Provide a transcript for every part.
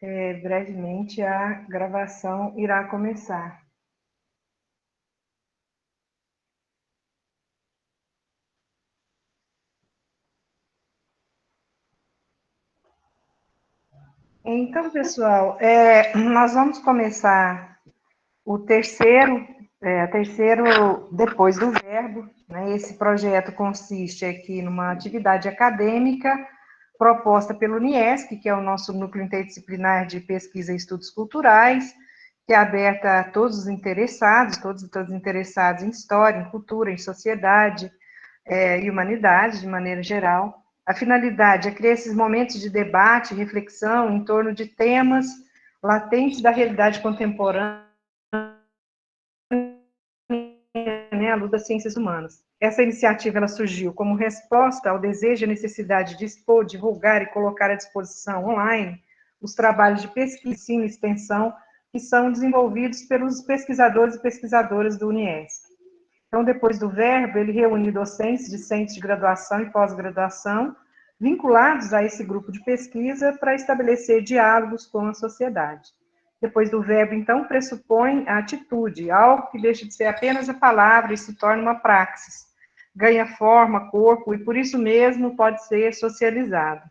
Brevemente a gravação irá começar. Então, pessoal, nós vamos começar o terceiro depois do verbo, né? Esse projeto consiste aqui numa atividade acadêmica proposta pelo NIESC, que é o nosso Núcleo Interdisciplinar de Pesquisa e Estudos Culturais, que é aberta a todos os interessados, todos e todas interessados em história, em cultura, em sociedade e humanidade, de maneira geral. A finalidade é criar esses momentos de debate, reflexão em torno de temas latentes da realidade contemporânea, né, à luz das ciências humanas. Essa iniciativa ela surgiu como resposta ao desejo e necessidade de expor, divulgar e colocar à disposição online os trabalhos de pesquisa, ensino e extensão que são desenvolvidos pelos pesquisadores e pesquisadoras do UniESC. Então, depois do verbo, ele reúne docentes, discentes de graduação e pós-graduação, vinculados a esse grupo de pesquisa para estabelecer diálogos com a sociedade. Depois do verbo, então, pressupõe a atitude, algo que deixa de ser apenas a palavra e se torna uma praxis. Ganha forma, corpo, e por isso mesmo pode ser socializado.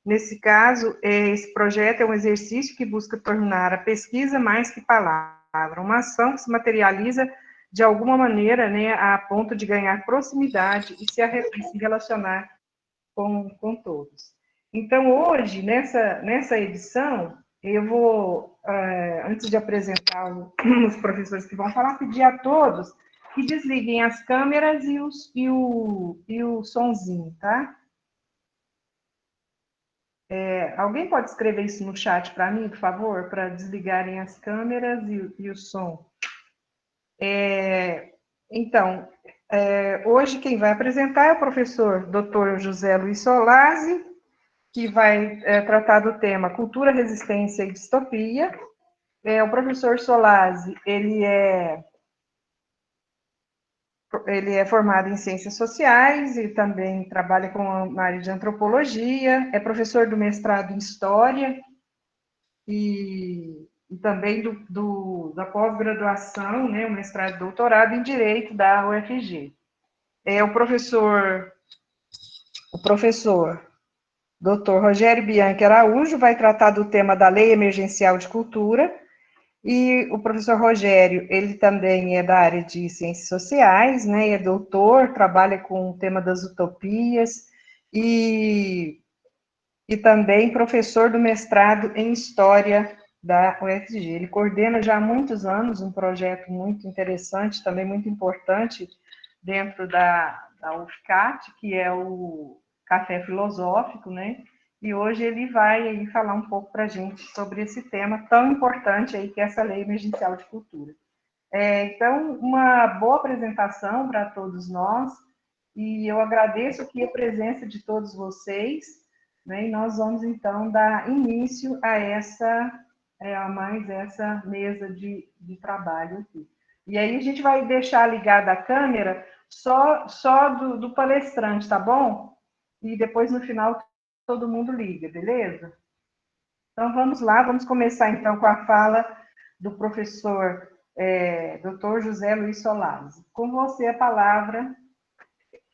Nesse caso, esse projeto é um exercício que busca tornar a pesquisa mais que palavra, uma ação que se materializa de alguma maneira, né, a ponto de ganhar proximidade e se relacionar com todos. Então, hoje, nessa edição, eu vou, antes de apresentar os professores que vão falar, pedir a todos que desliguem as câmeras e o sonzinho, tá? Alguém pode escrever isso no chat para mim, por favor, para desligarem as câmeras e o som? Então, hoje quem vai apresentar é o professor Dr. José Luiz Solazzi, que vai tratar do tema Cultura, Resistência e Distopia. O professor Solazzi, ele é formado em Ciências Sociais e também trabalha com a área de Antropologia, é professor do mestrado em História e também da pós-graduação, né, o mestrado e doutorado em Direito da UFG. O professor Dr. Rogério Bianchi Araújo vai tratar do tema da Lei Emergencial de Cultura, e o professor Rogério, ele também é da área de Ciências Sociais, né, é doutor, trabalha com o tema das utopias, e também professor do mestrado em História da UFG. Ele coordena já há muitos anos um projeto muito interessante, também muito importante, dentro da UFCAT, que é o Café Filosófico, né? E hoje ele vai aí falar um pouco para a gente sobre esse tema tão importante aí, que é essa Lei Emergencial de Cultura. Então, uma boa apresentação para todos nós, e eu agradeço aqui a presença de todos vocês, né? E nós vamos, então, dar início a mais essa mesa de trabalho aqui. E aí a gente vai deixar ligada a câmera só do palestrante, tá bom? E depois, no final, todo mundo liga, beleza? Então, vamos lá, vamos começar, então, com a fala do professor Dr. José Luiz Solazzi. Com você a palavra.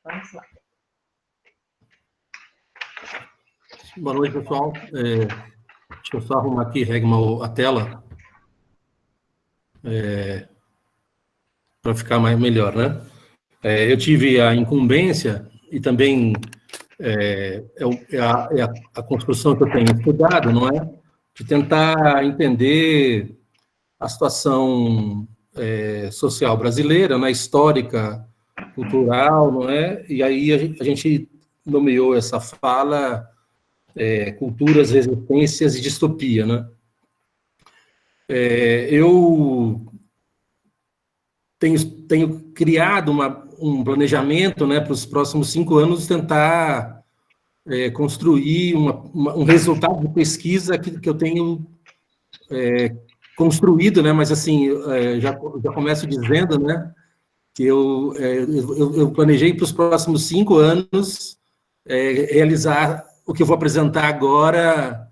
Vamos lá. Boa noite, pessoal. Deixa eu só arrumar aqui, Regma, a tela, para ficar melhor, né? Eu tive a incumbência e também a construção que eu tenho estudado, não é? De tentar entender a situação social brasileira, né? Histórica, cultural, não é? E aí a gente nomeou essa fala Culturas, Resistências e Distopia, né? Eu tenho criado um planejamento, né, para os próximos 5 anos, tentar construir um resultado de pesquisa que eu tenho construído, né, mas assim, já começo dizendo, né, que eu planejei para os próximos 5 anos realizar o que eu vou apresentar agora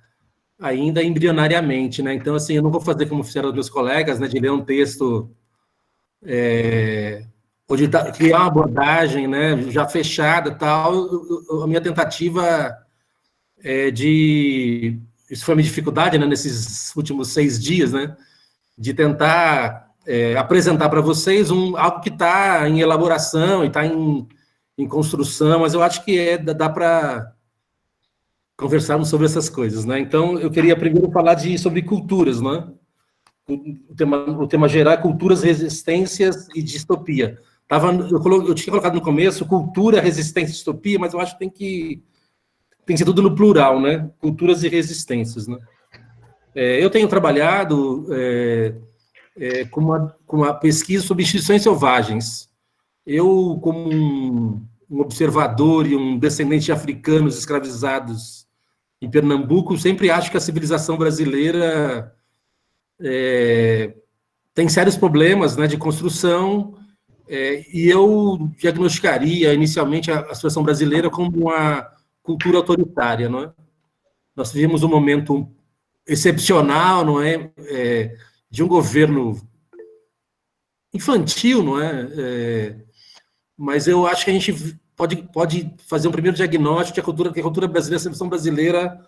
ainda embrionariamente, né? Então, assim, eu não vou fazer como fizeram os meus colegas, né, de ler um texto ou de criar uma abordagem, né, já fechada, tal. A minha tentativa isso foi uma dificuldade, né, nesses últimos 6 dias, né, de tentar apresentar para vocês algo que está em elaboração e está em construção, mas eu acho que dá para conversarmos sobre essas coisas, né? Então, eu queria primeiro falar sobre culturas, né? O tema geral é culturas, resistências e distopia. Eu tinha colocado no começo cultura, resistência e distopia, mas eu acho que tem que ser tudo no plural, né? Culturas e resistências, né? Eu tenho trabalhado com a pesquisa sobre instituições selvagens. Eu, como um observador e um descendente de africanos escravizados em Pernambuco, sempre acho que a civilização brasileira tem sérios problemas, né, de construção, e eu diagnosticaria inicialmente a situação brasileira como uma cultura autoritária, não é? Nós vivemos um momento excepcional, não é, de um governo infantil, não é? Mas eu acho que a gente pode fazer um primeiro diagnóstico de que a cultura brasileira, a civilização brasileira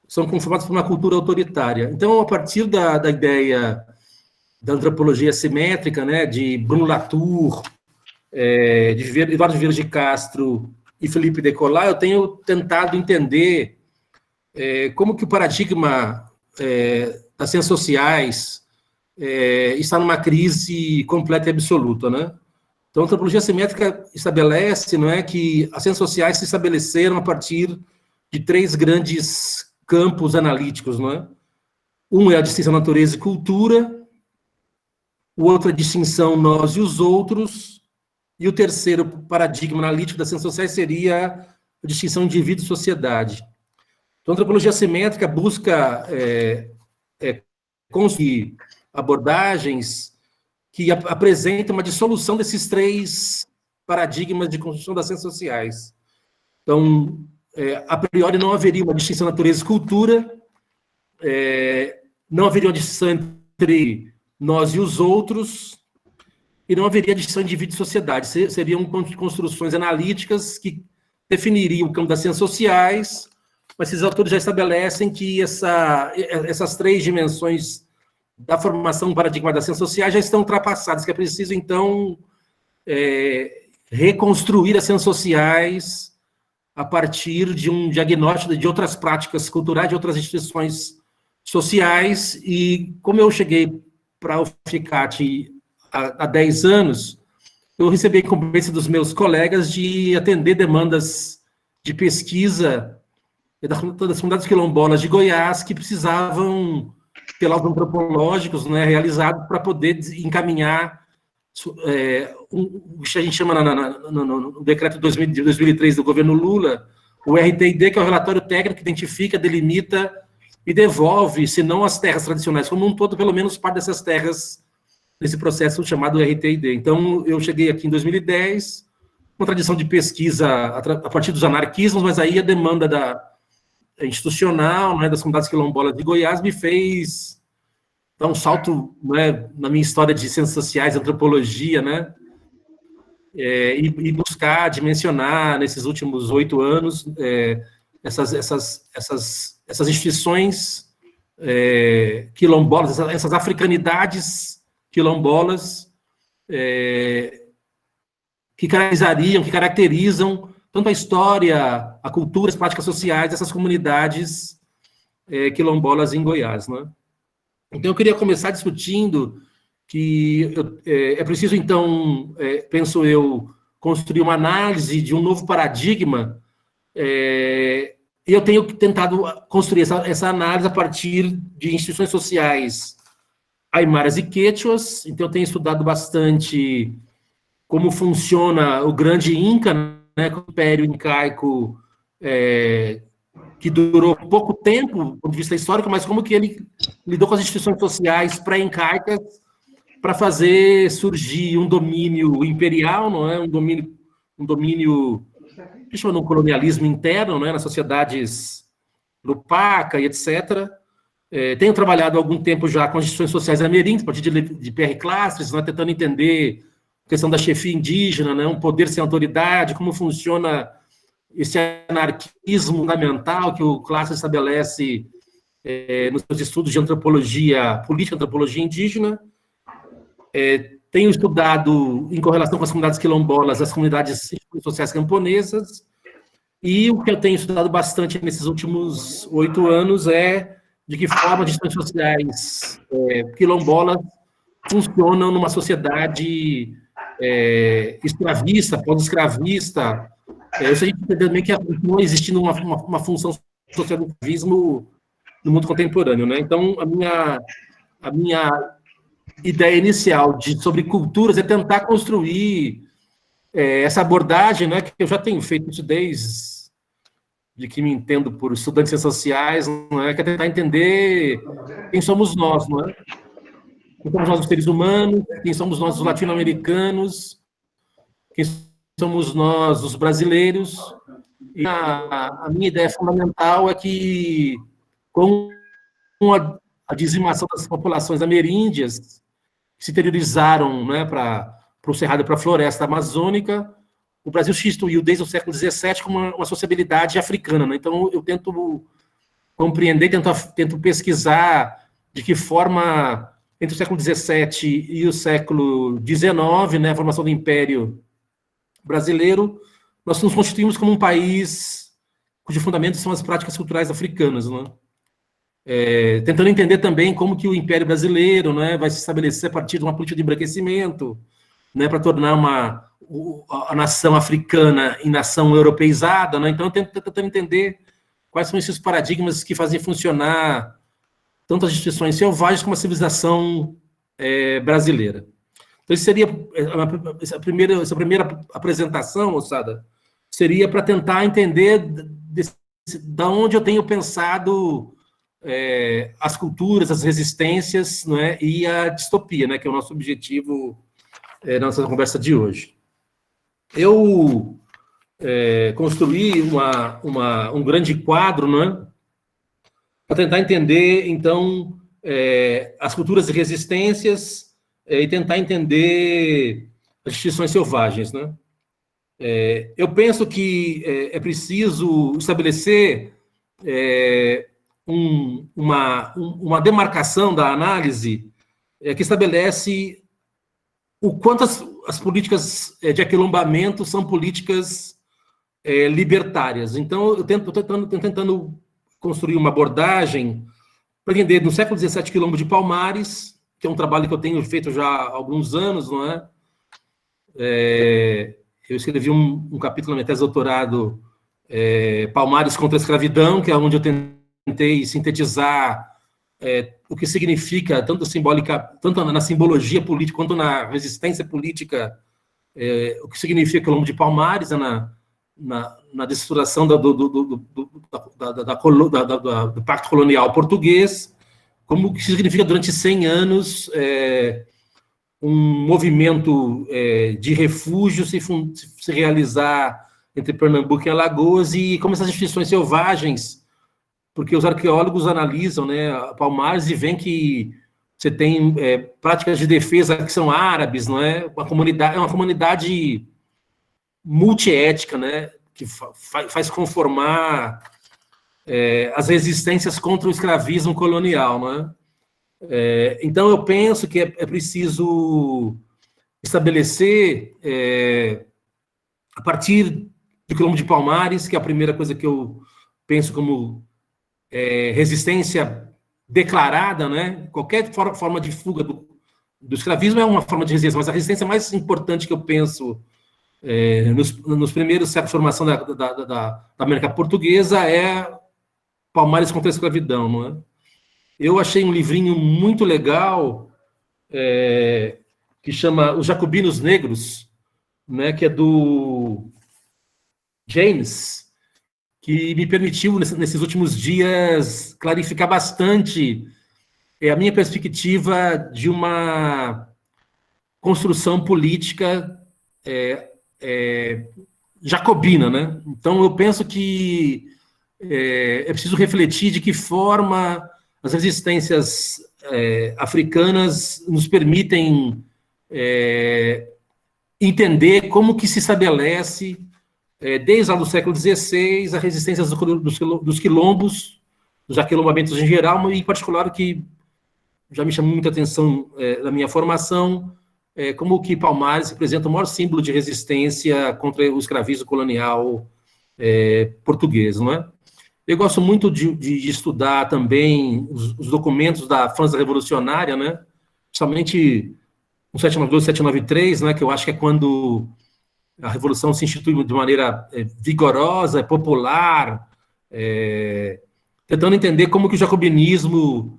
são conformadas por uma cultura autoritária. Então, a partir da ideia da antropologia simétrica, né, de Bruno Latour, de Eduardo Vieira de Castro e Felipe Decolat, eu tenho tentado entender como que o paradigma das ciências sociais está numa crise completa e absoluta, né? Então, a antropologia simétrica estabelece, não é, que as ciências sociais se estabeleceram a partir de 3 grandes campos analíticos, não é? Um é a distinção natureza e cultura, o outro é a distinção nós e os outros, e o terceiro paradigma analítico das ciências sociais seria a distinção indivíduo e sociedade. Então, a antropologia simétrica busca construir abordagens que apresentam uma dissolução desses 3 paradigmas de construção das ciências sociais. Então, a priori, não haveria uma distinção natureza e cultura, não haveria uma distinção entre nós e os outros, e não haveria distinção de indivíduo e sociedade. Seriam construções analíticas que definiriam o campo das ciências sociais, mas esses autores já estabelecem que essas 3 dimensões da formação paradigmática das ciências sociais já estão ultrapassadas, que é preciso, então, reconstruir as ciências sociais a partir de um diagnóstico de outras práticas culturais, de outras instituições sociais, e como eu cheguei para o FICAT há 10 anos, eu recebi a incumbência dos meus colegas de atender demandas de pesquisa das comunidades quilombolas de Goiás que precisavam ter laudos antropológicos, né, realizados para poder encaminhar o que a gente chama no decreto de 2003 do governo Lula, o RTID, que é o relatório técnico que identifica, delimita e devolve, se não as terras tradicionais como um todo, pelo menos parte dessas terras nesse processo chamado RTID. Então, eu cheguei aqui em 2010, uma tradição de pesquisa a partir dos anarquismos, mas aí a demanda institucional, né, das comunidades quilombolas de Goiás me fez dar um salto, né, na minha história de ciências sociais, antropologia, né, e buscar dimensionar nesses últimos 8 anos essas instituições quilombolas, essas africanidades quilombolas que caracterizam tanto a história, a cultura, as práticas sociais dessas comunidades quilombolas em Goiás, né? Então, eu queria começar discutindo que é preciso, então, penso eu, construir uma análise de um novo paradigma, e eu tenho tentado construir essa análise a partir de instituições sociais aimaras e quechuas. Então, eu tenho estudado bastante como funciona o grande Inca, né, o Império Incaico, que durou pouco tempo, do ponto de vista histórico, mas como que ele lidou com as instituições sociais pré-incaicas para fazer surgir um domínio imperial, não é? Um domínio que chama de um colonialismo interno, não é? Nas sociedades Lupaca e etc., Tenho trabalhado há algum tempo já com as instituições sociais ameríndias, a partir de PR Clastres, né, tentando entender a questão da chefia indígena, né, um poder sem autoridade, como funciona esse anarquismo fundamental que o Clastres estabelece nos seus estudos de antropologia política, antropologia indígena. Tenho estudado, em correlação com as comunidades quilombolas, as comunidades sociais camponesas, e o que eu tenho estudado bastante nesses últimos 8 anos é de que forma as instituições sociais quilombolas funcionam numa sociedade escravista, pós-escravista. Isso a gente entende também que não existindo uma função social do escravismo no mundo contemporâneo, né? Então, a minha ideia inicial sobre culturas é tentar construir essa abordagem, né, que eu já tenho feito isso desde que me entendo por estudantes sociais, não é? Que é tentar entender quem somos nós, não é? Quem somos nós os seres humanos, quem somos nós os latino-americanos, quem somos nós os brasileiros. E a minha ideia fundamental é que, com a dizimação das populações ameríndias, que se interiorizaram, né, para o cerrado e para a floresta amazônica, o Brasil se instituiu desde o século XVII como uma sociabilidade africana, né? Então, eu tento compreender, tento pesquisar de que forma, entre o século XVII e o século XIX, né, a formação do Império Brasileiro, nós nos constituímos como um país cujo fundamento são as práticas culturais africanas, né? Tentando entender também como que o Império Brasileiro, né, vai se estabelecer a partir de uma política de embranquecimento, né, para tornar a nação africana em nação europeizada, né? Então, eu tento entender quais são esses paradigmas que fazem funcionar tanto as instituições selvagens como a civilização brasileira. Então, isso seria essa primeira apresentação, moçada, seria para tentar entender da onde eu tenho pensado as culturas, as resistências, não é, e a distopia, né, que é o nosso objetivo na nossa conversa de hoje. Eu construí um grande quadro, né, para tentar entender, então, as culturas e resistências e tentar entender as instituições selvagens, né? Eu penso que é preciso estabelecer uma demarcação da análise que estabelece o quanto as políticas de aquilombamento são políticas libertárias. Então, eu estou tentando construir uma abordagem para entender, no século XVII, Quilombo de Palmares, que é um trabalho que eu tenho feito já há alguns anos, não é? Eu escrevi um capítulo na minha tese de doutorado, Palmares contra a escravidão, que é onde eu tentei sintetizar o que significa, tanto na simbologia política quanto na resistência política, o que significa Quilombo de Palmares, na destruturação do Pacto Colonial Português, como que significa durante 100 anos um movimento de refúgio se realizar entre Pernambuco e Alagoas, e como essas instituições selvagens, porque os arqueólogos analisam, né, Palmares e veem que você tem práticas de defesa que são árabes, não é? É uma comunidade multiétnica, né, que faz conformar as resistências contra o escravismo colonial, não é? Então, eu penso que é preciso estabelecer, a partir do Quilombo de Palmares, que é a primeira coisa que eu penso como resistência declarada, né? Qualquer forma de fuga do escravismo é uma forma de resistência, mas a resistência mais importante que eu penso nos primeiros séculos de formação da América Portuguesa é Palmares contra a escravidão, não é? Eu achei um livrinho muito legal que chama Os Jacobinos Negros, né, que é do James, que me permitiu, nesses últimos dias, clarificar bastante a minha perspectiva de uma construção política jacobina, né? Então, eu penso que é preciso refletir de que forma as resistências africanas nos permitem entender como que se estabelece, desde lá do século XVI, a resistência dos quilombos, dos aquilombamentos em geral, e em particular o que já me chamou muita atenção na minha formação, como que Palmares representa o maior símbolo de resistência contra o escravismo colonial português, não é? Eu gosto muito de estudar também os documentos da França Revolucionária, né? Principalmente no 792 e 793, né? Que eu acho que é quando a Revolução se institui de maneira vigorosa, popular, tentando entender como que o jacobinismo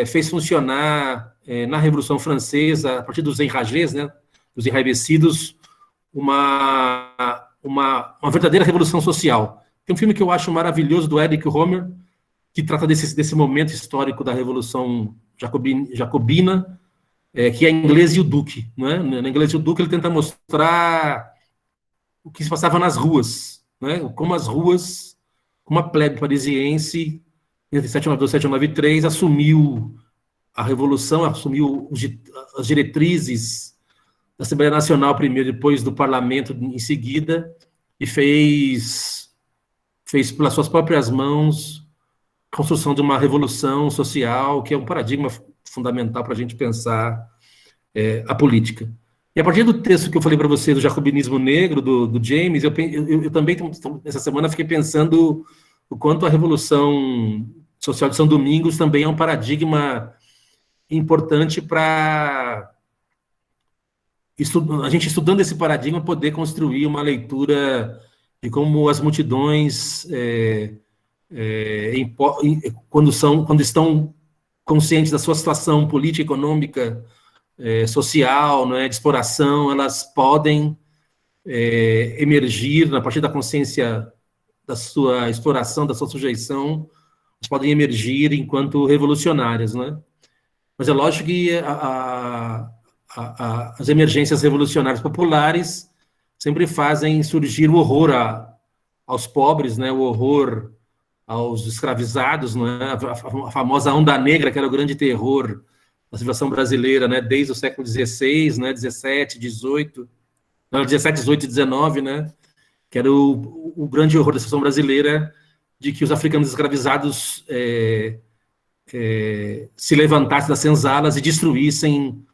fez funcionar na Revolução Francesa, a partir dos enragés, né? Dos enraivecidos, uma verdadeira revolução social. Tem um filme que eu acho maravilhoso, do Erich Romer, que trata desse momento histórico da Revolução Jacobina, que é Inglês e o Duque. Né? No Inglês e o Duque ele tenta mostrar o que se passava nas ruas, né? Como as ruas, como a plebe parisiense, entre 792 e 793, assumiu a Revolução, assumiu as diretrizes da Assembleia Nacional primeiro, depois do Parlamento em seguida, e fez pelas suas próprias mãos a construção de uma revolução social, que é um paradigma fundamental para a gente pensar a política. E a partir do texto que eu falei para você, do jacobinismo negro, do James, eu também, essa semana, fiquei pensando o quanto a Revolução Social de São Domingos também é um paradigma importante para a gente, estudando esse paradigma, poder construir uma leitura de como as multidões, quando estão conscientes da sua situação política, econômica, social, não é, de exploração, elas podem emergir, a partir da consciência da sua exploração, da sua sujeição, elas podem emergir enquanto revolucionárias, né? Mas é lógico que as emergências revolucionárias populares sempre fazem surgir o horror aos pobres, né? O horror aos escravizados, não é? A famosa Onda Negra, que era o grande terror da civilização brasileira, né? Desde o século XVI, né? 17, 18, não, 17, 18 e 19, né? Que era o grande horror da civilização brasileira, de que os africanos escravizados se levantassem das senzalas e destruíssem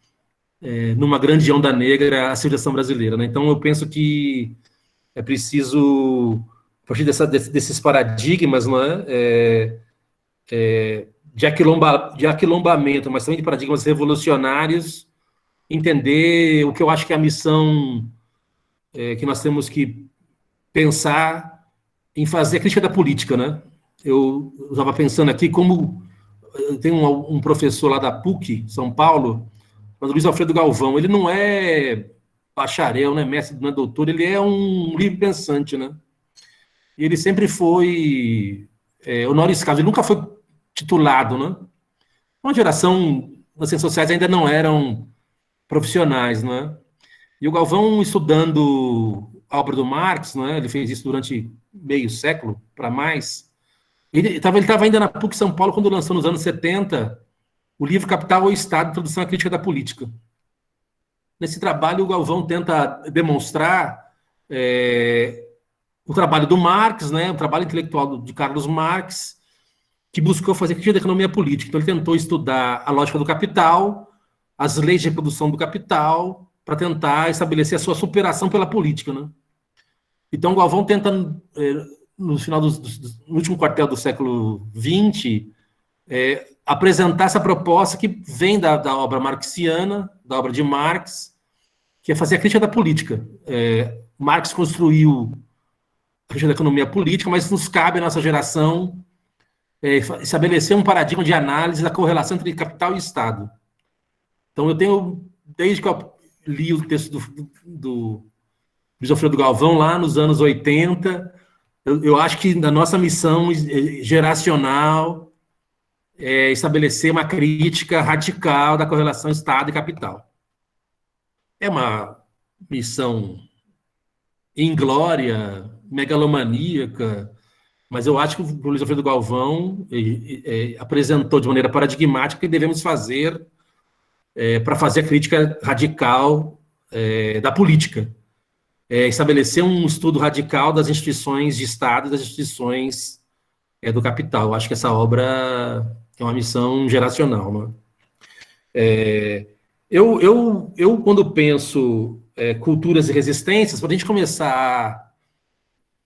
numa grande onda negra a civilização brasileira, né? Então eu penso que é preciso, a partir desses paradigmas, não é? De aquilombamento, mas também de paradigmas revolucionários, entender o que eu acho que é a missão que nós temos que pensar em fazer a crítica da política, né? Eu estava pensando aqui como tem um professor lá da PUC, São Paulo, o Luiz Alfredo Galvão. Ele não é bacharel, né, mestre, não é doutor, ele é um livre pensante, né? E ele sempre foi honoris causa, ele nunca foi titulado, né? Uma geração das ciências sociais ainda não eram profissionais, né? E o Galvão, estudando a obra do Marx, né, ele fez isso durante meio século para mais. Ele estava ainda na PUC São Paulo quando lançou, nos anos 70, o livro Capital ou Estado, Introdução à Crítica da Política. Nesse trabalho, o Galvão tenta demonstrar o trabalho do Marx, né, o trabalho intelectual de Carlos Marx, que buscou fazer crítica da economia política. Então, ele tentou estudar a lógica do capital, as leis de reprodução do capital, para tentar estabelecer a sua superação pela política, né? Então, o Galvão tenta, no final no último quartel do século XX, apresentar essa proposta que vem da obra marxiana, da obra de Marx, que é fazer a crítica da política. Marx construiu a crítica da economia política, mas nos cabe, a nossa geração, estabelecer um paradigma de análise da correlação entre capital e Estado. Então, eu tenho, desde que eu li o texto do Luiz Alfredo Galvão, lá nos anos 80, eu acho que a nossa missão geracional é estabelecer uma crítica radical da correlação Estado e capital. É uma missão inglória, megalomaníaca, mas eu acho que o Luiz Alfredo Galvão apresentou de maneira paradigmática o que devemos fazer para fazer a crítica radical da política. Estabelecer um estudo radical das instituições de Estado e das instituições do capital. Eu acho que essa obra é uma missão geracional. Né? Eu, quando penso culturas e resistências, para a gente começar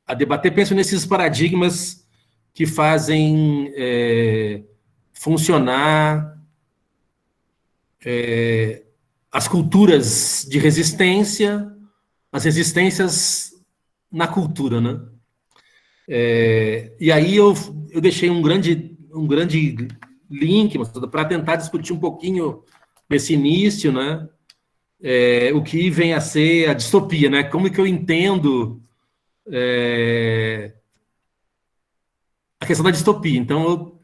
a debater, penso nesses paradigmas que fazem funcionar as culturas de resistência, as resistências na cultura, né? E aí eu deixei um grande link para tentar discutir um pouquinho nesse início, né? O que vem a ser a distopia, né? Como que eu entendo a questão da distopia. Então,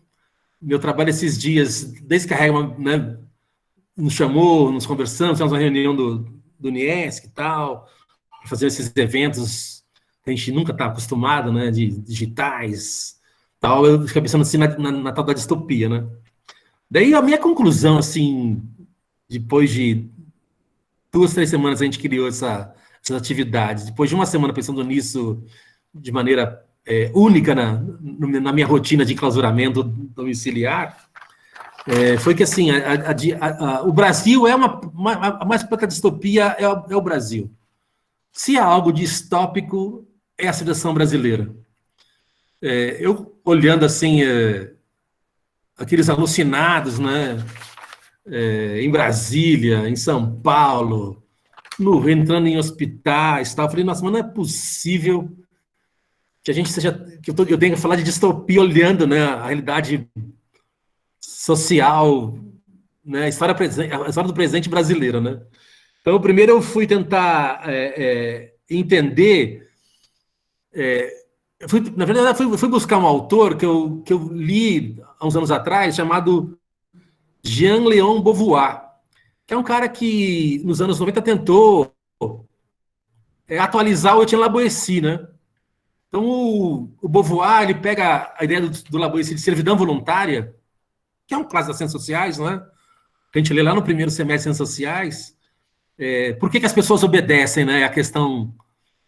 meu trabalho esses dias, desde que a Regma, né, nos chamou, nos conversamos, fizemos uma reunião do NIESC e tal, fazer esses eventos que a gente nunca está acostumado, né, de digitais, tal, eu fiquei pensando assim na tal da distopia, né. Daí a minha conclusão, assim, depois de 2, 3 semanas a gente criou essas atividades, depois de uma semana pensando nisso de maneira única na minha rotina de enclausuramento domiciliar, foi que, assim, o Brasil a mais completa distopia é o Brasil. Se há algo distópico, é a civilização brasileira. Eu, olhando, assim, aqueles alucinados, né, em Brasília, em São Paulo, no Rio, entrando em hospitais, tal, eu falei, nossa, mas não é possível que a gente seja, que eu tenha que falar de distopia olhando, né, a realidade social, né, a história do presente brasileiro, né. Então, primeiro eu fui tentar entender. Na verdade, eu fui buscar um autor que eu li há uns anos atrás, chamado Jean-Léon Beauvoir, que é um cara que, nos anos 90, tentou atualizar o Etienne Laboissy, né? Então, o Beauvoir, ele pega a ideia do Laboissy de servidão voluntária, que é um clássico das ciências sociais, né? Que a gente lê lá no primeiro semestre de ciências sociais. Por que as pessoas obedecem, né? A questão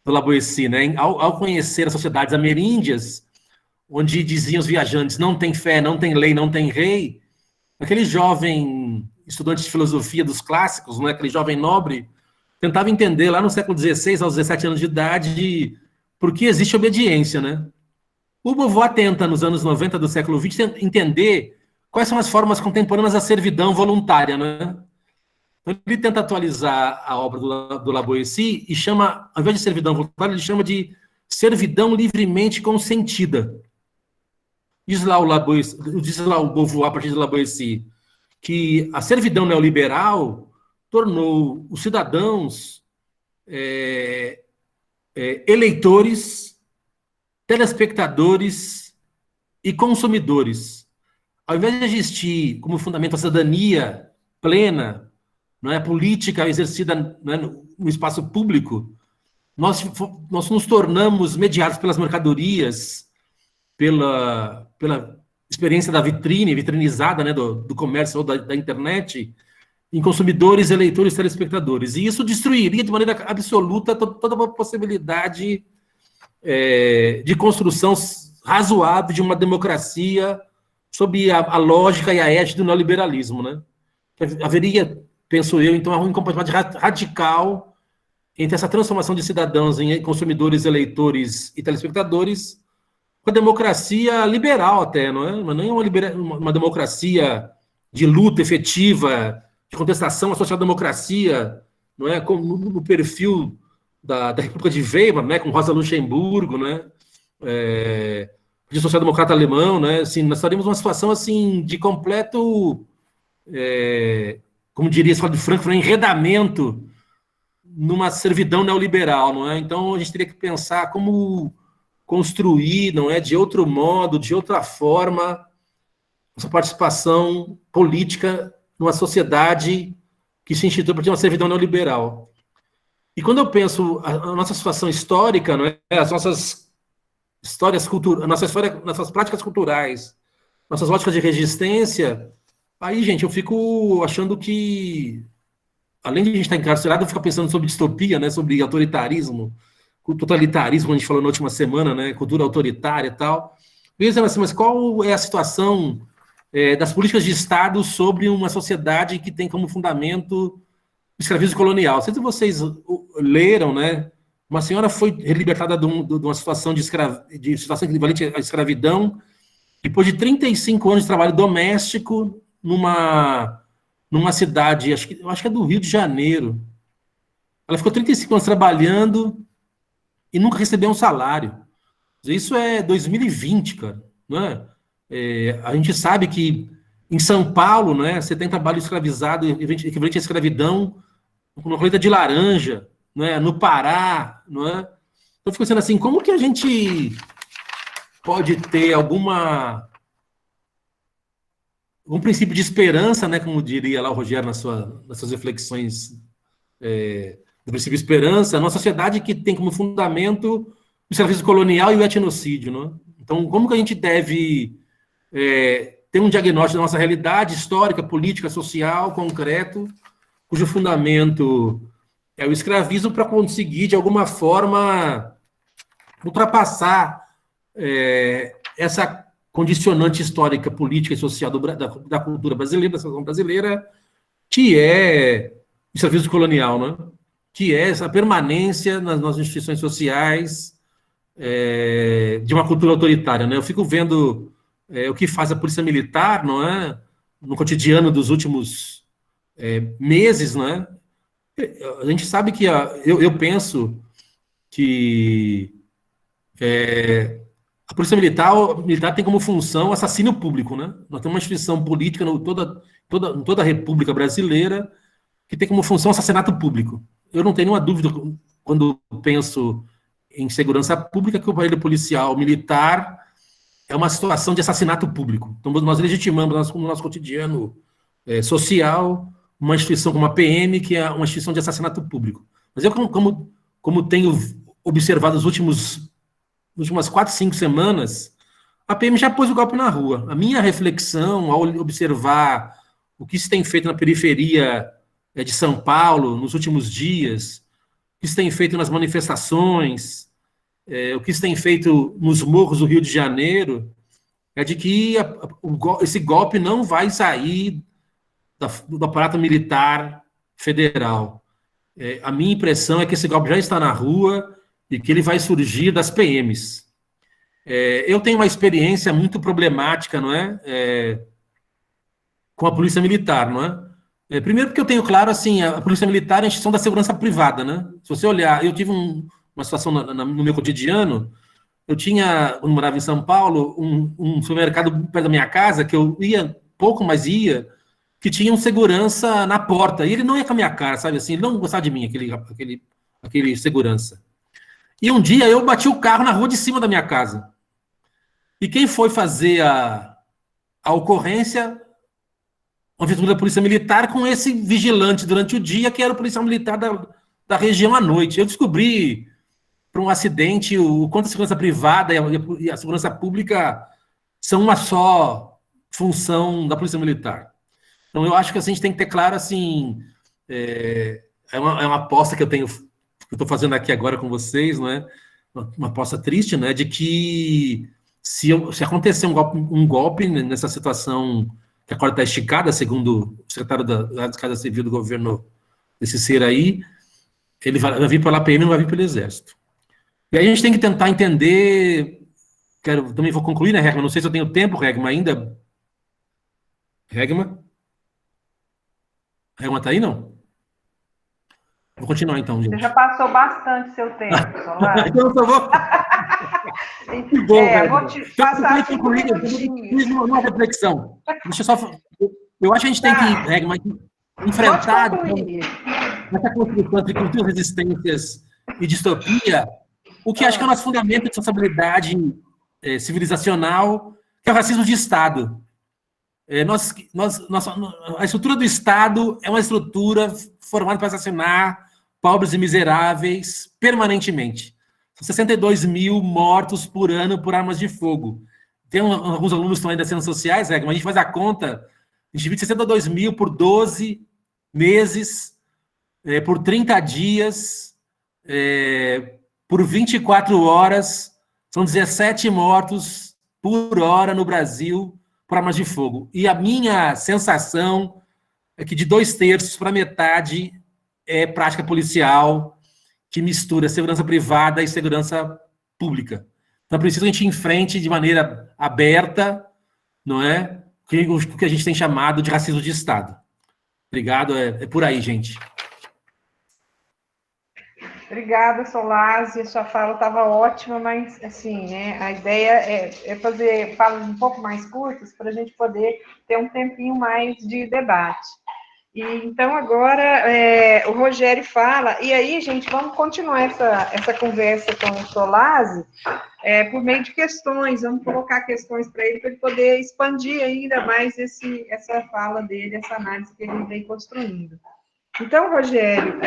do Laboissy, né? Ao conhecer as sociedades ameríndias, onde diziam os viajantes, não tem fé, não tem lei, não tem rei, aquele jovem estudante de filosofia dos clássicos, né? Aquele jovem nobre, tentava entender lá no século XVI, aos 17 anos de idade, por que existe obediência, né? O Beauvoir tenta, nos anos 90 do século XX, entender quais são as formas contemporâneas da servidão voluntária, né? Ele tenta atualizar a obra do Laboissy e chama, ao invés de servidão voluntária, ele chama de servidão livremente consentida. Diz lá o Beauvoir, a partir do Laboissy, que a servidão neoliberal tornou os cidadãos eleitores, telespectadores e consumidores. Ao invés de existir como fundamento a cidadania plena, não é, política exercida, não é, no espaço público, nós nos tornamos mediados pelas mercadorias, pela experiência da vitrinizada, né, do comércio ou da internet, em consumidores, eleitores, telespectadores. E isso destruiria de maneira absoluta toda uma possibilidade de construção razoável de uma democracia sob a lógica e a ética do neoliberalismo, né? Haveria, penso eu, então, uma incompatibilidade radical entre essa transformação de cidadãos em consumidores, eleitores e telespectadores com a democracia liberal até, não é? Mas nem uma democracia de luta efetiva, de contestação à social-democracia, não é? Como no perfil da República de Weimar, né? Com Rosa Luxemburgo, né? De social-democrata alemão, né? Assim, nós estaríamos numa situação assim de completo, como diria de Frankfurt, enredamento numa servidão neoliberal, não é? Então a gente teria que pensar como construir, não é, de outro modo, de outra forma, essa participação política numa sociedade que se institui a partir de uma servidão neoliberal. E quando eu penso a nossa situação histórica, não é, as nossas nossa história, nossas práticas culturais, nossas lógicas de resistência, aí, gente, eu fico achando que, além de a gente estar encarcerado, eu fico pensando sobre distopia, né, sobre autoritarismo, totalitarismo, a gente falou na última semana, né, cultura autoritária e tal. Pensando assim, mas qual é a situação das políticas de Estado sobre uma sociedade que tem como fundamento o escravismo colonial? Não sei se vocês leram, né? Uma senhora foi libertada de uma situação de situação equivalente à escravidão, depois de 35 anos de trabalho doméstico numa cidade, eu acho que é do Rio de Janeiro. Ela ficou 35 anos trabalhando e nunca recebeu um salário. Isso é 2020, cara, não é? A gente sabe que em São Paulo, né, você tem trabalho escravizado, equivalente à escravidão, uma colheita de laranja, não é? No Pará, não é? Então, eu fico pensando assim, como que a gente pode ter algum princípio de esperança, né, como diria lá o Rogério nas suas reflexões do princípio de esperança, numa sociedade que tem como fundamento o escravismo colonial e o etnocídio, não é? Então, como que a gente deve ter um diagnóstico da nossa realidade histórica, política, social, concreto, cujo fundamento é o escravismo, para conseguir, de alguma forma, ultrapassar essa condicionante histórica, política e social da cultura brasileira, da sociedade brasileira, que é o escravismo colonial, né? Que é essa permanência nas instituições sociais de uma cultura autoritária, né? Eu fico vendo o que faz a polícia militar, não é? No cotidiano dos últimos meses, não é? A gente sabe que eu penso que a polícia militar tem como função assassínio público, né? Nós temos uma instituição política em toda a República Brasileira que tem como função assassinato público. Eu não tenho nenhuma dúvida, quando penso em segurança pública, que o aparelho policial militar é uma situação de assassinato público. Então, nós legitimamos no nosso cotidiano social uma instituição como a PM, que é uma instituição de assassinato público. Mas eu, como tenho observado nas últimas 4, 5 semanas, a PM já pôs o golpe na rua. A minha reflexão, ao observar o que se tem feito na periferia de São Paulo nos últimos dias, o que se tem feito nas manifestações, o que se tem feito nos morros do Rio de Janeiro, é de que esse golpe não vai sair do aparato militar federal. A minha impressão é que esse golpe já está na rua e que ele vai surgir das PMs. Eu tenho uma experiência muito problemática, não é? Com a polícia militar, não é? Primeiro porque eu tenho claro, assim, a polícia militar é a instituição da segurança privada, né? Se você olhar, eu tive uma situação no meu cotidiano, eu quando morava em São Paulo, um supermercado perto da minha casa, que eu ia pouco, mas ia, que tinha um segurança na porta, e ele não ia com a minha cara, sabe assim, ele não gostava de mim, aquele segurança. E um dia eu bati o carro na rua de cima da minha casa. E quem foi fazer a ocorrência? Uma viatura da polícia militar com esse vigilante durante o dia, que era o policial militar da região à noite. Eu descobri, por um acidente, o quanto a segurança privada e a segurança pública são uma só função da polícia militar. Então, eu acho que assim, a gente tem que ter claro, assim, é uma aposta que eu estou fazendo aqui agora com vocês, não é? Uma aposta triste, né, de que se acontecer um golpe nessa situação, que a corda está esticada, segundo o secretário da Casa Civil do governo desse ser aí, ele vai vir pela PM, não vai vir pelo Exército. E aí a gente tem que tentar entender, também vou concluir, né, Regma? Não sei se eu tenho tempo, Regma, ainda. Regma? Regma está aí, não? Vou continuar então, gente. Você já passou bastante seu tempo, Solar. Então, eu só vou... Que bom, vou te passar uma reflexão. Deixa eu só... Eu acho que a gente tem que, Regma, enfrentar essa construção entre cultura, resistências e distopia, o que acho que é o nosso fundamento de responsabilidade civilizacional, que é o racismo de Estado. A estrutura do Estado é uma estrutura formada para assassinar pobres e miseráveis permanentemente. São 62 mil mortos por ano por armas de fogo. Tem alguns alunos que estão aí das ciências sociais, mas a gente faz a conta, a gente divide 62 mil por 12 meses, por 30 dias, por 24 horas, são 17 mortos por hora no Brasil por armas de fogo. E a minha sensação é que de 2/3 para metade é prática policial que mistura segurança privada e segurança pública. Então, é preciso que a gente enfrente de maneira aberta, não é? O que a gente tem chamado de racismo de Estado. Obrigado, é por aí, gente. Obrigada, Solásio, sua fala estava ótima, mas, assim, né, a ideia é fazer falas um pouco mais curtas para a gente poder ter um tempinho mais de debate. E, então, agora, o Rogério fala, e aí, gente, vamos continuar essa conversa com o Solásio por meio de questões, vamos colocar questões para ele poder expandir ainda mais essa fala dele, essa análise que ele vem construindo. Então, Rogério,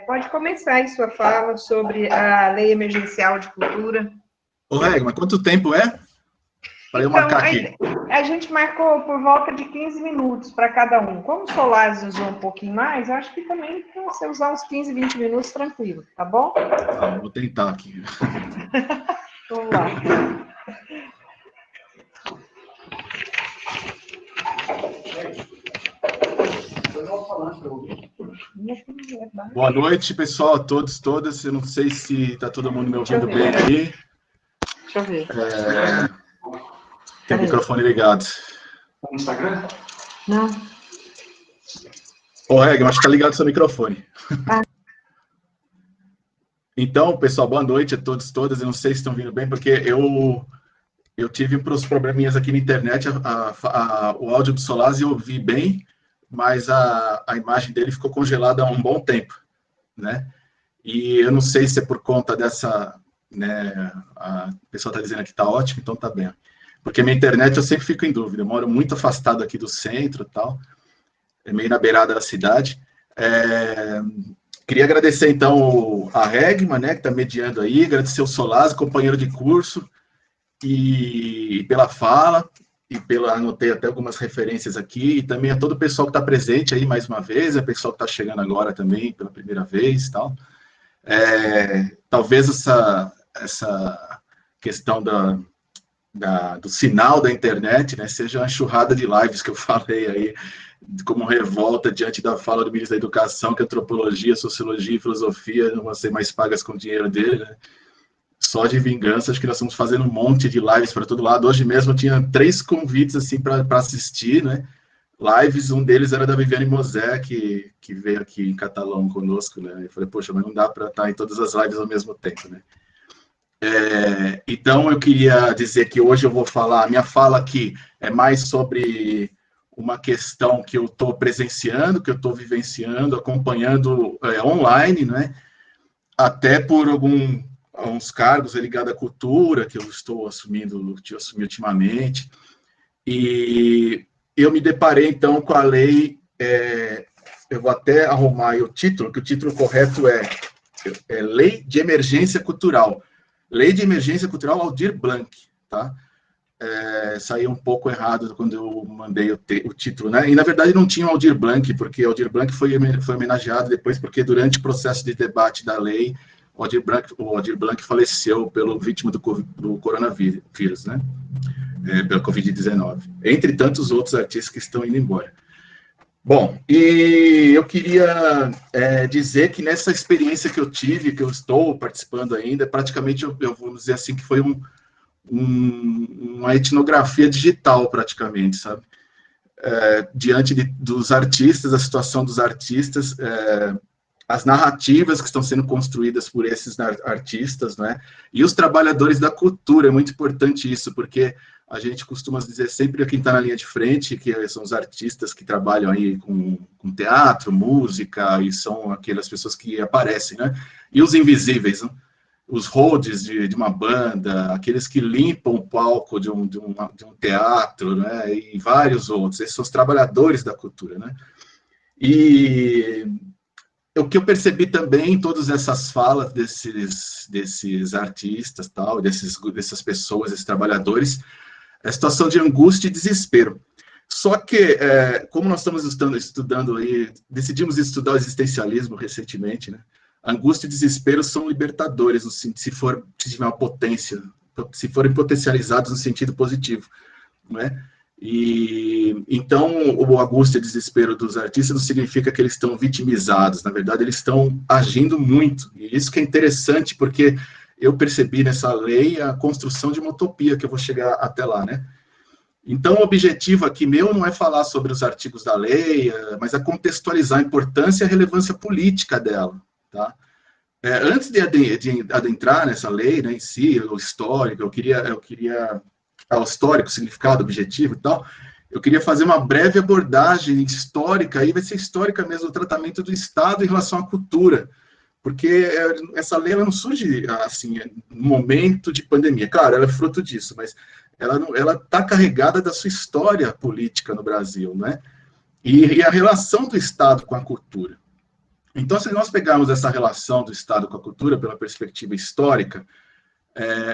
pode começar aí sua fala sobre a Lei Emergencial de Cultura. Ô, Regma, quanto tempo é? Para eu marcar aqui. A gente marcou por volta de 15 minutos para cada um. Como o Solásio usou um pouquinho mais, eu acho que também você usar uns 15, 20 minutos, tranquilo, tá bom? Tá, vou tentar aqui. Vamos lá. Boa noite, pessoal, a todos, todas. Eu não sei se está todo mundo me ouvindo bem aí. Deixa eu ver. Tem o microfone ligado. Tá no Instagram? Não. Ô, Regma, acho que está ligado o seu microfone. Então, pessoal, boa noite a todos, todas. Eu não sei se estão vindo bem, porque eu tive uns probleminhas aqui na internet. O áudio do Solásio eu ouvi bem, mas a imagem dele ficou congelada há um bom tempo, né? E eu não sei se é por conta dessa, né? A pessoa está dizendo que está ótimo, então tá bem. Porque minha internet eu sempre fico em dúvida. Eu moro muito afastado aqui do centro e tal, meio na beirada da cidade. Queria agradecer, então, a Regma, né, que está mediando aí, agradecer o Solásio, companheiro de curso, e pela fala, anotei até algumas referências aqui, e também a todo o pessoal que está presente aí mais uma vez, a pessoal que está chegando agora também pela primeira vez e tal. Talvez essa questão do sinal da internet, né, seja uma enxurrada de lives que eu falei aí, como revolta diante da fala do ministro da Educação, que antropologia, sociologia e filosofia não vão ser mais pagas com o dinheiro dele, né? Só de vingança, acho que nós estamos fazendo um monte de lives para todo lado. Hoje mesmo eu tinha 3 convites assim para assistir, né? Lives, um deles era da Viviane Mosé, que veio aqui em Catalão conosco, né? Eu falei, poxa, mas não dá para estar em todas as lives ao mesmo tempo, né? Então, eu queria dizer que hoje eu vou falar, a minha fala aqui é mais sobre uma questão que eu estou presenciando, que eu estou vivenciando, acompanhando online, né? Até por alguns cargos ligados à cultura que eu estou assumindo, que eu assumi ultimamente. E eu me deparei, então, com a lei, eu vou até arrumar aí o título, que o título correto é Lei de Emergência Cultural. Lei de Emergência Cultural Aldir Blanc, tá? Saiu um pouco errado quando eu mandei o título, né? E, na verdade, não tinha o Aldir Blanc, porque o Aldir Blanc foi homenageado depois, porque durante o processo de debate da lei, o Aldir Blanc faleceu pelo vítima do coronavírus, né? Pela Covid-19. Entre tantos outros artistas que estão indo embora. Bom, e eu queria dizer que nessa experiência que eu tive, que eu estou participando ainda, praticamente eu vou dizer assim que foi uma etnografia digital, praticamente, sabe? Diante dos artistas, a situação dos artistas, as narrativas que estão sendo construídas por esses artistas, né? E os trabalhadores da cultura, é muito importante isso, porque a gente costuma dizer sempre quem está na linha de frente, que são os artistas que trabalham aí com teatro, música, e são aquelas pessoas que aparecem, né? E os invisíveis, né? Os holds de uma banda, aqueles que limpam o palco de um teatro, né? E vários outros. Esses são os trabalhadores da cultura, né? E o que eu percebi também em todas essas falas desses artistas, tal, dessas pessoas, desses trabalhadores, é a situação de angústia e desespero. Só que, como nós estamos estudando aí, decidimos estudar o existencialismo recentemente, né? Angústia e desespero são libertadores, se tiver uma potência, se forem potencializados no sentido positivo, né? E então o angústia e desespero dos artistas não significa que eles estão vitimizados, na verdade eles estão agindo muito, e isso que é interessante, porque eu percebi nessa lei a construção de uma utopia, que eu vou chegar até lá, né? Então o objetivo aqui meu não é falar sobre os artigos da lei, mas é contextualizar a importância e a relevância política dela, tá? Antes de adentrar nessa lei, né, em si, o histórico, eu queria o histórico, o significado, o objetivo e tal, eu queria fazer uma breve abordagem histórica, aí vai ser histórica mesmo, o tratamento do Estado em relação à cultura, porque essa lei ela não surge assim, no momento de pandemia, claro, ela é fruto disso, mas ela está carregada da sua história política no Brasil, né? E a relação do Estado com a cultura. Então, se nós pegarmos essa relação do Estado com a cultura pela perspectiva histórica,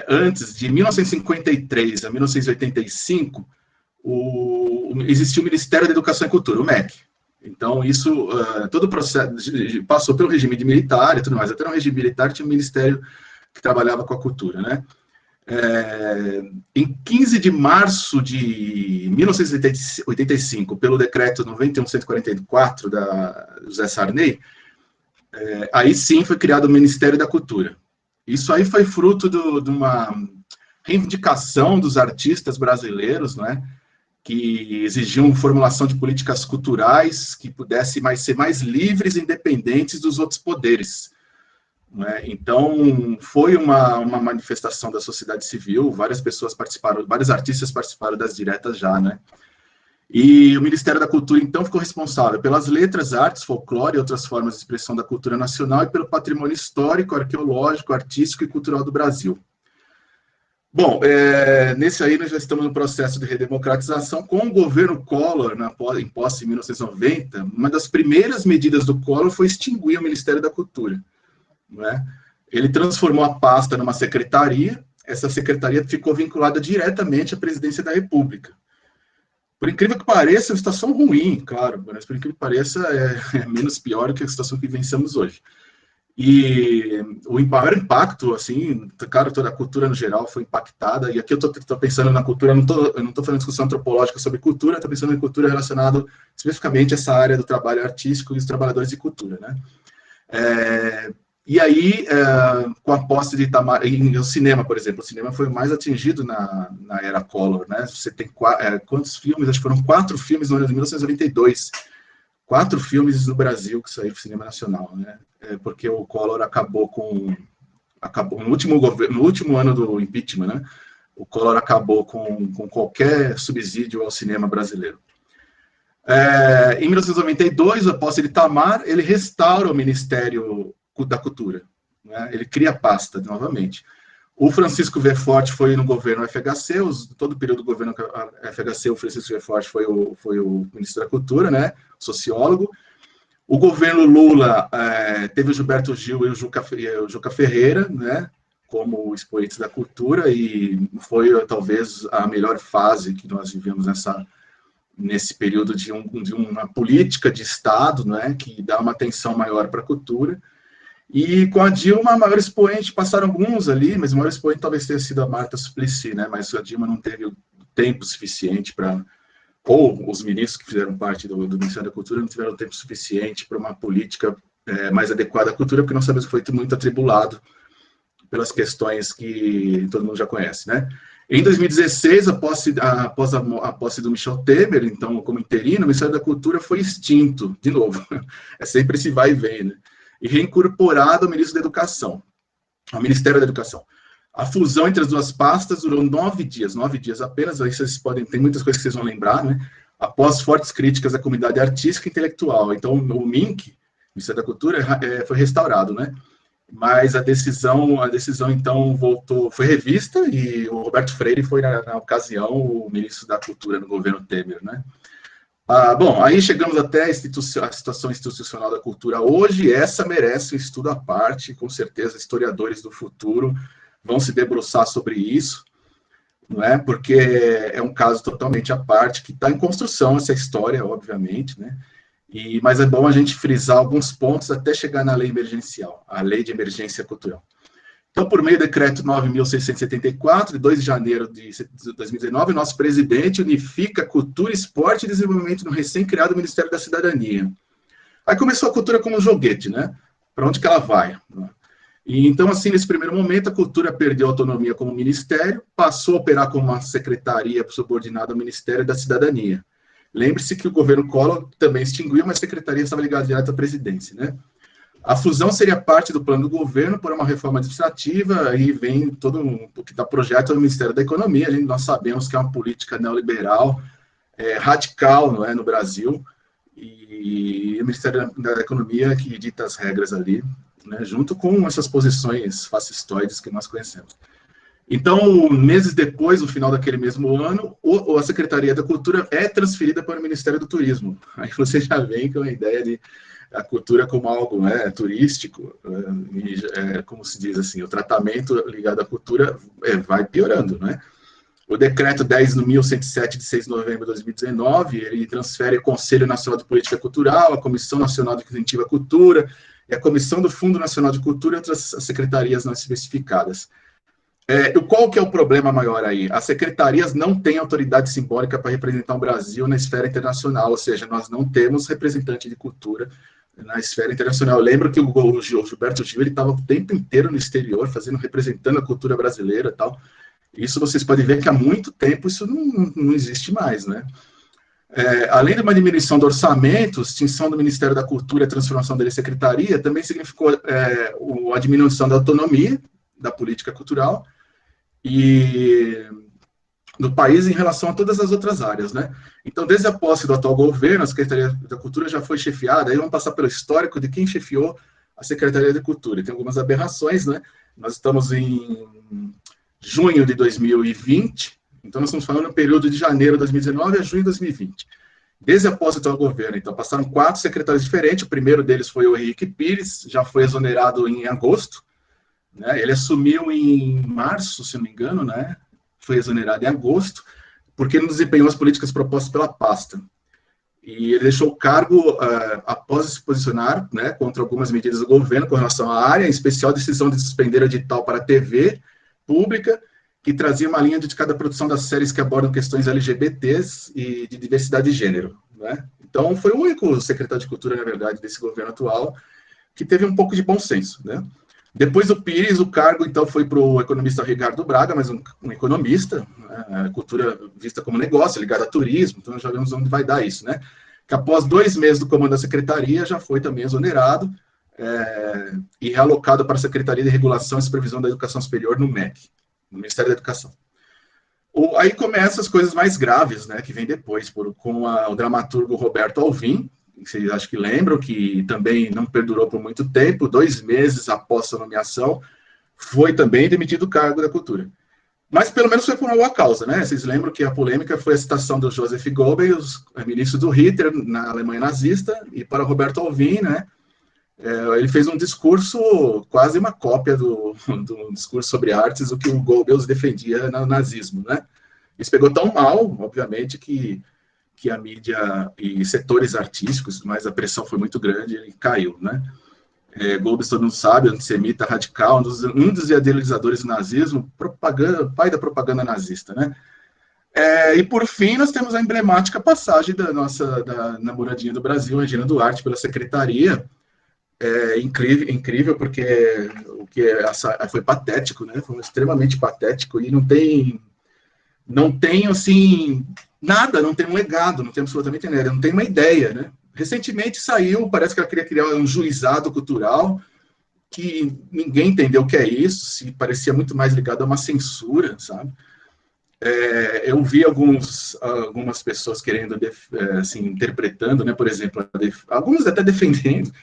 antes de 1953 a 1985, existiu o Ministério da Educação e Cultura, o MEC. Então, isso, todo o processo passou pelo regime militar e tudo mais. Até no regime militar tinha um ministério que trabalhava com a cultura, né? Em 15 de março de 1985, pelo decreto 91.144 da José Sarney, aí sim foi criado o Ministério da Cultura. Isso aí foi fruto de uma reivindicação dos artistas brasileiros, né, que exigiam formulação de políticas culturais que pudessem ser mais livres e independentes dos outros poderes. Né? Então, foi uma manifestação da sociedade civil, várias pessoas participaram, vários artistas participaram das diretas já, né? E o Ministério da Cultura, então, ficou responsável pelas letras, artes, folclore e outras formas de expressão da cultura nacional e pelo patrimônio histórico, arqueológico, artístico e cultural do Brasil. Bom, nesse aí nós já estamos no processo de redemocratização com o governo Collor, em posse em 1990, uma das primeiras medidas do Collor foi extinguir o Ministério da Cultura. Né? Ele transformou a pasta numa secretaria, essa secretaria ficou vinculada diretamente à presidência da República. Por incrível que pareça, é uma situação ruim, claro, mas por incrível que pareça, é menos pior do que a situação que vivenciamos hoje. E o maior impacto, assim, claro, toda a cultura no geral foi impactada, e aqui eu estou pensando na cultura, eu não estou fazendo discussão antropológica sobre cultura, estou pensando em cultura relacionada especificamente a essa área do trabalho artístico e os trabalhadores de cultura, né? E aí, com a posse de Itamar, o cinema, por exemplo, o cinema foi o mais atingido na era Collor, né? Você tem quantos filmes? Acho que foram 4 filmes no ano de 1992. 4 filmes no Brasil que saíram do cinema nacional, né? Porque o Collor acabou no último ano do impeachment, né? O Collor acabou com qualquer subsídio ao cinema brasileiro. Em 1992, a posse de Itamar, ele restaura o Ministério da Cultura, né? Ele cria a pasta novamente. O Francisco Verforte foi no governo FHC, todo o período do governo FHC, o Francisco Verforte foi o ministro da Cultura, né? Sociólogo. O governo Lula teve o Gilberto Gil e o Juca Ferreira, né? Como expoentes da cultura, e foi talvez a melhor fase que nós vivemos nesse período de uma política de Estado, né? Que dá uma atenção maior para a cultura. E com a Dilma, a maior expoente, passaram alguns ali, mas o maior expoente talvez tenha sido a Marta Suplicy, né? Mas a Dilma não teve tempo suficiente para... Ou os ministros que fizeram parte do Ministério da Cultura não tiveram tempo suficiente para uma política mais adequada à cultura, porque nós sabemos que foi muito atribulado pelas questões que todo mundo já conhece, né? Em 2016, após a posse do Michel Temer, então, como interino, o Ministério da Cultura foi extinto, de novo. É sempre esse vai e vem, né? E reincorporado ao Ministério da Educação. A fusão entre as duas pastas durou 9 dias apenas, aí tem muitas coisas que vocês vão lembrar, né? Após fortes críticas da comunidade artística e intelectual. Então, o MINC, Ministério da Cultura, foi restaurado, né? Mas a decisão então, foi revista, e o Roberto Freire foi, na ocasião, o ministro da Cultura no governo Temer, né? Bom, aí chegamos até a situação institucional da cultura hoje, e essa merece um estudo à parte, com certeza historiadores do futuro vão se debruçar sobre isso, não é? Porque é um caso totalmente à parte, que está em construção essa história, obviamente, né? Mas é bom a gente frisar alguns pontos até chegar na lei emergencial, a Lei de Emergência Cultural. Então, por meio do decreto 9.674, de 2 de janeiro de 2019, nosso presidente unifica cultura, esporte e desenvolvimento no recém-criado Ministério da Cidadania. Aí começou a cultura como um joguete, né? Para onde que ela vai? E então, assim, nesse primeiro momento, a cultura perdeu autonomia como ministério, passou a operar como uma secretaria subordinada ao Ministério da Cidadania. Lembre-se que o governo Collor também extinguiu, mas a secretaria estava ligada direto à presidência, né? A fusão seria parte do plano do governo por uma reforma administrativa, aí vem todo o que está projeto do Ministério da Economia, nós sabemos que é uma política neoliberal, radical, não é, no Brasil, e o Ministério da Economia que dita as regras ali, né, junto com essas posições fascistoides que nós conhecemos. Então, meses depois, no final daquele mesmo ano, a Secretaria da Cultura é transferida para o Ministério do Turismo. Aí você já vem com a ideia de a cultura como algo, né, turístico, como se diz assim, o tratamento ligado à cultura vai piorando, né? O decreto 10.107, de 6 de novembro de 2019, ele transfere o Conselho Nacional de Política Cultural, a Comissão Nacional de Incentivo à Cultura, e a Comissão do Fundo Nacional de Cultura e outras secretarias não especificadas. Qual que é o problema maior aí? As secretarias não têm autoridade simbólica para representar o Brasil na esfera internacional, ou seja, nós não temos representante de cultura na esfera internacional. Eu lembro que o Gilberto Gil, ele estava o tempo inteiro no exterior, representando a cultura brasileira e tal. Isso vocês podem ver que há muito tempo isso não existe mais, né? Além de uma diminuição do orçamento, extinção do Ministério da Cultura e a transformação dele em secretaria, também significou a diminuição da autonomia da política cultural e do país em relação a todas as outras áreas, né? Então, desde a posse do atual governo, a Secretaria da Cultura já foi chefiada, aí vamos passar pelo histórico de quem chefiou a Secretaria da Cultura. Tem algumas aberrações, né? Nós estamos em junho de 2020, então nós estamos falando no período de janeiro de 2019 a junho de 2020. Desde a posse do atual governo, então, passaram 4 secretários diferentes, o primeiro deles foi o Henrique Pires, já foi exonerado em agosto, né? Ele assumiu em março, se não me engano, né? Foi exonerado em agosto, porque não desempenhou as políticas propostas pela pasta. E ele deixou o cargo após se posicionar, né, contra algumas medidas do governo com relação à área, em especial a decisão de suspender o edital para a TV pública, que trazia uma linha dedicada à produção das séries que abordam questões LGBTs e de diversidade de gênero, né? Então, foi o único secretário de Cultura, na verdade, desse governo atual, que teve um pouco de bom senso, né? Depois do Pires, o cargo, então, foi para o economista Ricardo Braga, mas um economista, a cultura vista como negócio, ligada a turismo, então já vemos onde vai dar isso, né? Que após 2 meses do comando da secretaria, já foi também exonerado e realocado para a Secretaria de Regulação e Supervisão da Educação Superior no MEC, no Ministério da Educação. Aí começam as coisas mais graves, né, que vem depois, com o dramaturgo Roberto Alvim, vocês acho que lembram, que também não perdurou por muito tempo, 2 meses após sua nomeação, foi também demitido do cargo da cultura. Mas pelo menos foi por uma boa causa, né? Vocês lembram que a polêmica foi a citação do Joseph Goebbels, ministro do Hitler, na Alemanha nazista, e para Roberto Alvim, né? Ele fez um discurso, quase uma cópia do discurso sobre artes, o que o Goebbels defendia no nazismo, né? Isso pegou tão mal, obviamente, que a mídia e setores artísticos, mas a pressão foi muito grande, ele caiu, né? Goebbels, todo mundo sabe, antissemita radical, um dos idealizadores do nazismo, pai da propaganda nazista, né? E por fim, nós temos a emblemática passagem da namoradinha do Brasil, Regina Duarte, pela secretaria. Incrível, porque foi patético, né? Foi extremamente patético, e não tem assim, nada, não tem um legado, não tem absolutamente nada, não tem uma ideia, né? Recentemente saiu, parece que ela queria criar um juizado cultural, que ninguém entendeu o que é isso, se parecia muito mais ligado a uma censura, sabe? Eu vi algumas pessoas querendo, assim, interpretando, né? Por exemplo, alguns até defendendo.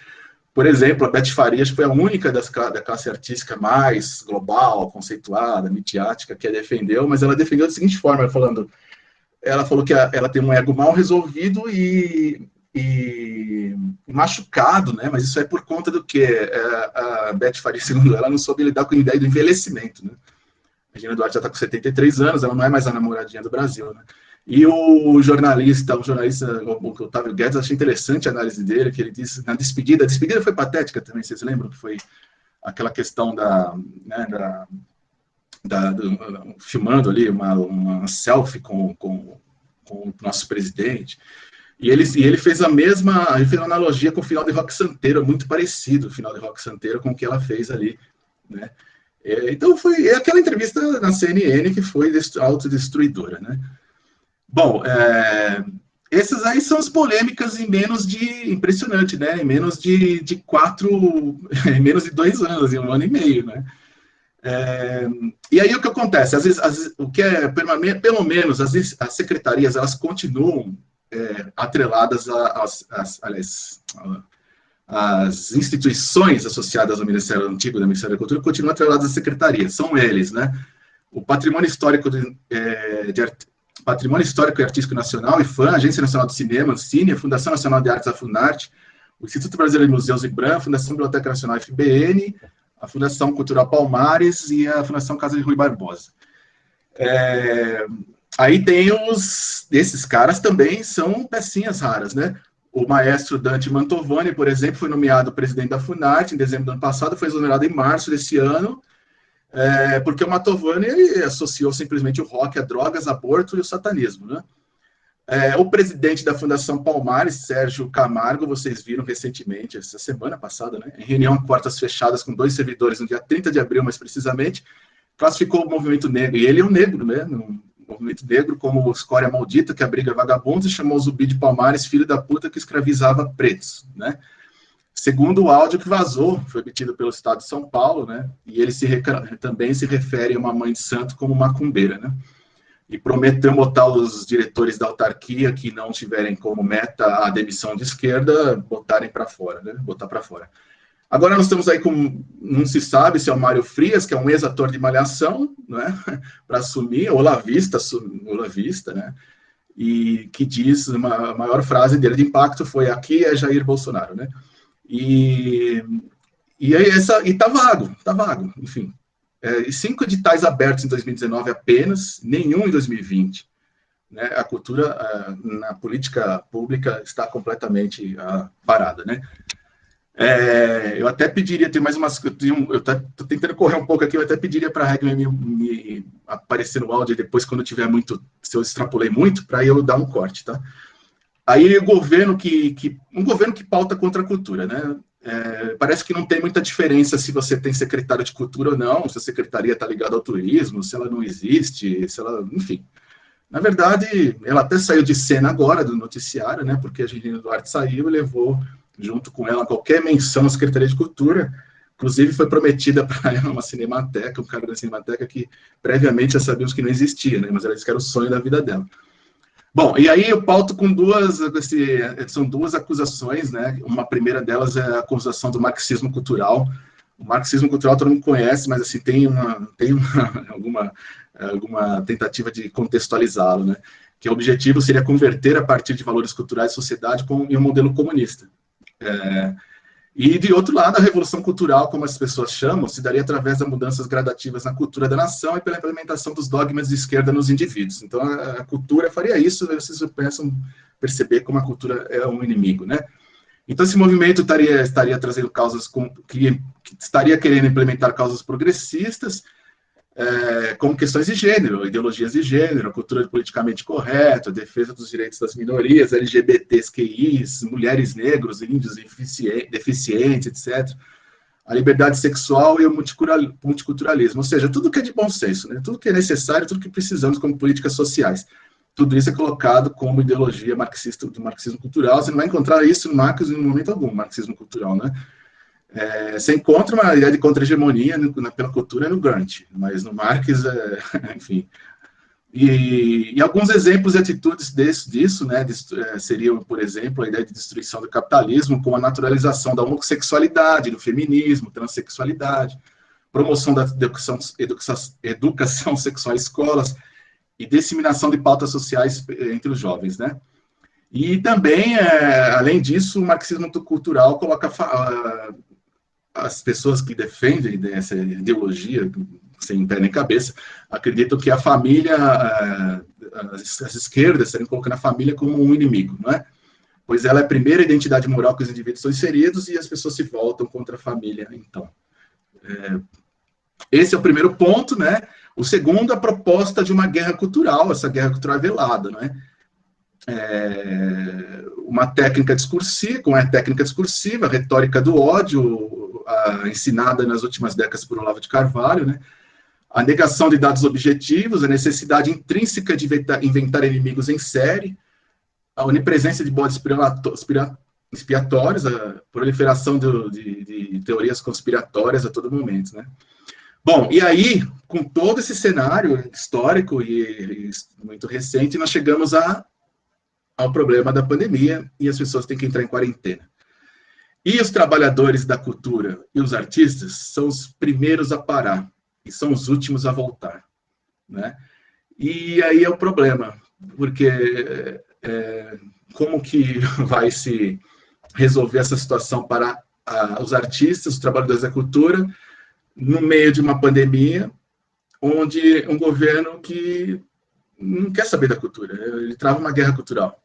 Por exemplo, a Beth Farias foi a única da classe artística mais global, conceituada, midiática, que a defendeu, mas ela defendeu da seguinte forma, falando: ela falou que ela tem um ego mal resolvido e machucado, né? Mas isso é por conta do que a Beth Faria, segundo ela, não soube lidar com a ideia do envelhecimento, né? A Regina Duarte já está com 73 anos, ela não é mais a namoradinha do Brasil, né? E o jornalista o Otávio Guedes, achei interessante a análise dele, que ele disse na despedida, a despedida foi patética também, vocês lembram que foi aquela questão filmando ali uma selfie com o nosso presidente. E ele fez ele fez uma analogia com o final de Rock Santeiro, muito parecido o final de Rock Santeiro com o que ela fez ali, né? Então foi aquela entrevista na CNN que foi autodestruidora, né? Bom, essas aí são as polêmicas impressionante, né? Em menos de 2 anos, em 1 ano e meio, né? E aí o que acontece? Às vezes o que é permanente, pelo menos as secretarias, elas continuam atreladas as instituições associadas ao Ministério Antigo da Ministério da Cultura continuam atreladas às secretarias, são eles, né? O Patrimônio Histórico Patrimônio Histórico e Artístico Nacional, IFAM, Agência Nacional do Cinema, Ancine, a Fundação Nacional de Artes, a Funarte, o Instituto Brasileiro de Museus, IBRAM, a Fundação Biblioteca Nacional, FBN, a Fundação Cultural Palmares e a Fundação Casa de Rui Barbosa. Aí tem esses caras também são pecinhas raras, né? O maestro Dante Mantovani, por exemplo, foi nomeado presidente da Funarte em dezembro do ano passado, foi exonerado em março desse ano, porque o Mantovani associou simplesmente o rock a drogas, aborto e o satanismo, né? O presidente da Fundação Palmares, Sérgio Camargo, vocês viram recentemente, essa semana passada, né, em reunião a portas fechadas com 2 servidores no dia 30 de abril, mais precisamente, classificou o movimento negro, e ele é um negro, né, um movimento negro como escória maldita que abriga vagabundos, e chamou o Zumbi de Palmares filho da puta que escravizava pretos, né? Segundo o áudio que vazou, foi obtido pelo Estado de São Paulo, né, e ele também se refere a uma mãe de santo como macumbeira, né? E prometeu botar os diretores da autarquia que não tiverem como meta a demissão de esquerda, botar para fora. Agora nós estamos aí com, não se sabe se é o Mário Frias, que é um ex-ator de Malhação, né, para assumir, Olavista, né, e que diz, a maior frase dele de impacto foi: aqui é Jair Bolsonaro, né, e aí tá vago, enfim. 5 editais abertos em 2019 apenas, nenhum em 2020. Né? A cultura na política pública está completamente parada, né? Eu até pediria, tem mais umas... Eu estou tentando correr um pouco aqui, eu até pediria para a Regma me aparecer no áudio depois, quando tiver muito, se eu extrapolei muito, para eu dar um corte, tá? Aí um governo que pauta contra a cultura, né? Parece que não tem muita diferença se você tem secretário de cultura ou não, se a secretaria está ligada ao turismo, se ela não existe, enfim. Na verdade, ela até saiu de cena agora do noticiário, né? Porque a Regina Duarte saiu e levou junto com ela qualquer menção à Secretaria de Cultura. Inclusive foi prometida para ela uma cinemateca, um cargo da cinemateca que previamente já sabíamos que não existia, né? Mas ela disse que era o sonho da vida dela. Bom, e aí eu pauto com são 2 acusações, né? Uma primeira delas é a acusação do marxismo cultural. O marxismo cultural todo mundo conhece, mas assim, tem alguma tentativa de contextualizá-lo, né? Que o objetivo seria converter a partir de valores culturais a sociedade em um modelo comunista. E, de outro lado, a revolução cultural, como as pessoas chamam, se daria através das mudanças gradativas na cultura da nação e pela implementação dos dogmas de esquerda nos indivíduos. Então, a cultura faria isso, vocês pensam perceber como a cultura é um inimigo, né? Então, esse movimento estaria trazendo causas que estaria querendo implementar causas progressistas, como questões de gênero, ideologias de gênero, cultura politicamente correta, defesa dos direitos das minorias, LGBTs, QIs, mulheres, negros, índios, deficientes, etc. A liberdade sexual e o multiculturalismo, ou seja, tudo que é de bom senso, né? Tudo que é necessário, tudo que precisamos como políticas sociais. Tudo isso é colocado como ideologia marxista do marxismo cultural. Você não vai encontrar isso no Marx em momento algum, marxismo cultural, né? Você encontra uma ideia de contra-hegemonia pela cultura no Grant, mas no Marx, enfim. E alguns exemplos e atitudes disso, né, seriam, por exemplo, a ideia de destruição do capitalismo com a naturalização da homossexualidade, do feminismo, transexualidade, promoção da educação sexual em escolas, e disseminação de pautas sociais entre os jovens, né? E também, além disso, o marxismo cultural coloca as pessoas que defendem essa ideologia, sem pé nem cabeça, acreditam que a família, as esquerdas, estão colocando a família como um inimigo, não é? Pois ela é a primeira identidade moral que os indivíduos são inseridos e as pessoas se voltam contra a família, então. Esse é o primeiro ponto, né? O segundo, a proposta de uma guerra cultural, essa guerra cultural é velada, né? Uma técnica discursiva, com a técnica discursiva, a retórica do ódio, ensinada nas últimas décadas por Olavo de Carvalho, né? A negação de dados objetivos, a necessidade intrínseca de inventar inimigos em série, a onipresença de bodes expiatórios, a proliferação de teorias conspiratórias a todo momento, né? Bom, e aí, com todo esse cenário histórico e muito recente, nós chegamos ao problema da pandemia e as pessoas têm que entrar em quarentena. E os trabalhadores da cultura e os artistas são os primeiros a parar e são os últimos a voltar, né? E aí é o problema, porque como que vai se resolver essa situação para os artistas, os trabalhadores da cultura, no meio de uma pandemia, onde um governo que não quer saber da cultura, ele trava uma guerra cultural.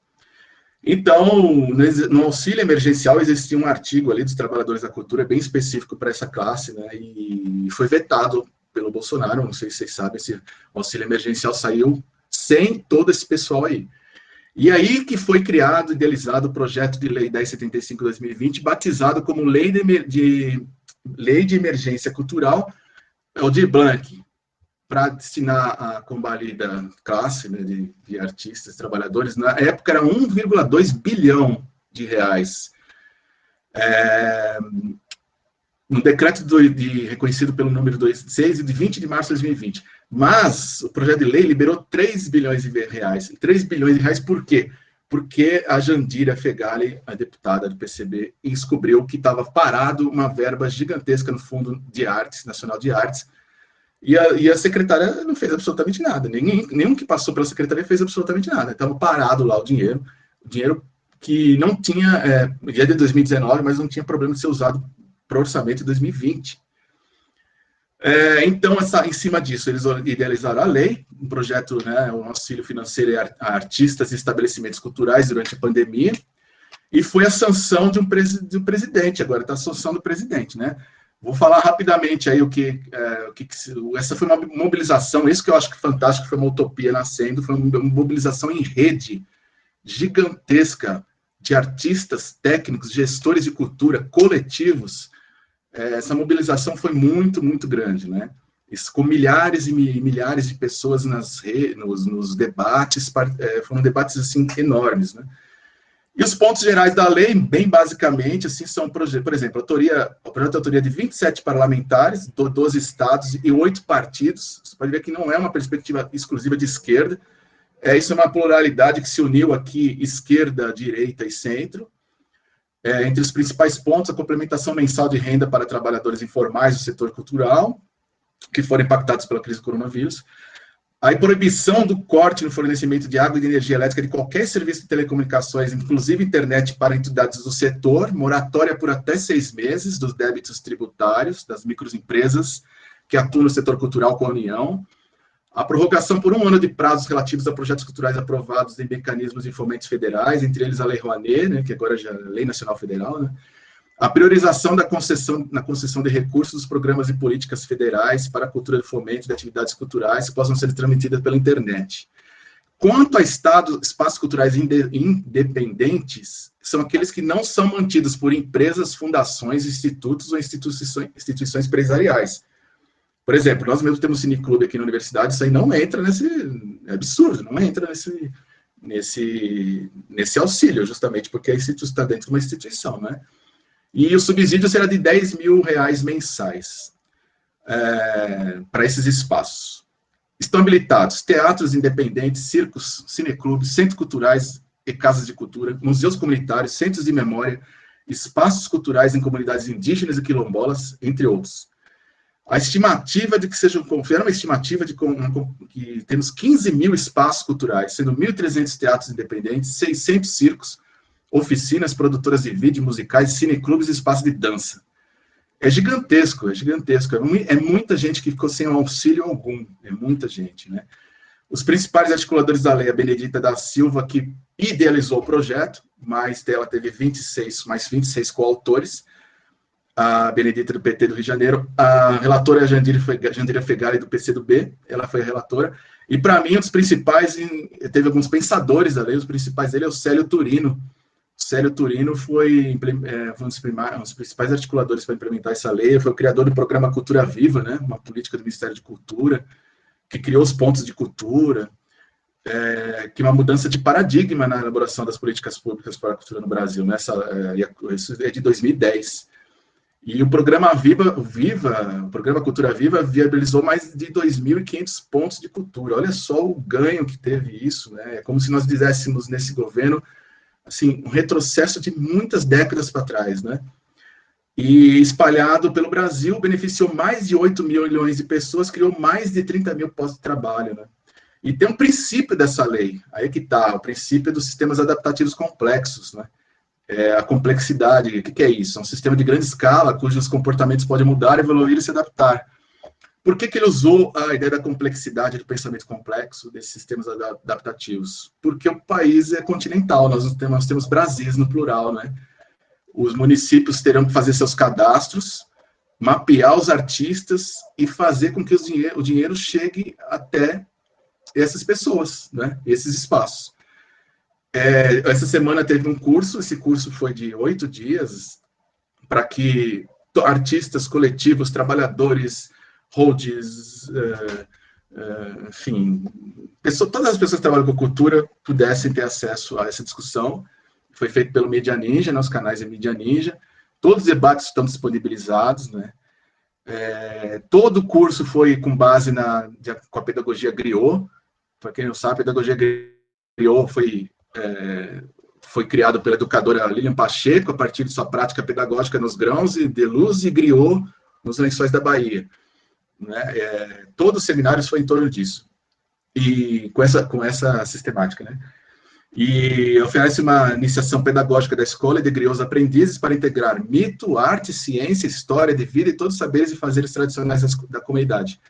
Então, no auxílio emergencial existia um artigo ali dos trabalhadores da cultura bem específico para essa classe, né, e foi vetado pelo Bolsonaro, não sei se vocês sabem, esse auxílio emergencial saiu sem todo esse pessoal aí. E aí que foi criado, idealizado o projeto de lei 1075/2020, batizado como Lei de Emergência Cultural, Aldir Blanc, para destinar a combalida classe, né, de artistas, trabalhadores. Na época era 1,2 bilhão de reais. Um decreto reconhecido pelo número 26, de 20 de março de 2020. Mas o projeto de lei liberou 3 bilhões de reais. 3 bilhões de reais por quê? Porque a Jandira Fegali, a deputada do PCB, descobriu que estava parado uma verba gigantesca no Fundo de Artes, Nacional de Artes, e a secretária não fez absolutamente nada. Nenhum que passou pela secretaria fez absolutamente nada. Estava parado lá o dinheiro que não tinha, já de 2019, mas não tinha problema de ser usado para o orçamento de 2020. Então, em cima disso, eles idealizaram a lei, um projeto, né, um auxílio financeiro a artistas e estabelecimentos culturais durante a pandemia, e foi a sanção do presidente, agora está a sanção do presidente, né? Vou falar rapidamente aí essa foi uma mobilização, isso que eu acho que fantástico, foi uma utopia nascendo, foi uma mobilização em rede gigantesca de artistas, técnicos, gestores de cultura, coletivos. Essa mobilização foi muito, muito grande, né? Isso, com milhares e milhares de pessoas nos debates, foram debates, assim, enormes, né? E os pontos gerais da lei, bem basicamente, assim, são, por exemplo, o projeto de autoria de 27 parlamentares, 12 estados e 8 partidos. Você pode ver que não é uma perspectiva exclusiva de esquerda, isso é uma pluralidade que se uniu aqui, esquerda, direita e centro. Entre os principais pontos, a complementação mensal de renda para trabalhadores informais do setor cultural, que foram impactados pela crise do coronavírus, a proibição do corte no fornecimento de água e de energia elétrica de qualquer serviço de telecomunicações, inclusive internet, para entidades do setor, moratória por até 6 meses dos débitos tributários das microempresas que atuam no setor cultural com a União, a prorrogação por 1 ano de prazos relativos a projetos culturais aprovados em mecanismos de fomentos federais, entre eles a Lei Rouanet, né, que agora já é a Lei Nacional Federal, né, a priorização na concessão de recursos dos programas e políticas federais para a cultura de fomento de atividades culturais que possam ser transmitidas pela internet. Quanto a espaços culturais independentes, são aqueles que não são mantidos por empresas, fundações, institutos ou instituições empresariais. Por exemplo, nós mesmos temos cineclube aqui na universidade, isso aí não entra é absurdo, não entra nesse auxílio, justamente porque a instituição está dentro de uma instituição, né? E o subsídio será de 10 mil reais mensais para esses espaços. Estão habilitados teatros independentes, circos, cineclubes, centros culturais e casas de cultura, museus comunitários, centros de memória, espaços culturais em comunidades indígenas e quilombolas, entre outros. A estimativa de que sejam, era uma estimativa de que temos 15 mil espaços culturais, sendo 1.300 teatros independentes, 600 circos, oficinas, produtoras de vídeo, musicais, cineclubes e espaços de dança. É gigantesco, é gigantesco. É muita gente que ficou sem auxílio algum, é muita gente, né? Os principais articuladores da lei, a Benedita da Silva, que idealizou o projeto, mas ela teve 26 coautores, a Benedita do PT do Rio de Janeiro, a relatora é a Jandira Fegali do PCdoB, ela foi a relatora, e para mim, um dos principais, teve alguns pensadores da lei, os principais dele é o Célio Turino. O Célio Turino foi um dos principais articuladores para implementar essa lei, foi o criador do programa Cultura Viva, né, uma política do Ministério de Cultura, que criou os pontos de cultura, que é uma mudança de paradigma na elaboração das políticas públicas para a cultura no Brasil, né? Isso é de 2010. E o programa o programa Cultura Viva viabilizou mais de 2.500 pontos de cultura. Olha só o ganho que teve isso, né? É como se nós dizéssemos nesse governo, assim, um retrocesso de muitas décadas para trás, né? E espalhado pelo Brasil, beneficiou mais de 8 milhões de pessoas, criou mais de 30 mil postos de trabalho, né? E tem um princípio dessa lei, aí que está, o princípio dos sistemas adaptativos complexos, né? A complexidade, o que é isso? É um sistema de grande escala, cujos comportamentos podem mudar, evoluir e se adaptar. Por que ele usou a ideia da complexidade, do pensamento complexo, desses sistemas adaptativos? Porque o país é continental, nós temos Brasis no plural, né? Os municípios terão que fazer seus cadastros, mapear os artistas e fazer com que o dinheiro chegue até essas pessoas, né? Esses espaços. Essa semana teve um curso, esse curso foi de 8 dias, para que artistas, coletivos, trabalhadores, holds, enfim, todas as pessoas que trabalham com cultura pudessem ter acesso a essa discussão. Foi feito pelo Mídia Ninja, nos canais de Mídia Ninja. Todos os debates estão disponibilizados, né? Todo o curso foi com base com a pedagogia Griot. Para quem não sabe, a pedagogia Griot foi criado pela educadora Lilian Pacheco, a partir de sua prática pedagógica nos grãos e de luz e Griot nos lençóis da Bahia, né? Todos os seminários foi em torno disso, e com essa sistemática, né? E oferece uma iniciação pedagógica da escola e de Griot aos aprendizes para integrar mito, arte, ciência, história de vida e todos os saberes e fazeres tradicionais da comunidade.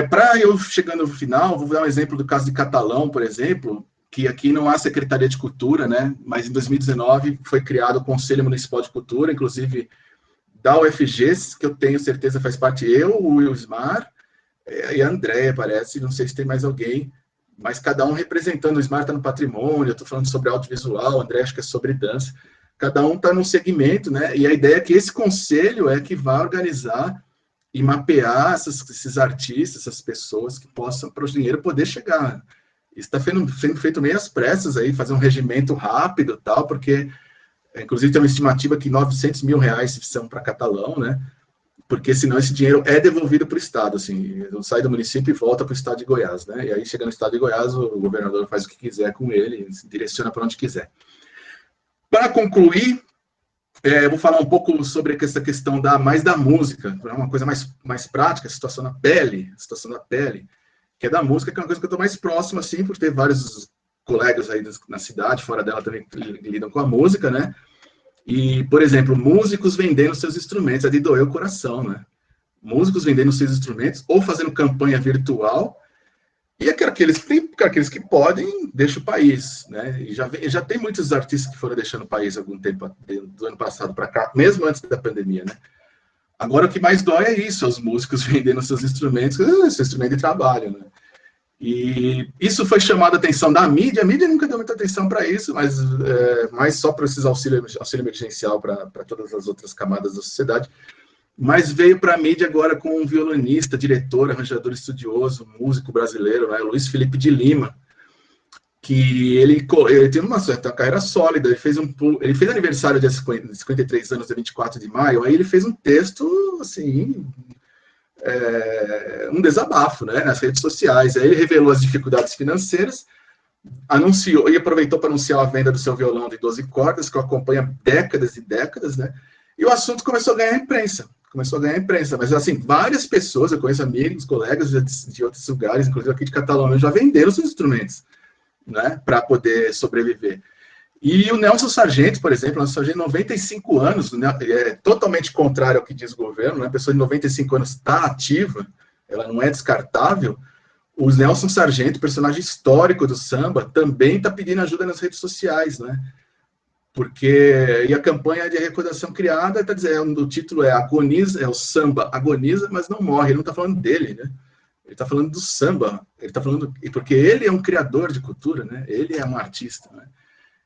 Para eu chegando no final, vou dar um exemplo do caso de Catalão, por exemplo, que aqui não há Secretaria de Cultura, né? Mas em 2019 foi criado o Conselho Municipal de Cultura, inclusive da UFG, que eu tenho certeza faz parte o Wilsmar e a Andréia, parece, não sei se tem mais alguém, mas cada um representando. O Ismar está no patrimônio, eu estou falando sobre audiovisual, o André acho que é sobre dança, cada um está num segmento, né? E a ideia é que esse conselho que vai organizar e mapear esses artistas, essas pessoas que possam, para o dinheiro poder chegar. Isso está sendo feito meio às pressas aí, fazer um regimento rápido e tal, porque, inclusive, tem uma estimativa que 900 mil reais são para Catalão, né? Porque senão esse dinheiro é devolvido para o Estado, assim, sai do município e volta para o Estado de Goiás, né? E aí, chega no Estado de Goiás, o governador faz o que quiser com ele, se direciona para onde quiser. Para concluir, eu vou falar um pouco sobre essa questão mais da música, uma coisa mais prática, a situação da pele, que é da música, que é uma coisa que eu estou mais próximo, assim, por ter vários colegas aí na cidade, fora dela também, que lidam com a música, né? E, por exemplo, músicos vendendo seus instrumentos, é de doer o coração, né? Músicos vendendo seus instrumentos, ou fazendo campanha virtual, e aqueles que podem, deixam o país, né? E já tem muitos artistas que foram deixando o país há algum tempo, do ano passado para cá, mesmo antes da pandemia, né? Agora, o que mais dói é isso, os músicos vendendo seus instrumentos, seu instrumento de trabalho, né? E isso foi chamado a atenção da mídia. A mídia nunca deu muita atenção para isso, mas mais só para esses auxílio emergencial para todas as outras camadas da sociedade. Mas veio para a mídia agora com um violonista, diretor, arranjador estudioso, músico brasileiro, né, Luiz Felipe de Lima, que ele tem uma carreira sólida. Ele fez aniversário de 53 anos, de 24 de maio, aí ele fez um texto, assim, um desabafo, né, nas redes sociais. Aí ele revelou as dificuldades financeiras, anunciou, e aproveitou para anunciar a venda do seu violão de 12 cordas, que acompanha décadas e décadas, né, e o assunto começou a ganhar imprensa. começou a ganhar imprensa. Mas, assim, várias pessoas, eu conheço amigos, colegas de outros lugares, inclusive aqui de Catalão, já venderam seus instrumentos, né, para poder sobreviver. E o Nelson Sargento, por exemplo, o Nelson Sargento, 95 anos, né, é totalmente contrário ao que diz o governo, né, a pessoa de 95 anos está ativa, ela não é descartável. O Nelson Sargento, personagem histórico do samba, também está pedindo ajuda nas redes sociais, né? Porque e a campanha de arrecadação criada está dizendo, o título é Agoniza, é o samba agoniza, mas não morre. Ele não está falando dele, né? Ele está falando do samba. Ele está falando porque ele é um criador de cultura, né? Ele é um artista, né?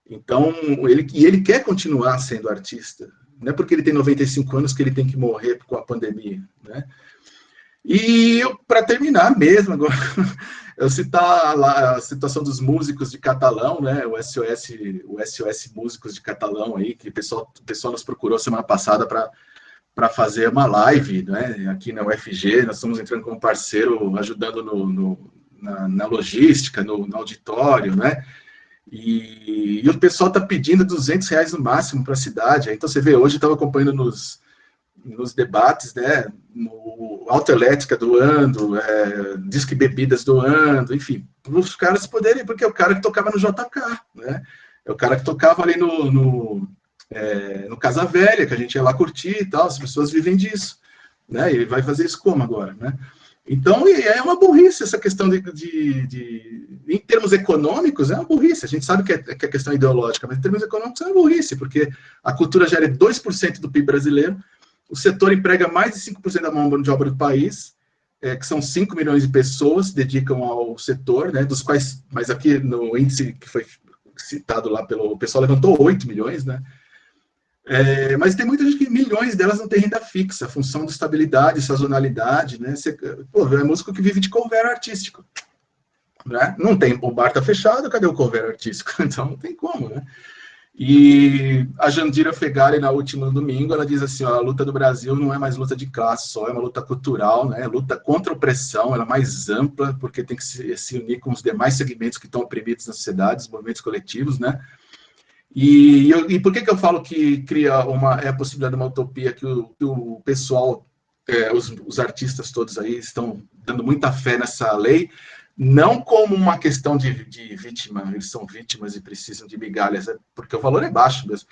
Então ele quer continuar sendo artista. Não é porque ele tem 95 anos que ele tem que morrer com a pandemia, né? E para terminar mesmo, agora, eu citar lá a situação dos músicos de Catalão, né? O SOS Músicos de Catalão aí, que o pessoal nos procurou semana passada para fazer uma live, né? Aqui na UFG, nós estamos entrando como parceiro, ajudando na logística, no auditório, né? E o pessoal está pedindo R$200 no máximo para a cidade. Então você vê, hoje eu estava acompanhando nos debates, né, no Autoelétrica doando, Disque Bebidas doando, enfim, para os caras poderem, porque é o cara que tocava no JK, né, é o cara que tocava ali no Casa Velha, que a gente ia lá curtir e tal, as pessoas vivem disso, né, e ele vai fazer isso como agora, né? Então, é uma burrice essa questão em termos econômicos, é uma burrice. A gente sabe que é questão ideológica, mas em termos econômicos é uma burrice, porque a cultura gera 2% do PIB brasileiro, o setor emprega mais de 5% da mão de obra do país, que são 5 milhões de pessoas que dedicam ao setor, né, dos quais, mas aqui no índice que foi citado lá o pessoal levantou 8 milhões, né? Mas tem muita gente que milhões delas não tem renda fixa, função de estabilidade, sazonalidade, né? É músico que vive de cover artístico, né? Não tem, o bar tá fechado, cadê o cover artístico? Então não tem como, né? E a Jandira Fegali, na última domingo, ela diz assim, ó, a luta do Brasil não é mais luta de classe só, é uma luta cultural, né? Luta contra a opressão, ela é mais ampla, porque tem que se unir com os demais segmentos que estão oprimidos na sociedade, os movimentos coletivos, né? E por que eu falo que cria a possibilidade de uma utopia que o pessoal, os artistas todos aí estão dando muita fé nessa lei, não como uma questão de vítima, eles são vítimas e precisam de migalhas, porque o valor é baixo mesmo,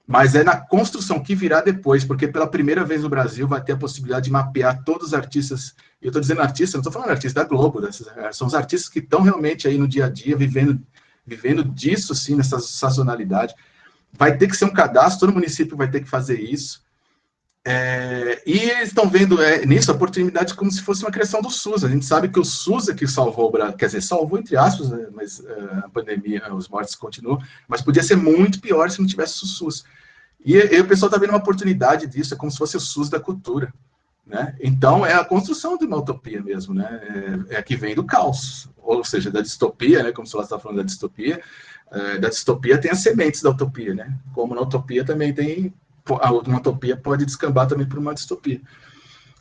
mas é na construção que virá depois, porque pela primeira vez no Brasil vai ter a possibilidade de mapear todos os artistas, e eu estou dizendo artista, não estou falando artista da Globo, são os artistas que estão realmente aí no dia a dia, vivendo disso, sim, nessa sazonalidade. Vai ter que ser um cadastro, todo município vai ter que fazer isso. E eles estão vendo nisso a oportunidade como se fosse uma criação do SUS. A gente sabe que o SUS é que salvou o Brasil, quer dizer, salvou entre aspas, né, mas a pandemia, os mortes continuam, mas podia ser muito pior se não tivesse o SUS. E o pessoal está vendo uma oportunidade disso, é como se fosse o SUS da cultura, né? Então, é a construção de uma utopia mesmo, né? É que vem do caos, ou seja, da distopia, né? Como o Solá está falando da distopia tem as sementes da utopia, né? Como na utopia também tem, uma utopia pode descambar também para uma distopia.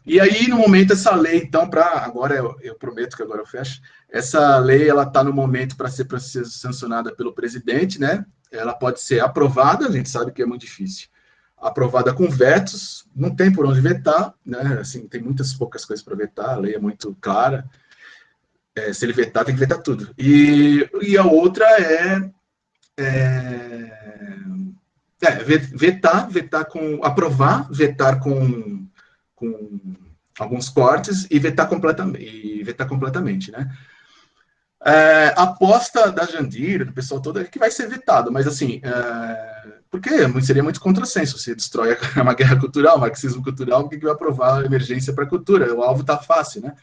E aí, no momento, essa lei, então, agora eu prometo que agora eu fecho, essa lei, ela está no momento para ser sancionada pelo presidente, né? Ela pode ser aprovada, a gente sabe que é muito difícil, aprovada com vetos, não tem por onde vetar, né? Assim, tem poucas coisas para vetar, a lei é muito clara, se ele vetar, tem que vetar tudo. E a outra vetar com, aprovar, vetar com alguns cortes e vetar completamente, né? A aposta da Jandira, do pessoal todo, é que vai ser vetado, mas assim, porque seria muito contrassenso, se destrói uma guerra cultural, um marxismo cultural, por que vai aprovar a emergência para a cultura? O alvo está fácil, né?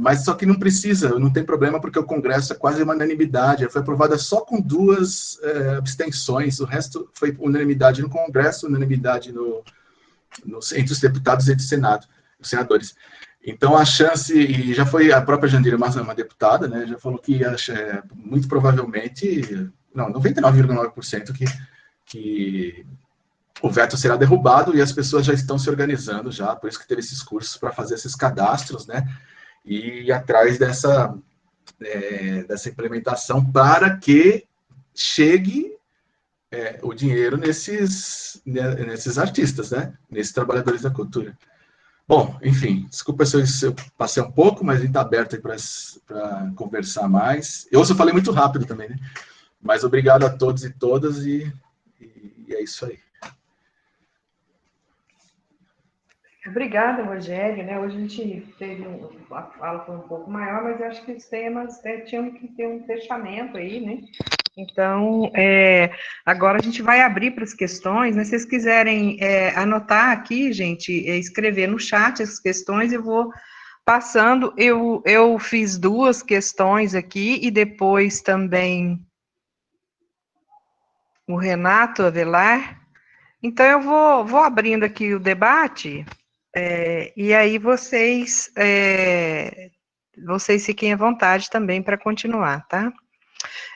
Mas só que não precisa, não tem problema, porque o Congresso é quase uma unanimidade, foi aprovada só com 2 abstenções, o resto foi unanimidade no Congresso, unanimidade entre os deputados e entre os senadores. Então, a chance, e já foi a própria Jandira, uma deputada, né, já falou que muito provavelmente, 99,9% que o veto será derrubado e as pessoas já estão se organizando já, por isso que teve esses cursos para fazer esses cadastros, né, e ir atrás dessa implementação para que chegue o dinheiro nesses artistas, né? Nesses trabalhadores da cultura. Bom, enfim, desculpa se eu passei um pouco, mas a gente está aberto para conversar mais. Eu falei muito rápido também, né? Mas obrigado a todos e todas, e é isso aí. Obrigada, Rogério. Né? Hoje a gente teve a fala foi um pouco maior, mas eu acho que os temas tinham que ter um fechamento aí, né? Então, agora a gente vai abrir para as questões, né? Se vocês quiserem anotar aqui, gente, escrever no chat as questões, eu vou passando. Eu fiz 2 questões aqui e depois também o Renato Avelar. Então, eu vou abrindo aqui o debate, e aí vocês fiquem à vontade também para continuar, tá?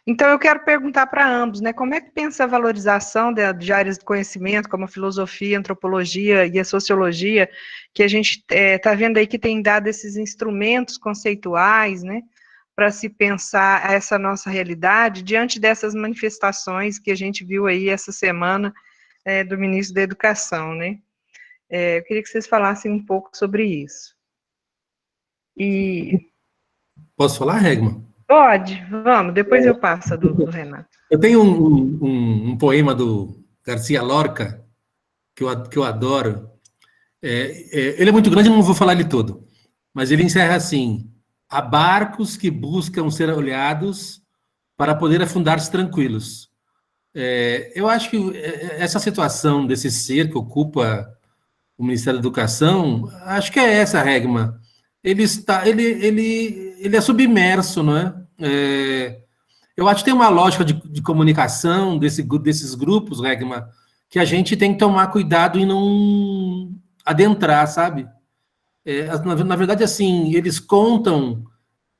Então, eu quero perguntar para ambos, né, como é que pensa a valorização de áreas de conhecimento, como a filosofia, a antropologia e a sociologia, que a gente está vendo aí que tem dado esses instrumentos conceituais, né, para se pensar essa nossa realidade, diante dessas manifestações que a gente viu aí essa semana do ministro da Educação, né? Eu queria que vocês falassem um pouco sobre isso. Posso falar, Regma? Pode, vamos, depois eu passo do Renato. Eu tenho um poema do Garcia Lorca, que eu adoro. Ele é muito grande, não vou falar ele todo, mas ele encerra assim: há barcos que buscam ser olhados para poder afundar-se tranquilos. Eu acho que essa situação desse ser que ocupa o Ministério da Educação, acho que é essa, Regma. Ele é submerso, não é? Eu acho que tem uma lógica de comunicação desses grupos, Regma, que a gente tem que tomar cuidado e não adentrar, sabe? Na verdade, assim, eles contam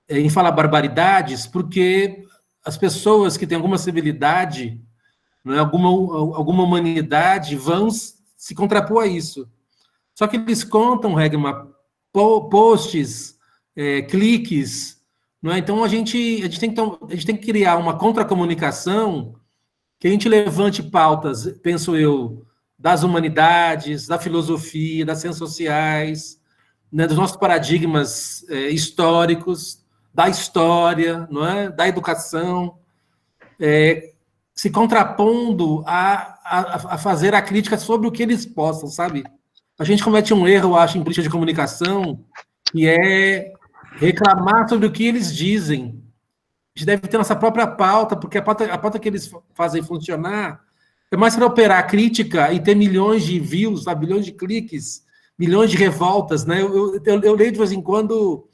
em falar barbaridades porque as pessoas que têm alguma civilidade, não é, alguma humanidade, vão se contrapor a isso. Só que eles contam, Regma, posts, cliques, não é? Então a gente tem que criar uma contra-comunicação que a gente levante pautas, penso eu, das humanidades, da filosofia, das ciências sociais, né, dos nossos paradigmas históricos, da história, não é? Da educação, se contrapondo a fazer a crítica sobre o que eles possam, sabe? A gente comete um erro, eu acho, em política de comunicação, que é reclamar sobre o que eles dizem. A gente deve ter nossa própria pauta, porque a pauta que eles fazem funcionar é mais para operar a crítica e ter milhões de views, sabe? Milhões de cliques, milhões de revoltas, né? Eu leio de vez em quando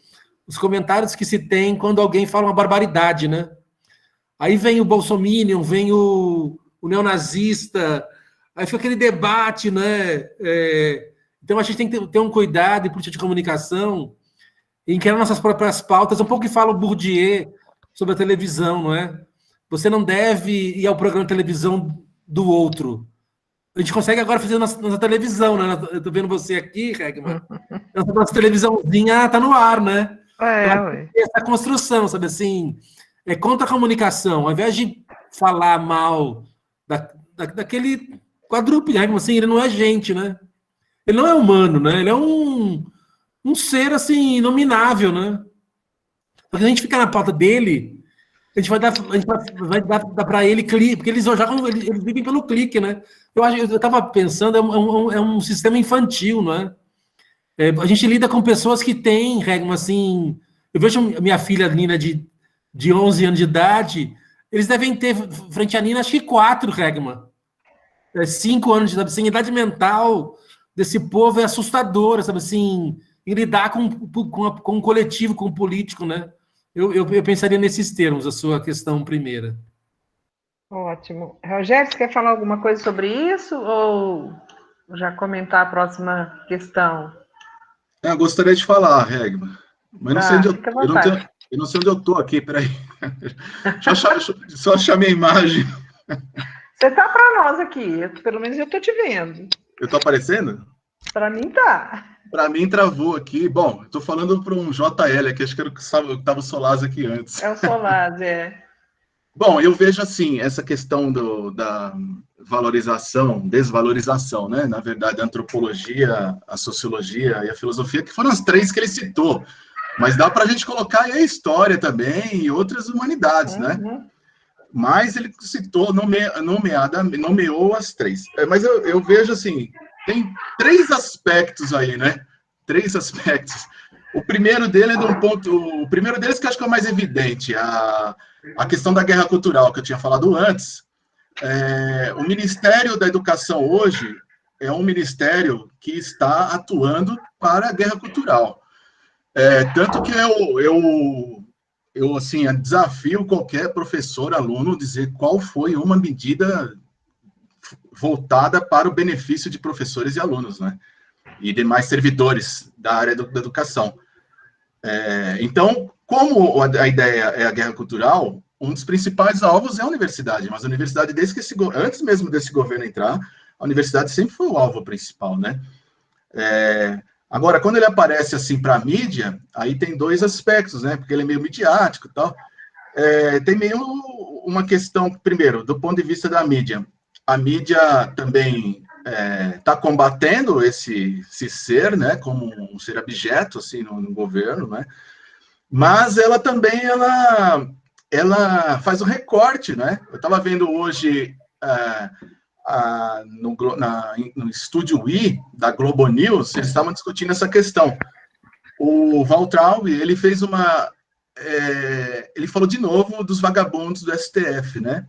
os comentários que se tem quando alguém fala uma barbaridade, né? Aí vem o bolsominion, vem o neonazista, aí fica aquele debate, né? Então a gente tem que ter um cuidado em política de comunicação, em criar nossas próprias pautas, um pouco que fala o Bourdieu sobre a televisão, não é? Você não deve ir ao programa de televisão do outro. A gente consegue agora fazer nossa televisão, né? Eu estou vendo você aqui, Regma. Nossa televisãozinha está no ar, né? Essa construção, sabe assim? Contra a comunicação. Ao invés de falar mal daquele quadrúpede, né? Assim, ele não é gente, né? Ele não é humano, né? Ele é um ser, assim, inominável, né? Porque a gente fica na pauta dele, a gente vai dar para ele clique, porque eles vivem pelo clique, né? Eu estava pensando, é um sistema infantil, não é? A gente lida com pessoas que têm, Regma, assim... Eu vejo minha filha Nina de 11 anos de idade, eles devem ter, frente a Nina, acho que 4, Regma. 5 anos de idade, assim, a idade mental desse povo é assustadora, sabe assim, em lidar com o coletivo, com o político, né? Eu pensaria nesses termos, a sua questão primeira. Ótimo. Rogério, você quer falar alguma coisa sobre isso ou já comentar a próxima questão? Eu gostaria de falar, Regma, mas não sei onde eu não sei onde eu estou aqui, peraí. Deixa eu só achar minha imagem. Você está para nós aqui, pelo menos eu estou te vendo. Eu estou aparecendo? Para mim tá. Para mim travou aqui. Bom, estou falando para um JL aqui, acho que era o que estava o Solaz aqui antes. É o Solaz, Bom, eu vejo assim, essa questão da valorização, desvalorização, né? Na verdade, a antropologia, a sociologia e a filosofia, que foram as três que ele citou. Mas dá para a gente colocar aí a história também e outras humanidades, né? Uhum. Mas ele citou, nomeou as três. Mas eu vejo assim, tem três aspectos aí, né? Três aspectos. O primeiro dele é de um ponto. O primeiro deles que eu acho que é o mais evidente, a questão da guerra cultural, que eu tinha falado antes. O Ministério da Educação hoje é um ministério que está atuando para a guerra cultural. Tanto que eu assim, desafio qualquer professor, aluno, dizer qual foi uma medida voltada para o benefício de professores e alunos, né? E demais servidores da área da educação. Então, como a ideia é a guerra cultural, um dos principais alvos é a universidade, mas a universidade, antes mesmo desse governo entrar, a universidade sempre foi o alvo principal, né? Agora, quando ele aparece assim para a mídia, aí tem dois aspectos, né? Porque ele é meio midiático e tal. Tem meio uma questão, primeiro, do ponto de vista da mídia. A mídia também está combatendo esse ser, né? Como um ser abjeto, assim, no governo, né? Mas ela também, ela faz um recorte, né? Eu estava vendo hoje no Estúdio I, da Globo News, eles estavam discutindo essa questão. O Waltraub, ele fez ele falou de novo dos vagabundos do STF, né?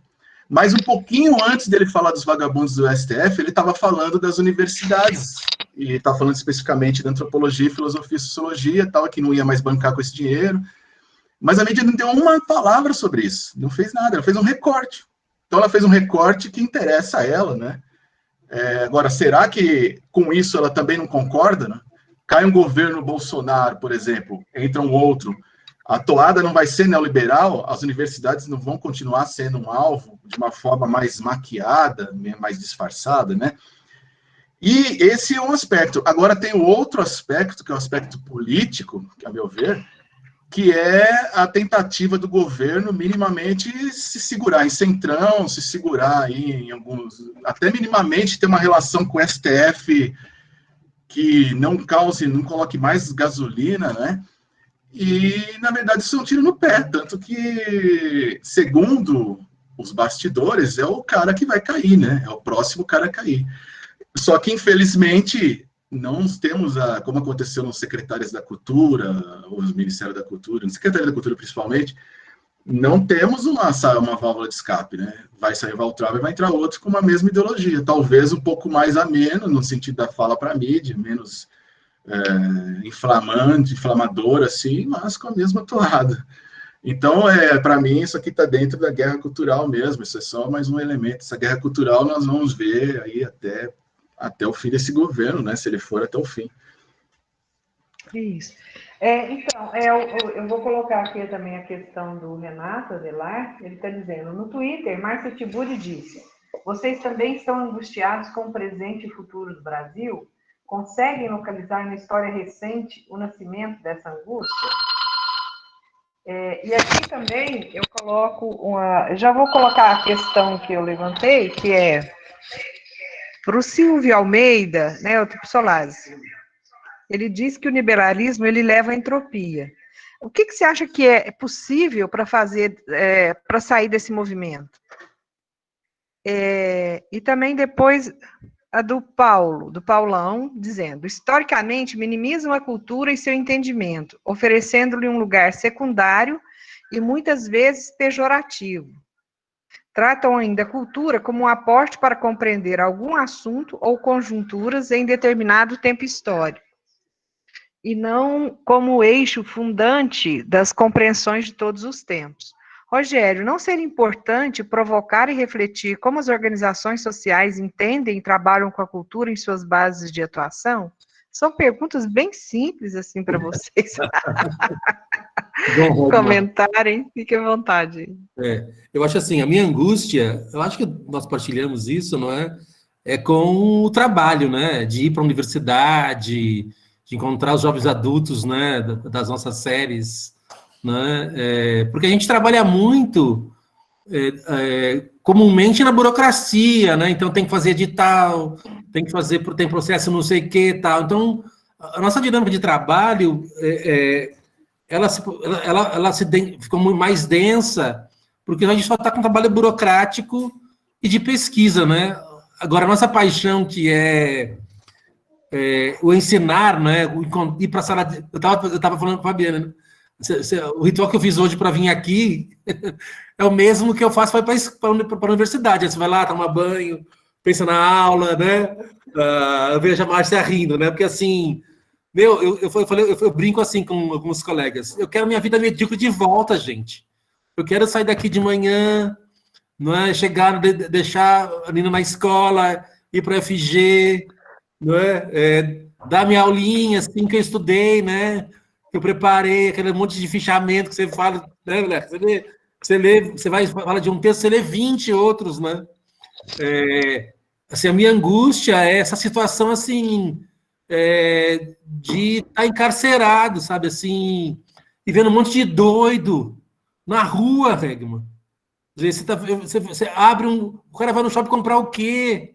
Mas um pouquinho antes dele falar dos vagabundos do STF, ele estava falando das universidades, e estava falando especificamente da antropologia, filosofia e sociologia, tal, que não ia mais bancar com esse dinheiro. Mas a mídia não deu uma palavra sobre isso, não fez nada, ela fez um recorte. Então ela fez um recorte que interessa a ela, né? Agora, será que com isso ela também não concorda, né? Cai um governo Bolsonaro, por exemplo, entra um outro, a toada não vai ser neoliberal, as universidades não vão continuar sendo um alvo de uma forma mais maquiada, mais disfarçada, né? E esse é um aspecto. Agora tem o outro aspecto, que é o aspecto político, que, a meu ver, que é a tentativa do governo minimamente se segurar em Centrão, se segurar aí em alguns... Até minimamente ter uma relação com o STF que não coloque mais gasolina, né? E, na verdade, isso é um tiro no pé, tanto que, segundo os bastidores, é o cara que vai cair, né? É o próximo cara a cair. Só que, infelizmente, não temos, como aconteceu nos secretários da Cultura, os Ministérios da Cultura, no Secretário da Cultura principalmente, não temos uma válvula de escape, né? Vai sair o Waltraub e vai entrar outro com uma mesma ideologia, talvez um pouco mais ameno, no sentido da fala para a mídia, menos inflamador, assim, mas com a mesma toada. Então, para mim, isso aqui está dentro da guerra cultural mesmo, isso é só mais um elemento. Essa guerra cultural nós vamos ver aí até o fim desse governo, né, se ele for até o fim. Isso. Então, eu vou colocar aqui também a questão do Renato Adelar. Ele está dizendo, no Twitter, Márcio Tiburi disse, vocês também estão angustiados com o presente e futuro do Brasil? Conseguem localizar na história recente o nascimento dessa angústia? E aqui também eu coloco já vou colocar a questão que eu levantei, que é para o Silvio Almeida, né, o Tripsolase. Ele diz que o liberalismo ele leva à entropia. O que você acha que é possível para fazer, para sair desse movimento? E também depois a do Paulão, dizendo, historicamente minimizam a cultura e seu entendimento, oferecendo-lhe um lugar secundário e muitas vezes pejorativo. Tratam ainda a cultura como um aporte para compreender algum assunto ou conjunturas em determinado tempo histórico, e não como eixo fundante das compreensões de todos os tempos. Rogério, não seria importante provocar e refletir como as organizações sociais entendem e trabalham com a cultura em suas bases de atuação? São perguntas bem simples, assim, para vocês comentarem. Fique à vontade. Eu acho assim, a minha angústia, eu acho que nós partilhamos isso, não é? É com o trabalho, né? De ir para a universidade, de encontrar os jovens adultos, né? Das nossas séries, né? Porque a gente trabalha muito comumente na burocracia, né? Então tem que fazer edital, tem processo não sei o que tal. Então, a nossa dinâmica de trabalho, ela ficou mais densa, porque a gente só está com trabalho burocrático e de pesquisa, né? Agora, a nossa paixão, que é o ensinar, né? Ir para a sala de... Eu estava falando com a Fabiana, né? O ritual que eu fiz hoje para vir aqui é o mesmo que eu faço para a universidade. Aí você vai lá, toma banho, pensa na aula, né? Eu vejo a Márcia rindo, né? Porque assim, eu brinco assim com alguns colegas. Eu quero minha vida medíocre de volta, gente. Eu quero sair daqui de manhã, não é? Chegar, deixar a menina na escola, ir para a FG, não é? Dar minha aulinha assim que eu estudei, né? Que eu preparei, aquele monte de fichamento que você fala, né, Guilherme? Você vai falar de um texto, você lê 20 outros, né? Assim, a minha angústia é essa situação, assim, de estar encarcerado, sabe, assim, e vendo um monte de doido na rua, Regman. Você abre o cara vai no shopping comprar o quê?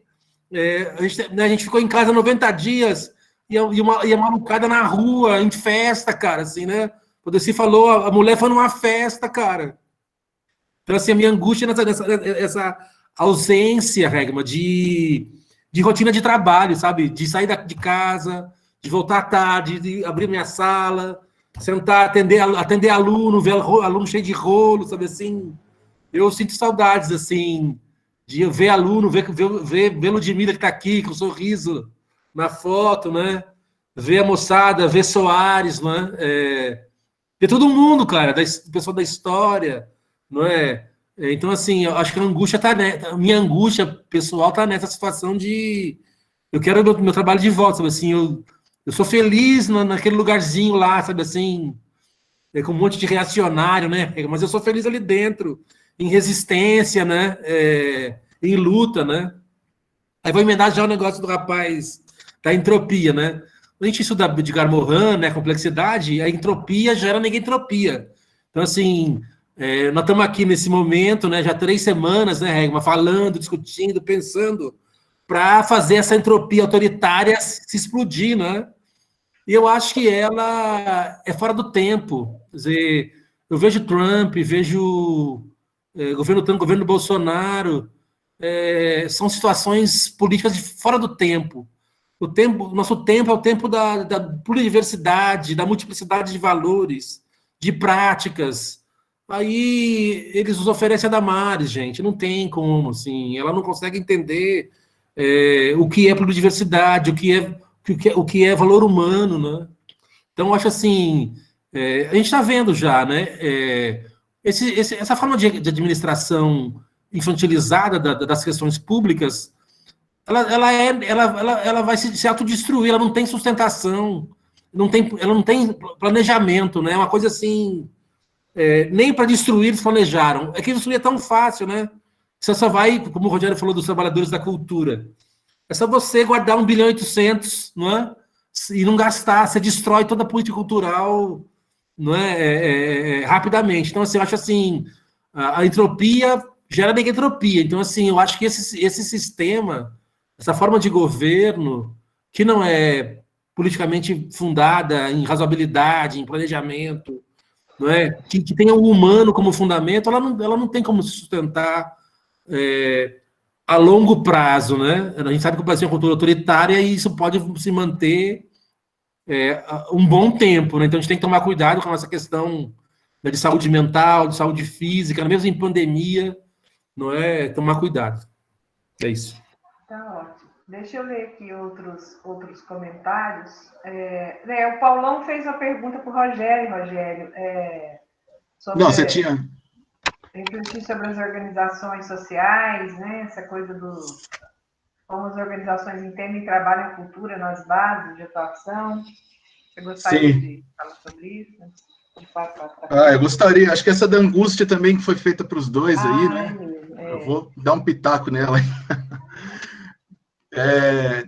A gente ficou em casa 90 dias e a malucada na rua, em festa, cara, assim, né? Quando você falou, a mulher foi numa festa, cara. Então, assim, a minha angústia essa ausência, Regma, de rotina de trabalho, sabe? De sair de casa, de voltar à tarde, de abrir minha sala, sentar, atender aluno, ver aluno cheio de rolo, sabe assim? Eu sinto saudades, assim, de ver aluno, ver Ludmilla que está aqui, com um sorriso na foto, né? Ver a moçada, ver Soares, né? Ver todo mundo, cara, o pessoal da história, não é? Então, assim, eu acho que a angústia a minha angústia pessoal está nessa situação de eu quero meu trabalho de volta, sabe assim, eu sou feliz naquele lugarzinho lá, sabe assim, com um monte de reacionário, né? Mas eu sou feliz ali dentro, em resistência, né? Em luta, né? Aí vou emendar já o negócio do rapaz da entropia, né? A gente estuda Edgar Morin, né? Complexidade, a entropia gera negentropia. Então, assim, nós estamos aqui nesse momento, né? Já 3 semanas, né, Regma? Falando, discutindo, pensando para fazer essa entropia autoritária se explodir, né? E eu acho que ela é fora do tempo. Quer dizer, eu vejo Trump, vejo governo Trump, governo Bolsonaro, são situações políticas fora do tempo. Nosso tempo é o tempo da pluriversidade, da multiplicidade de valores, de práticas. Aí eles nos oferecem a Damares, gente, não tem como, assim, ela não consegue entender o que é pluriversidade, o que é valor humano, né? Então, eu acho assim, a gente está vendo já, né? Essa forma de administração infantilizada das questões públicas, ela vai se autodestruir, ela não tem sustentação, ela não tem planejamento, né? É uma coisa assim, nem para destruir eles planejaram. É que destruir é tão fácil, né? Você só vai, como o Rogério falou dos trabalhadores da cultura, é só você guardar 1,8 bilhão, não é? E não gastar, você destrói toda a política cultural, não é? Rapidamente. Então, assim, eu acho assim, a entropia gera negentropia. Então, assim, eu acho que esse sistema, essa forma de governo, que não é politicamente fundada em razoabilidade, em planejamento, não é? Que tenha o humano como fundamento, ela não tem como se sustentar a longo prazo, né? A gente sabe que o Brasil é uma cultura autoritária e isso pode se manter um bom tempo, né? Então a gente tem que tomar cuidado com essa questão, né, de saúde mental, de saúde física, mesmo em pandemia, não é? Tomar cuidado. É isso. Tá ótimo. Deixa eu ler aqui outros comentários. O Paulão fez uma pergunta para o Rogério, sobre... Não, você tinha... refletir sobre as organizações sociais, né? Essa coisa como as organizações entendem e trabalham a cultura nas bases de atuação. Você gostaria de falar sobre isso? Eu gostaria. Acho que essa da angústia também que foi feita para os dois aí, né? Eu vou dar um pitaco nela.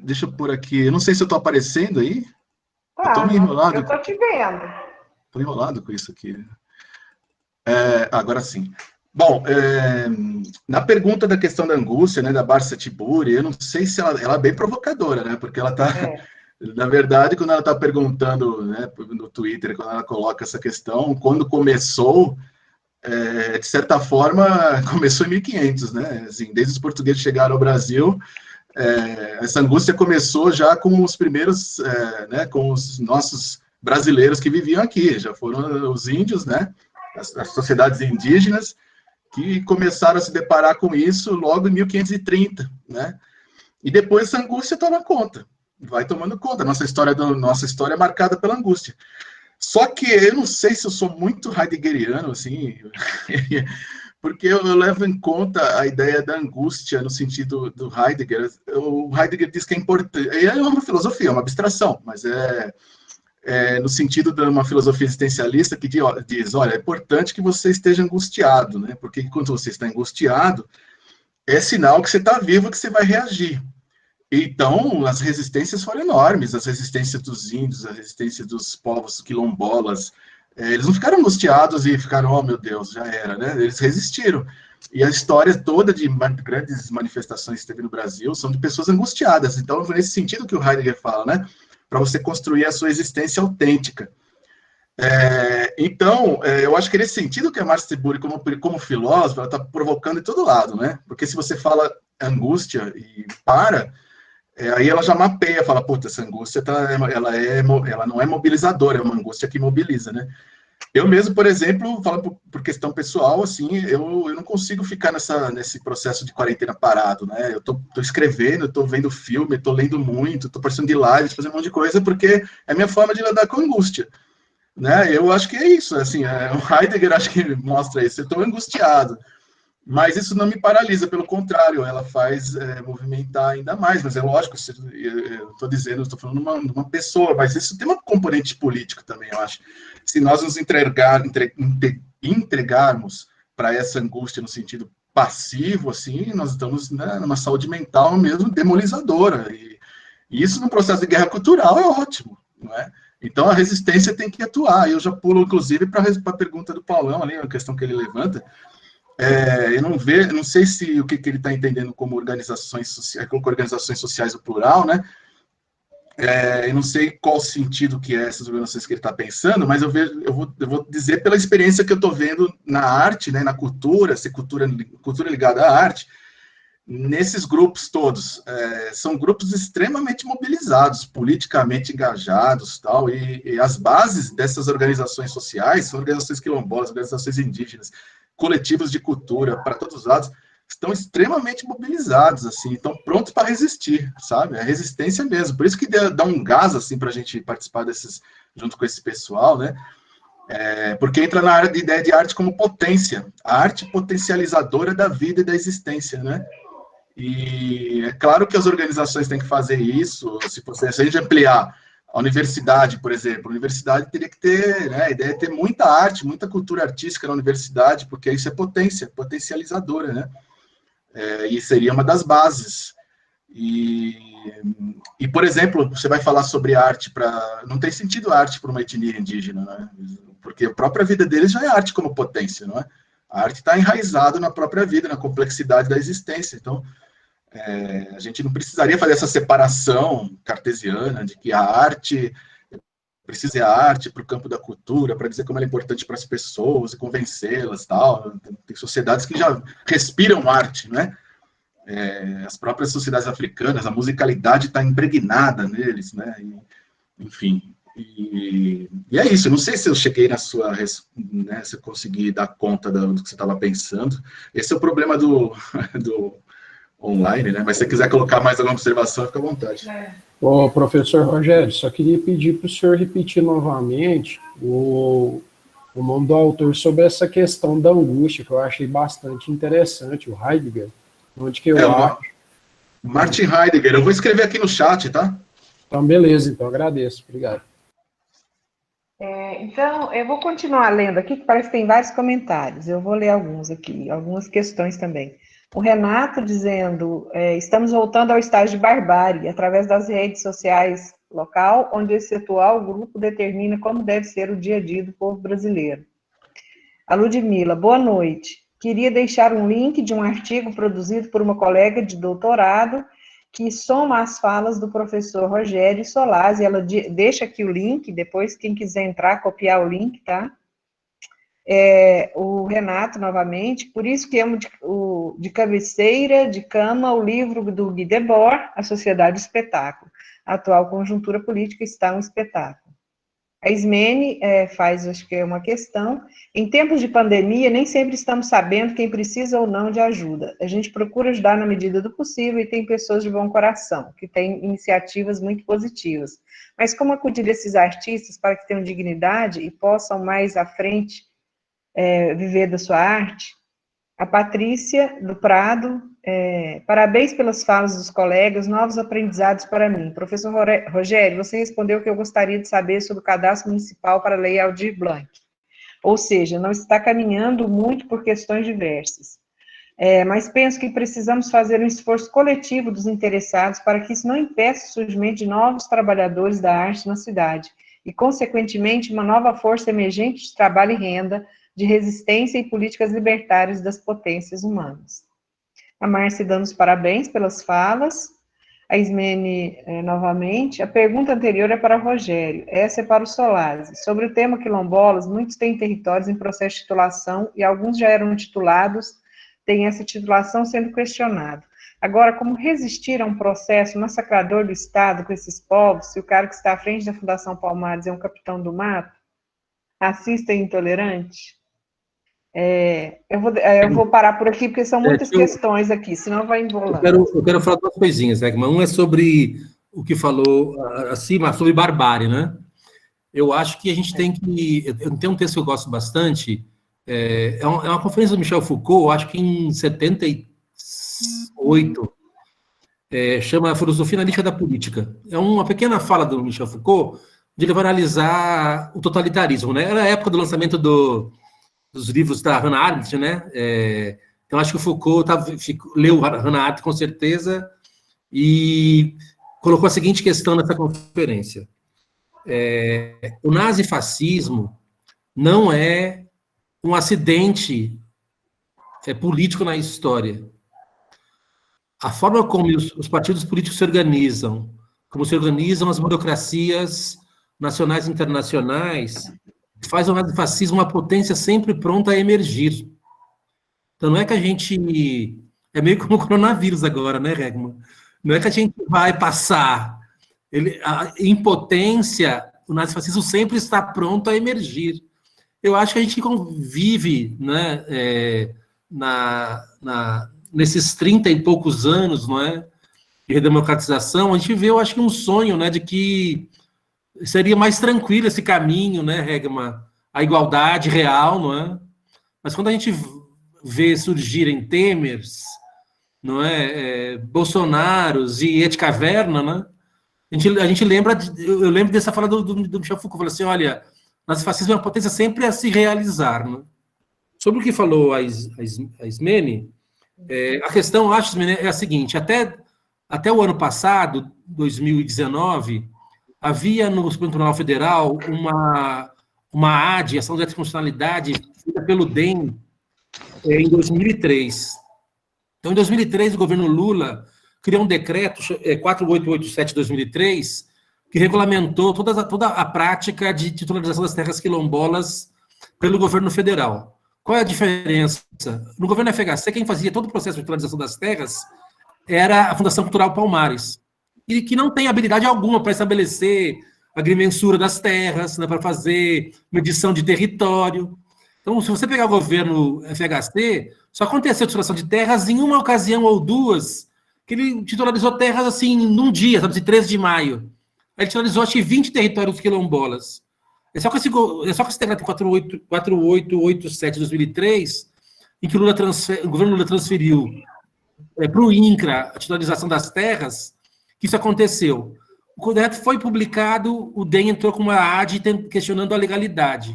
Deixa eu pôr aqui. Eu não sei se eu estou aparecendo aí. Eu estou meio enrolado. Eu estou te vendo. Estou enrolado com isso aqui. Agora sim. Bom, na pergunta da questão da angústia, né, da Barça Tiburi, eu não sei se ela é bem provocadora, né, porque ela está, na verdade, quando ela está perguntando, né, no Twitter, quando ela coloca essa questão, quando começou, de certa forma, começou em 1500, né, assim, desde os portugueses chegaram ao Brasil, essa angústia começou já com os primeiros, né, com os nossos brasileiros que viviam aqui, já foram os índios, né, as sociedades indígenas, que começaram a se deparar com isso logo em 1530, né? E depois essa angústia toma conta, vai tomando conta. Nossa história é marcada pela angústia. Só que eu não sei se eu sou muito heideggeriano, assim, porque eu levo em conta a ideia da angústia no sentido do Heidegger. O Heidegger diz que é importante, é uma filosofia, é uma abstração, mas no sentido de uma filosofia existencialista que diz, olha, é importante que você esteja angustiado, né? Porque quando você está angustiado, é sinal que você está vivo, que você vai reagir. Então, as resistências foram enormes, as resistências dos índios, a resistência dos povos quilombolas, eles não ficaram angustiados e ficaram, oh meu Deus, já era, né? Eles resistiram. E a história toda de grandes manifestações que teve no Brasil são de pessoas angustiadas. Então, nesse sentido que o Heidegger fala, né? Para você construir a sua existência autêntica. Então, eu acho que nesse sentido que a Marcia Tiburi, como filósofa, ela está provocando de todo lado, né? Porque se você fala angústia e aí ela já mapeia, fala, puta, essa angústia ela não é mobilizadora, é uma angústia que mobiliza, né? Eu mesmo, por exemplo, falo por questão pessoal, assim, eu não consigo ficar nesse processo de quarentena parado, né? Eu tô escrevendo, eu tô vendo filme, tô lendo muito, tô participando de lives, fazendo um monte de coisa, porque é a minha forma de lidar com a angústia, né? Eu acho que é isso, assim, o Heidegger acho que mostra isso, eu tô angustiado, mas isso não me paralisa, pelo contrário, ela faz movimentar ainda mais, mas é lógico, eu estou dizendo, estou falando de uma pessoa, mas isso tem um componente político também, eu acho. Se nós nos entregarmos para essa angústia no sentido passivo, assim, nós estamos, né, numa saúde mental mesmo demolizadora, e isso num processo de guerra cultural é ótimo, não é? Então a resistência tem que atuar, eu já pulo, inclusive, para a pergunta do Paulão, ali, a questão que ele levanta. Eu não sei se o que ele está entendendo como organizações sociais no plural, né? Eu não sei qual sentido que é essas organizações que ele está pensando, mas eu vou dizer pela experiência que eu estou vendo na arte, né, na cultura, cultura ligada à arte, nesses grupos todos. São grupos extremamente mobilizados, politicamente engajados, tal, e as bases dessas organizações sociais são organizações quilombolas, organizações indígenas, coletivos de cultura, para todos os lados, estão extremamente mobilizados, assim, estão prontos para resistir, sabe? É resistência mesmo. Por isso que dá um gás, assim, para a gente participar junto com esse pessoal, né? Porque entra na área de ideia de arte como potência, a arte potencializadora da vida e da existência, né? E é claro que as organizações têm que fazer isso, se a gente ampliar a universidade, por exemplo, a universidade teria que ter, né, a ideia é ter muita arte, muita cultura artística na universidade, porque isso é potencializadora, né? E seria uma das bases. E, por exemplo, você vai falar sobre arte não tem sentido arte para uma etnia indígena, né? Porque a própria vida deles já é arte como potência, não é? A arte está enraizada na própria vida, na complexidade da existência. Então, a gente não precisaria fazer essa separação cartesiana de que a arte precisa ser a arte para o campo da cultura, para dizer como ela é importante para as pessoas e convencê-las, tal. Tem sociedades que já respiram arte, né? As próprias sociedades africanas, a musicalidade está impregnada neles, né? Enfim. E é isso. Eu não sei se eu cheguei né, se eu consegui dar conta do que você estava pensando. Esse é o problema do online, né? Mas se você quiser colocar mais alguma observação, fica à vontade. Ô, professor Rogério, só queria pedir para o senhor repetir novamente o nome do autor sobre essa questão da angústia, que eu achei bastante interessante, o Heidegger. Onde que eu acho? Martin Heidegger. Eu vou escrever aqui no chat, tá? Então, beleza. Então, agradeço. Obrigado. Então, eu vou continuar lendo aqui, que parece que tem vários comentários. Eu vou ler alguns aqui, algumas questões também. O Renato dizendo, estamos voltando ao estágio de barbárie, através das redes sociais local, onde esse atual grupo determina como deve ser o dia a dia do povo brasileiro. A Ludmila, boa noite. queria deixar um link de um artigo produzido por uma colega de doutorado que soma as falas do professor Rogério Solazzi. Ela deixa aqui o link, depois quem quiser entrar, copiar o link, tá? O Renato, novamente, por isso que amo de cabeceira, de cama, o livro do Guy Debord, A Sociedade do Espetáculo. A atual conjuntura política está um espetáculo. A Ismene faz, acho que é uma questão. Em tempos de pandemia, nem sempre estamos sabendo quem precisa ou não de ajuda. A gente procura ajudar na medida do possível e tem pessoas de bom coração, que têm iniciativas muito positivas. Mas como acudir esses artistas para que tenham dignidade e possam mais à frente viver da sua arte? A Patrícia do Prado, parabéns pelas falas dos colegas, novos aprendizados para mim. Professor Rogério, você respondeu o que eu gostaria de saber sobre o cadastro municipal para a Lei Aldir Blanc. Ou seja, não está caminhando muito por questões diversas. Mas penso que precisamos fazer um esforço coletivo dos interessados para que isso não impeça o surgimento de novos trabalhadores da arte na cidade e, consequentemente, uma nova força emergente de trabalho e renda, de resistência e políticas libertárias das potências humanas. A Márcia dando os parabéns pelas falas. A Ismene, novamente. A pergunta anterior é para o Rogério, essa é para o Solazzi. Sobre o tema quilombolas, muitos têm territórios em processo de titulação e alguns já eram titulados, têm essa titulação sendo questionada. Agora, como resistir a um processo massacrador do Estado com esses povos, se o cara que está à frente da Fundação Palmares é um capitão do mato, racista e intolerante? Eu vou parar por aqui, porque são muitas questões aqui, senão vai embolando. Eu quero falar duas coisinhas, Egma. Um é sobre o que falou acima, sobre barbárie, né? Eu acho que a gente tem que... Tem um texto que eu gosto bastante, é uma conferência do Michel Foucault, acho que em 78, chama a Filosofia Analítica da Política. É uma pequena fala do Michel Foucault, de ele vai analisar o totalitarismo, né? Era a época do lançamento dos livros da Hannah Arendt, né? Então, acho que o Foucault leu Hannah Arendt, com certeza, e colocou a seguinte questão nessa conferência. O nazifascismo não é um acidente político na história. A forma como os partidos políticos se organizam, como se organizam as burocracias nacionais e internacionais, faz o nazifascismo uma potência sempre pronta a emergir. Então, não é que a gente... É meio como o coronavírus agora, né, Regma? Não é que a gente vai passar. Em potência, o nazifascismo sempre está pronto a emergir. Eu acho que a gente convive, né, nesses 30 e poucos anos, não é, de redemocratização, a gente vê, eu acho que um sonho, né, de que seria mais tranquilo esse caminho, né, Regma? A igualdade real, não é? Mas quando a gente vê surgirem Temers, não é, Bolsonaros e Etcaverna, né? A gente lembra, eu lembro dessa fala do Michel Foucault, falou assim, olha, nazifascismo é uma potência sempre a se realizar, né? Sobre o que falou a Ismene, a questão, acho, Ismene, é a seguinte, até o ano passado, 2019, havia no Supremo Tribunal Federal uma AD, ação de anticonstitucionalidade, feita pelo DEM em 2003. Então, em 2003, o governo Lula criou um decreto, 4887/2003, que regulamentou toda a prática de titularização das terras quilombolas pelo governo federal. Qual é a diferença? No governo FHC, quem fazia todo o processo de titularização das terras era a Fundação Cultural Palmares, e que não tem habilidade alguma para estabelecer a agrimensura das terras, né, para fazer medição de território. Então, se você pegar o governo FHC, só aconteceu a titulação de terras em uma ocasião ou duas, que ele titularizou terras assim, num dia, sabe, de 13 de maio. Ele titularizou, acho que 20 territórios quilombolas. É só com esse decreto 4887/2003, em que o governo Lula transferiu para o INCRA a titularização das terras, que isso aconteceu. O decreto foi publicado, o DEM entrou com uma AD questionando a legalidade.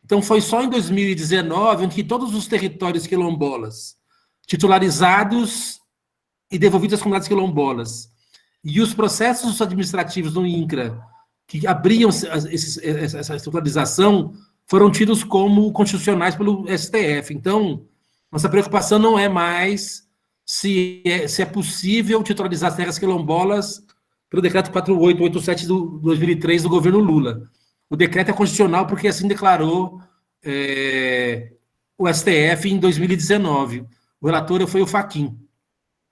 Então, foi só em 2019 em que todos os territórios quilombolas, titularizados e devolvidos às comunidades quilombolas, e os processos administrativos no INCRA, que abriam essa titularização, foram tidos como constitucionais pelo STF. Então, Nossa preocupação não é mais se é possível titularizar as terras quilombolas pelo decreto 4887 do 2003 do governo Lula. O decreto é constitucional porque assim declarou o STF em 2019. O relator foi o Fachin.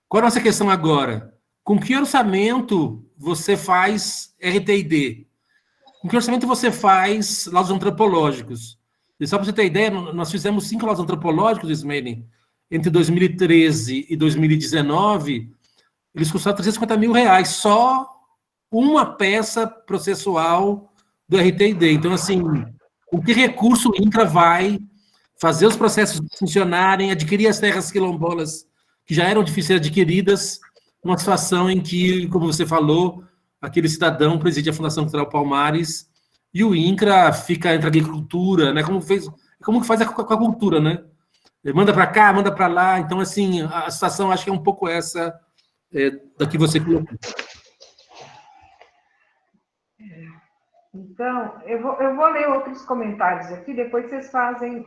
Qual a nossa questão agora? Com que orçamento você faz RT&D? Com que orçamento você faz laudos antropológicos? E só para você ter ideia, nós fizemos 5 laudos antropológicos, Ismene, entre 2013 e 2019, eles custaram R$350 mil, só uma peça processual do RT&D. Então, assim, com que recurso o INCRA vai fazer os processos funcionarem, adquirir as terras quilombolas que já eram difíceis adquiridas, numa situação em que, como você falou, aquele cidadão preside a Fundação Cultural Palmares e o INCRA fica entre a agricultura, né? Como que faz com a cultura, né? Manda para cá, manda para lá. Então, assim, a situação acho que é um pouco essa da que você colocou. Então, eu vou ler outros comentários aqui, depois vocês fazem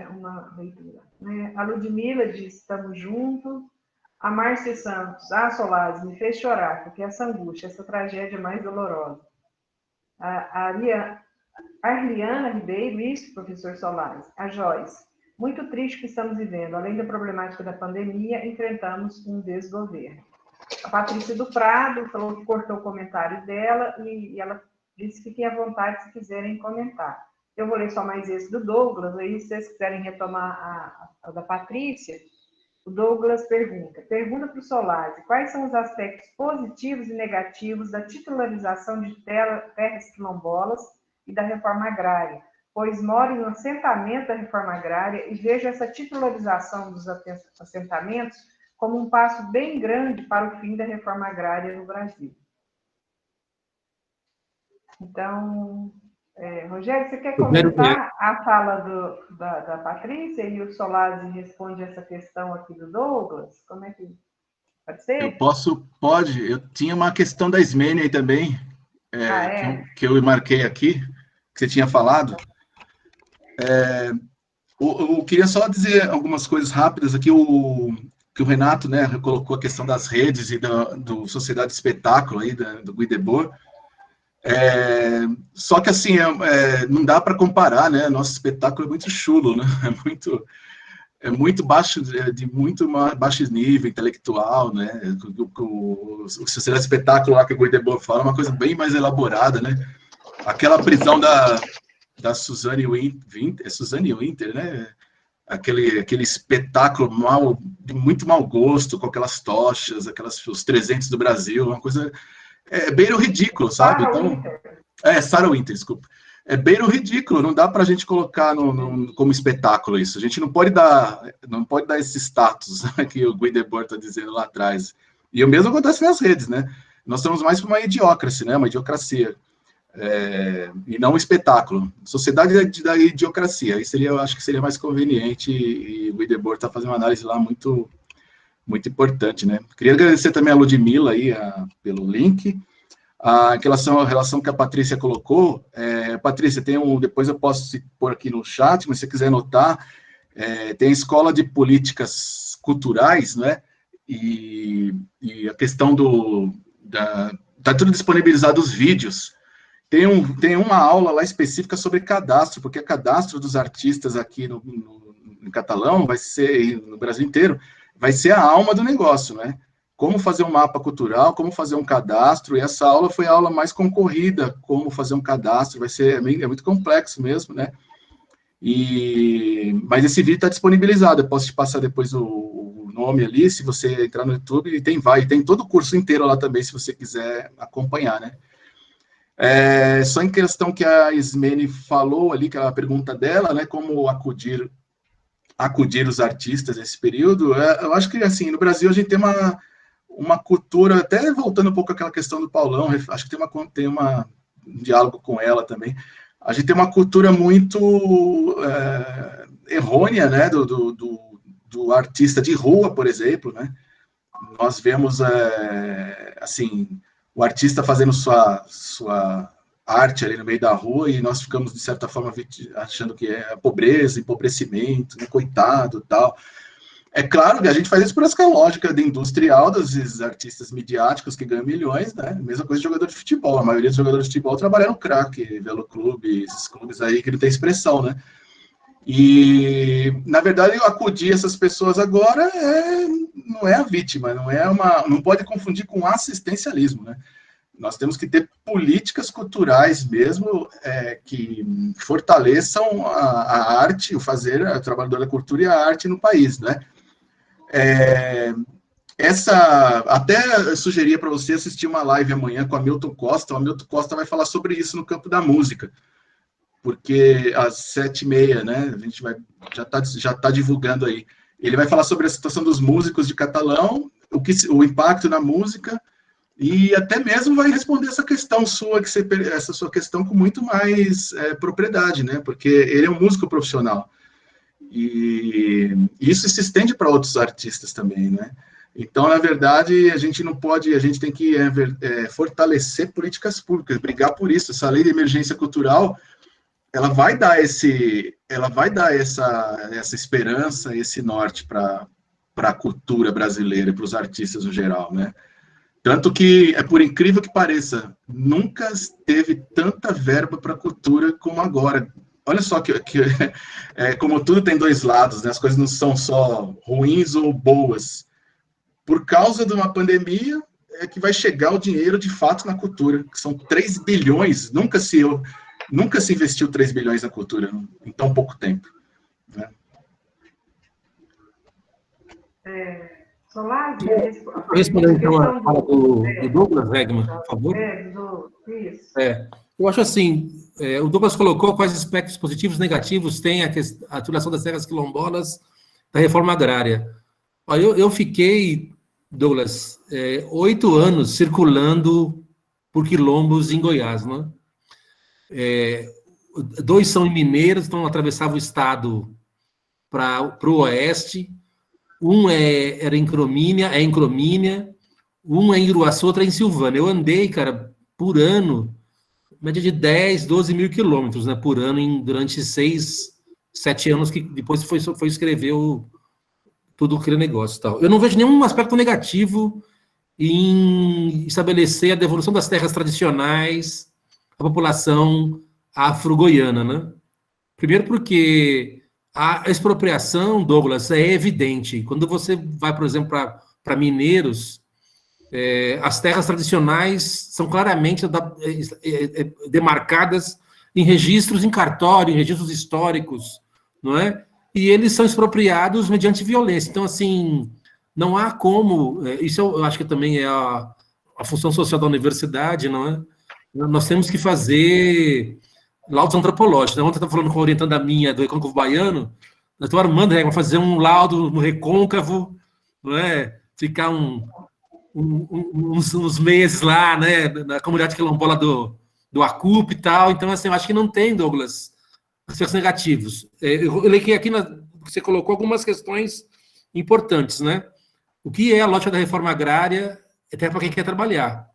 uma leitura. Né? A Ludmila diz, estamos juntos. A Márcia Santos, Solaz, me fez chorar, porque essa angústia, essa tragédia mais dolorosa. A Arliana Ribeiro, isso, professor Solaz. A Joyce, muito triste que estamos vivendo. Além da problemática da pandemia, enfrentamos um desgoverno. A Patrícia do Prado falou que cortou o comentário dela e ela disse que tinha vontade se quiserem comentar. Eu vou ler só mais esse do Douglas, aí se vocês quiserem retomar a da Patrícia. O Douglas pergunta para o Solaz, quais são os aspectos positivos e negativos da titularização de terras quilombolas e da reforma agrária, pois moro no assentamento da reforma agrária e vejo essa titularização dos assentamentos como um passo bem grande para o fim da reforma agrária no Brasil. Então, Rogério, você quer comentar a fala da Patrícia e o Solaz responde essa questão aqui do Douglas? Como é que pode ser? Pode. Eu tinha uma questão da Ismene aí também, que eu marquei aqui, que você tinha falado. Eu queria só dizer algumas coisas rápidas aqui, que o Renato, né, colocou a questão das redes e do Sociedade Espetáculo aí, do Guy Debord. Só que assim, não dá para comparar, né? Nosso espetáculo é muito chulo, né? É muito baixo, de muito baixo nível intelectual, né? O Sociedade Espetáculo lá que o Guy Debord fala é uma coisa bem mais elaborada, né? Aquela prisão da Suzane Winter, Suzane Winter, né? Aquele espetáculo de muito mau gosto, com aquelas tochas, os 300 do Brasil, uma coisa... bem no ridículo, sabe? Sarah Winter, desculpa. É bem no ridículo, não dá para a gente colocar como espetáculo isso. A gente não pode dar esse status, né, que o Guy Debord está dizendo lá atrás. E o mesmo acontece nas redes, né? Nós estamos mais para uma idiocracia, né? Uma idiocracia. E não um espetáculo. Sociedade da idiocracia. Aí eu acho que seria mais conveniente, e o Guy Debord está fazendo uma análise lá muito importante, né? Queria agradecer também a Ludmila aí pelo link. Em relação que a Patrícia colocou, Patrícia, depois eu posso pôr aqui no chat, mas se você quiser anotar, tem a Escola de Políticas Culturais, né? E a questão tá tudo disponibilizado os vídeos. Tem uma aula lá específica sobre cadastro, porque cadastro dos artistas aqui no catalão vai ser, no Brasil inteiro, vai ser a alma do negócio, né? Como fazer um mapa cultural, como fazer um cadastro, e essa aula foi a aula mais concorrida, como fazer um cadastro, é muito complexo mesmo, né? Mas esse vídeo está disponibilizado, eu posso te passar depois o nome ali, se você entrar no YouTube, e tem todo o curso inteiro lá também, se você quiser acompanhar, né? Só em questão que a Ismene falou ali, que é a pergunta dela, né, como acudir os artistas nesse período, eu acho que, assim, no Brasil a gente tem uma cultura, até voltando um pouco àquela questão do Paulão, acho que tem um diálogo com ela também, a gente tem uma cultura muito errônea, né, do artista de rua, por exemplo, né, nós vemos, assim, o artista fazendo sua arte ali no meio da rua, e nós ficamos, de certa forma, achando que é pobreza, empobrecimento, né, coitado, tal. É claro que a gente faz isso por essa lógica de industrial dos artistas midiáticos que ganham milhões, né? Mesma coisa de jogador de futebol. A maioria dos jogadores de futebol trabalha no crack, Velo Clube, esses clubes aí que não tem expressão, né? E, na verdade, acudir essas pessoas agora não é a vítima, não pode confundir com assistencialismo, né? Nós temos que ter políticas culturais mesmo que fortaleçam a arte, o fazer, o trabalhador da cultura e a arte no país, né? Até sugeria para você assistir uma live amanhã com a Hamilton Costa. O Hamilton Costa vai falar sobre isso no campo da música, porque às 7h30, né? A gente já tá divulgando aí. Ele vai falar sobre a situação dos músicos de Catalão, o impacto na música. E até mesmo vai responder essa questão sua, essa sua questão com muito mais propriedade, né? Porque ele é um músico profissional. E isso se estende para outros artistas também, né? Então, na verdade, a gente não pode, a gente tem que fortalecer políticas públicas, brigar por isso. Essa lei de emergência cultural, ela vai dar essa esperança, esse norte para a cultura brasileira e para os artistas no geral, né? Tanto que, por incrível que pareça, nunca teve tanta verba para a cultura como agora. Olha só que como tudo tem dois lados, né? As coisas não são só ruins ou boas. Por causa de uma pandemia, que vai chegar o dinheiro de fato na cultura, que são 3 bilhões. Nunca se investiu 3 bilhões na cultura em tão pouco tempo, né? Solange, Respondendo então a fala do Douglas Wegman, por favor. Isso. Eu acho assim, o Douglas colocou quais aspectos positivos e negativos tem a titulação das terras quilombolas da reforma agrária. Eu fiquei, Douglas, 8 anos circulando por quilombos em Goiás, né? 2 são em Mineiros, então atravessava o estado para o oeste. Um era em Cromínia, em Cromínia, um é em Iruaçu, outro é em Silvânia. Eu andei, cara, por ano, média de 10, 12 mil quilômetros, né, por ano, durante 6, 7 anos, que depois foi escrever tudo aquele negócio e tal. Eu não vejo nenhum aspecto negativo em estabelecer a devolução das terras tradicionais à população afro-goiana, né? Primeiro porque a expropriação, Douglas, é evidente. Quando você vai, por exemplo, para Mineiros, as terras tradicionais são claramente demarcadas em registros em cartório, em registros históricos, não é? E eles são expropriados mediante violência. Então, assim, não há como... Isso eu acho que também é a função social da universidade, não é? Nós temos que fazer laudos antropológicos. Né? Ontem eu estava falando com a orientanda minha do Recôncavo Baiano, nós estamos armando para fazer um laudo no Recôncavo, não é? Ficar uns meses lá, né, na comunidade quilombola do Acup e tal. Então, assim, eu acho que não tem, Douglas, aspectos negativos. Eu lequei aqui, você colocou algumas questões importantes, né? O que é a lógica da reforma agrária, até para quem quer trabalhar.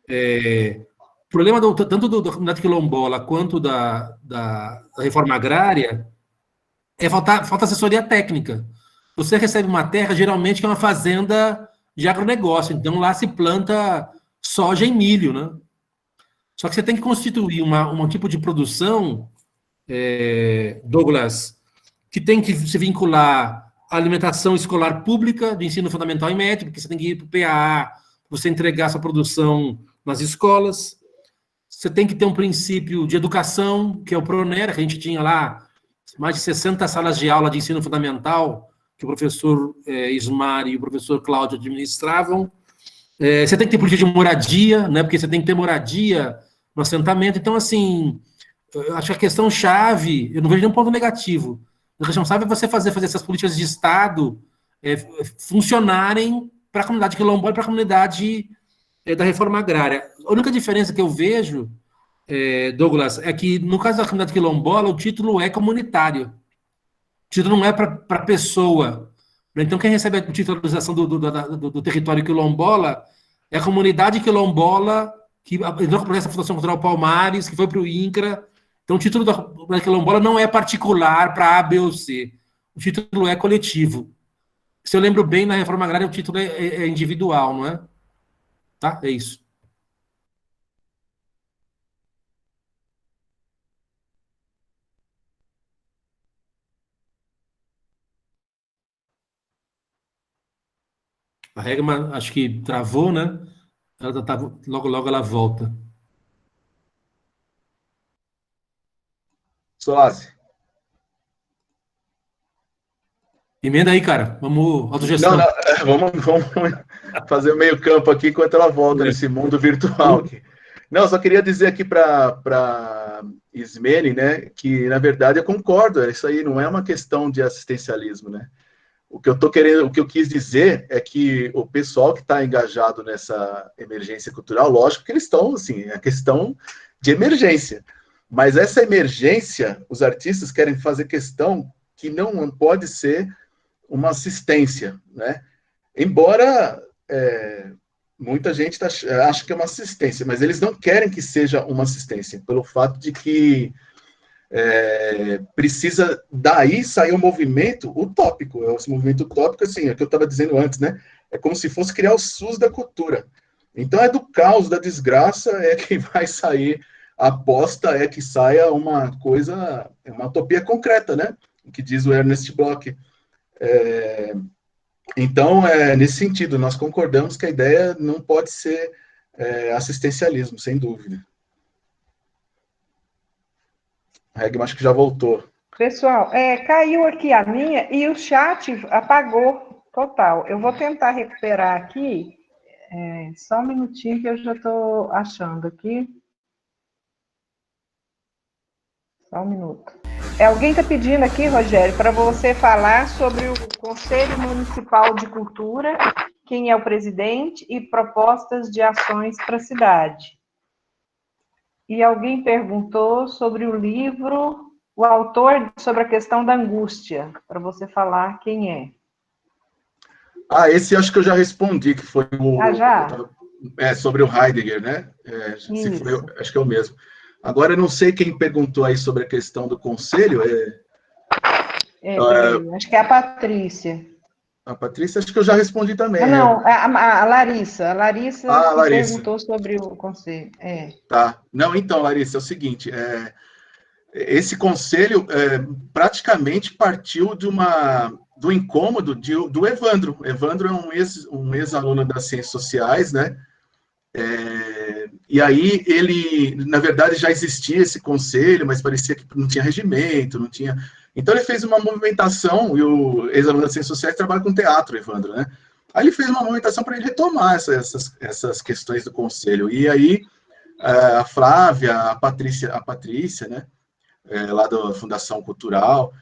O problema tanto da comunidade quilombola quanto da reforma agrária falta assessoria técnica. Você recebe uma terra, geralmente, que é uma fazenda de agronegócio. Então, lá se planta soja e milho, né? Só que você tem que constituir um tipo de produção, Douglas, que tem que se vincular à alimentação escolar pública, de ensino fundamental e médio, porque você tem que ir para o PAA, você entregar essa produção nas escolas. Você tem que ter um princípio de educação, que é o PRONERA, que a gente tinha lá mais de 60 salas de aula de ensino fundamental, que o professor Ismar e o professor Cláudio administravam. Você tem que ter política de moradia, né, porque você tem que ter moradia no assentamento. Então, assim, eu acho que a questão-chave, eu não vejo nenhum ponto negativo. A questão-chave é você fazer essas políticas de Estado funcionarem para a comunidade quilombola e para a comunidade da reforma agrária. A única diferença que eu vejo, Douglas, é que no caso da comunidade quilombola, o título é comunitário. O título não é para pessoa. Então, quem recebe a titularização do território quilombola é a comunidade quilombola que entrou com essa Fundação Cultural Palmares, que foi para o INCRA. Então, o título da comunidade quilombola não é particular para A, B ou C. O título é coletivo. Se eu lembro bem, na reforma agrária o título é individual, não é? Tá? É isso. A regra, acho que travou, né? Logo, logo ela volta. Solazzi. Emenda aí, cara. Vamos, autogestão. Vamos fazer o meio campo aqui enquanto ela volta nesse mundo virtual aqui. Não, só queria dizer aqui para Ismene, né, que na verdade eu concordo, isso aí não é uma questão de assistencialismo, né? O que eu quis dizer é que o pessoal que está engajado nessa emergência cultural, lógico que eles estão, assim, é questão de emergência. Mas essa emergência, os artistas querem fazer questão que não pode ser uma assistência, né? Embora muita gente acha que é uma assistência, mas eles não querem que seja uma assistência, pelo fato de que precisa daí sair um movimento utópico. Esse movimento utópico, assim, é o que eu estava dizendo antes, né? É como se fosse criar o SUS da cultura. Então é do caos, da desgraça, é que vai sair, a aposta é que saia uma coisa, uma utopia concreta, né? O que diz o Ernest Bloch. Então, nesse sentido, nós concordamos que a ideia não pode ser assistencialismo, sem dúvida. A Regma acho que já voltou. Pessoal, caiu aqui a minha e o chat apagou total. Eu vou tentar recuperar aqui. Só um minutinho que eu já estou achando aqui. Só um minuto. Alguém está pedindo aqui, Rogério, para você falar sobre o Conselho Municipal de Cultura, quem é o presidente e propostas de ações para a cidade. E alguém perguntou sobre o livro, o autor, sobre a questão da angústia, para você falar quem é. Esse acho que eu já respondi, que foi o... já? Sobre o Heidegger, né? Acho que é o mesmo. Agora, eu não sei quem perguntou aí sobre a questão do conselho. Acho que é a Patrícia. A Patrícia, acho que eu já respondi também. Não, a Larissa. A Larissa perguntou sobre o conselho. Tá. Não, então, Larissa, é o seguinte, esse conselho praticamente partiu do incômodo do Evandro. Evandro é um ex-aluno das Ciências Sociais, né? E aí ele, na verdade, já existia esse conselho, mas parecia que não tinha regimento, não tinha... Então ele fez uma movimentação, e o ex-aluno das Ciências Sociais trabalha com teatro, Evandro, né? Aí ele fez uma movimentação para ele retomar essas questões do conselho. E aí a Flávia, a Patrícia, né? Lá da Fundação Cultural,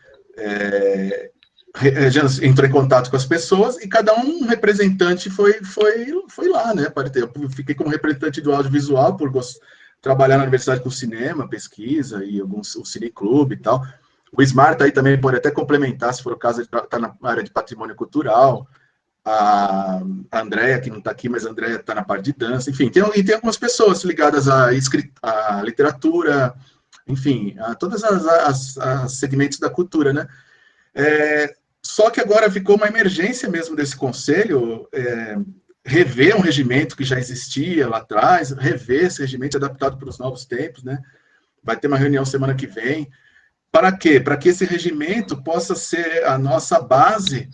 já entrou em contato com as pessoas e cada um representante foi lá, né? Eu fiquei como representante do audiovisual por trabalhar na universidade com cinema, pesquisa e o cineclube e tal. O Smart aí também pode até complementar, se for o caso, ele está na área de patrimônio cultural. A Andréia, que não está aqui, mas a Andréia está na parte de dança. Enfim, tem algumas pessoas ligadas à literatura, enfim, a todos os segmentos da cultura, né? Só que agora ficou uma emergência mesmo desse conselho, rever um regimento que já existia lá atrás, rever esse regimento adaptado para os novos tempos, né? Vai ter uma reunião semana que vem. Para quê? Para que esse regimento possa ser a nossa base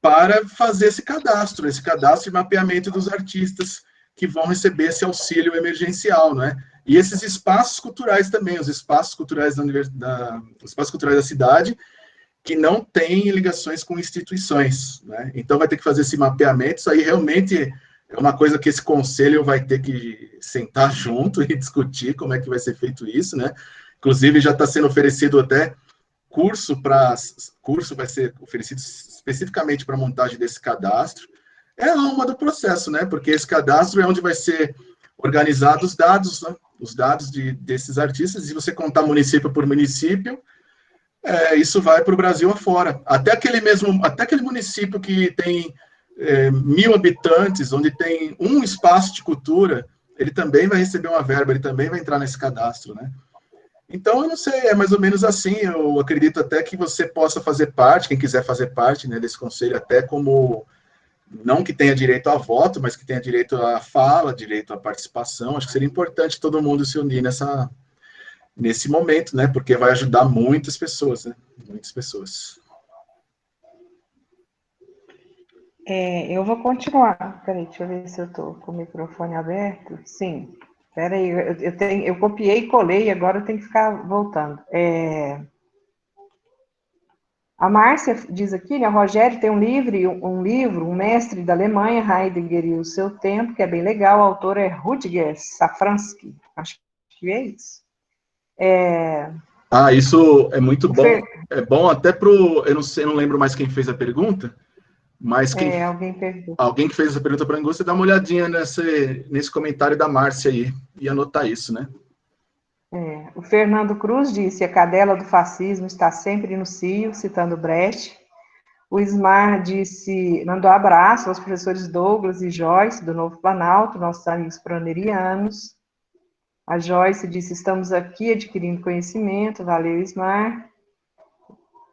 para fazer esse cadastro de mapeamento dos artistas que vão receber esse auxílio emergencial, né? E esses espaços culturais também, os espaços culturais os espaços culturais da cidade, que não têm ligações com instituições, né? Então vai ter que fazer esse mapeamento, isso aí realmente é uma coisa que esse conselho vai ter que sentar junto e discutir como é que vai ser feito isso, né? Inclusive já está sendo oferecido até curso vai ser oferecido especificamente para a montagem desse cadastro. É a alma do processo, né? Porque esse cadastro é onde vai ser organizados os dados, né? Os dados desses artistas, e se você contar município por município, isso vai para o Brasil afora. Até aquele município que tem 1.000 habitantes, onde tem um espaço de cultura, ele também vai receber uma verba, ele também vai entrar nesse cadastro, né? Então, eu não sei, é mais ou menos assim. Eu acredito até que você possa fazer parte, quem quiser fazer parte, né, desse conselho, até como, não que tenha direito a voto, mas que tenha direito à fala, direito à participação. Acho que seria importante todo mundo se unir nesse momento, né, porque vai ajudar muitas pessoas, né, muitas pessoas. Eu vou continuar. Peraí, deixa eu ver se eu estou com o microfone aberto. Sim. Peraí, eu copiei e colei, agora eu tenho que ficar voltando. A Márcia diz aqui, né? O Rogério tem um livro, um mestre da Alemanha, Heidegger e o seu tempo, que é bem legal. O autor é Rutger Safransky. Acho que é isso. Isso é muito bom. É bom até eu não sei, eu não lembro mais quem fez a pergunta, mas alguém que fez essa pergunta para mim, você dá uma olhadinha nesse comentário da Márcia aí e anotar isso, né? O Fernando Cruz disse: a cadela do fascismo está sempre no cio, citando Brecht. O Ismar disse: mandou abraço aos professores Douglas e Joyce, do Novo Planalto, nossos amigos pronerianos. A Joyce disse: estamos aqui adquirindo conhecimento. Valeu, Ismar.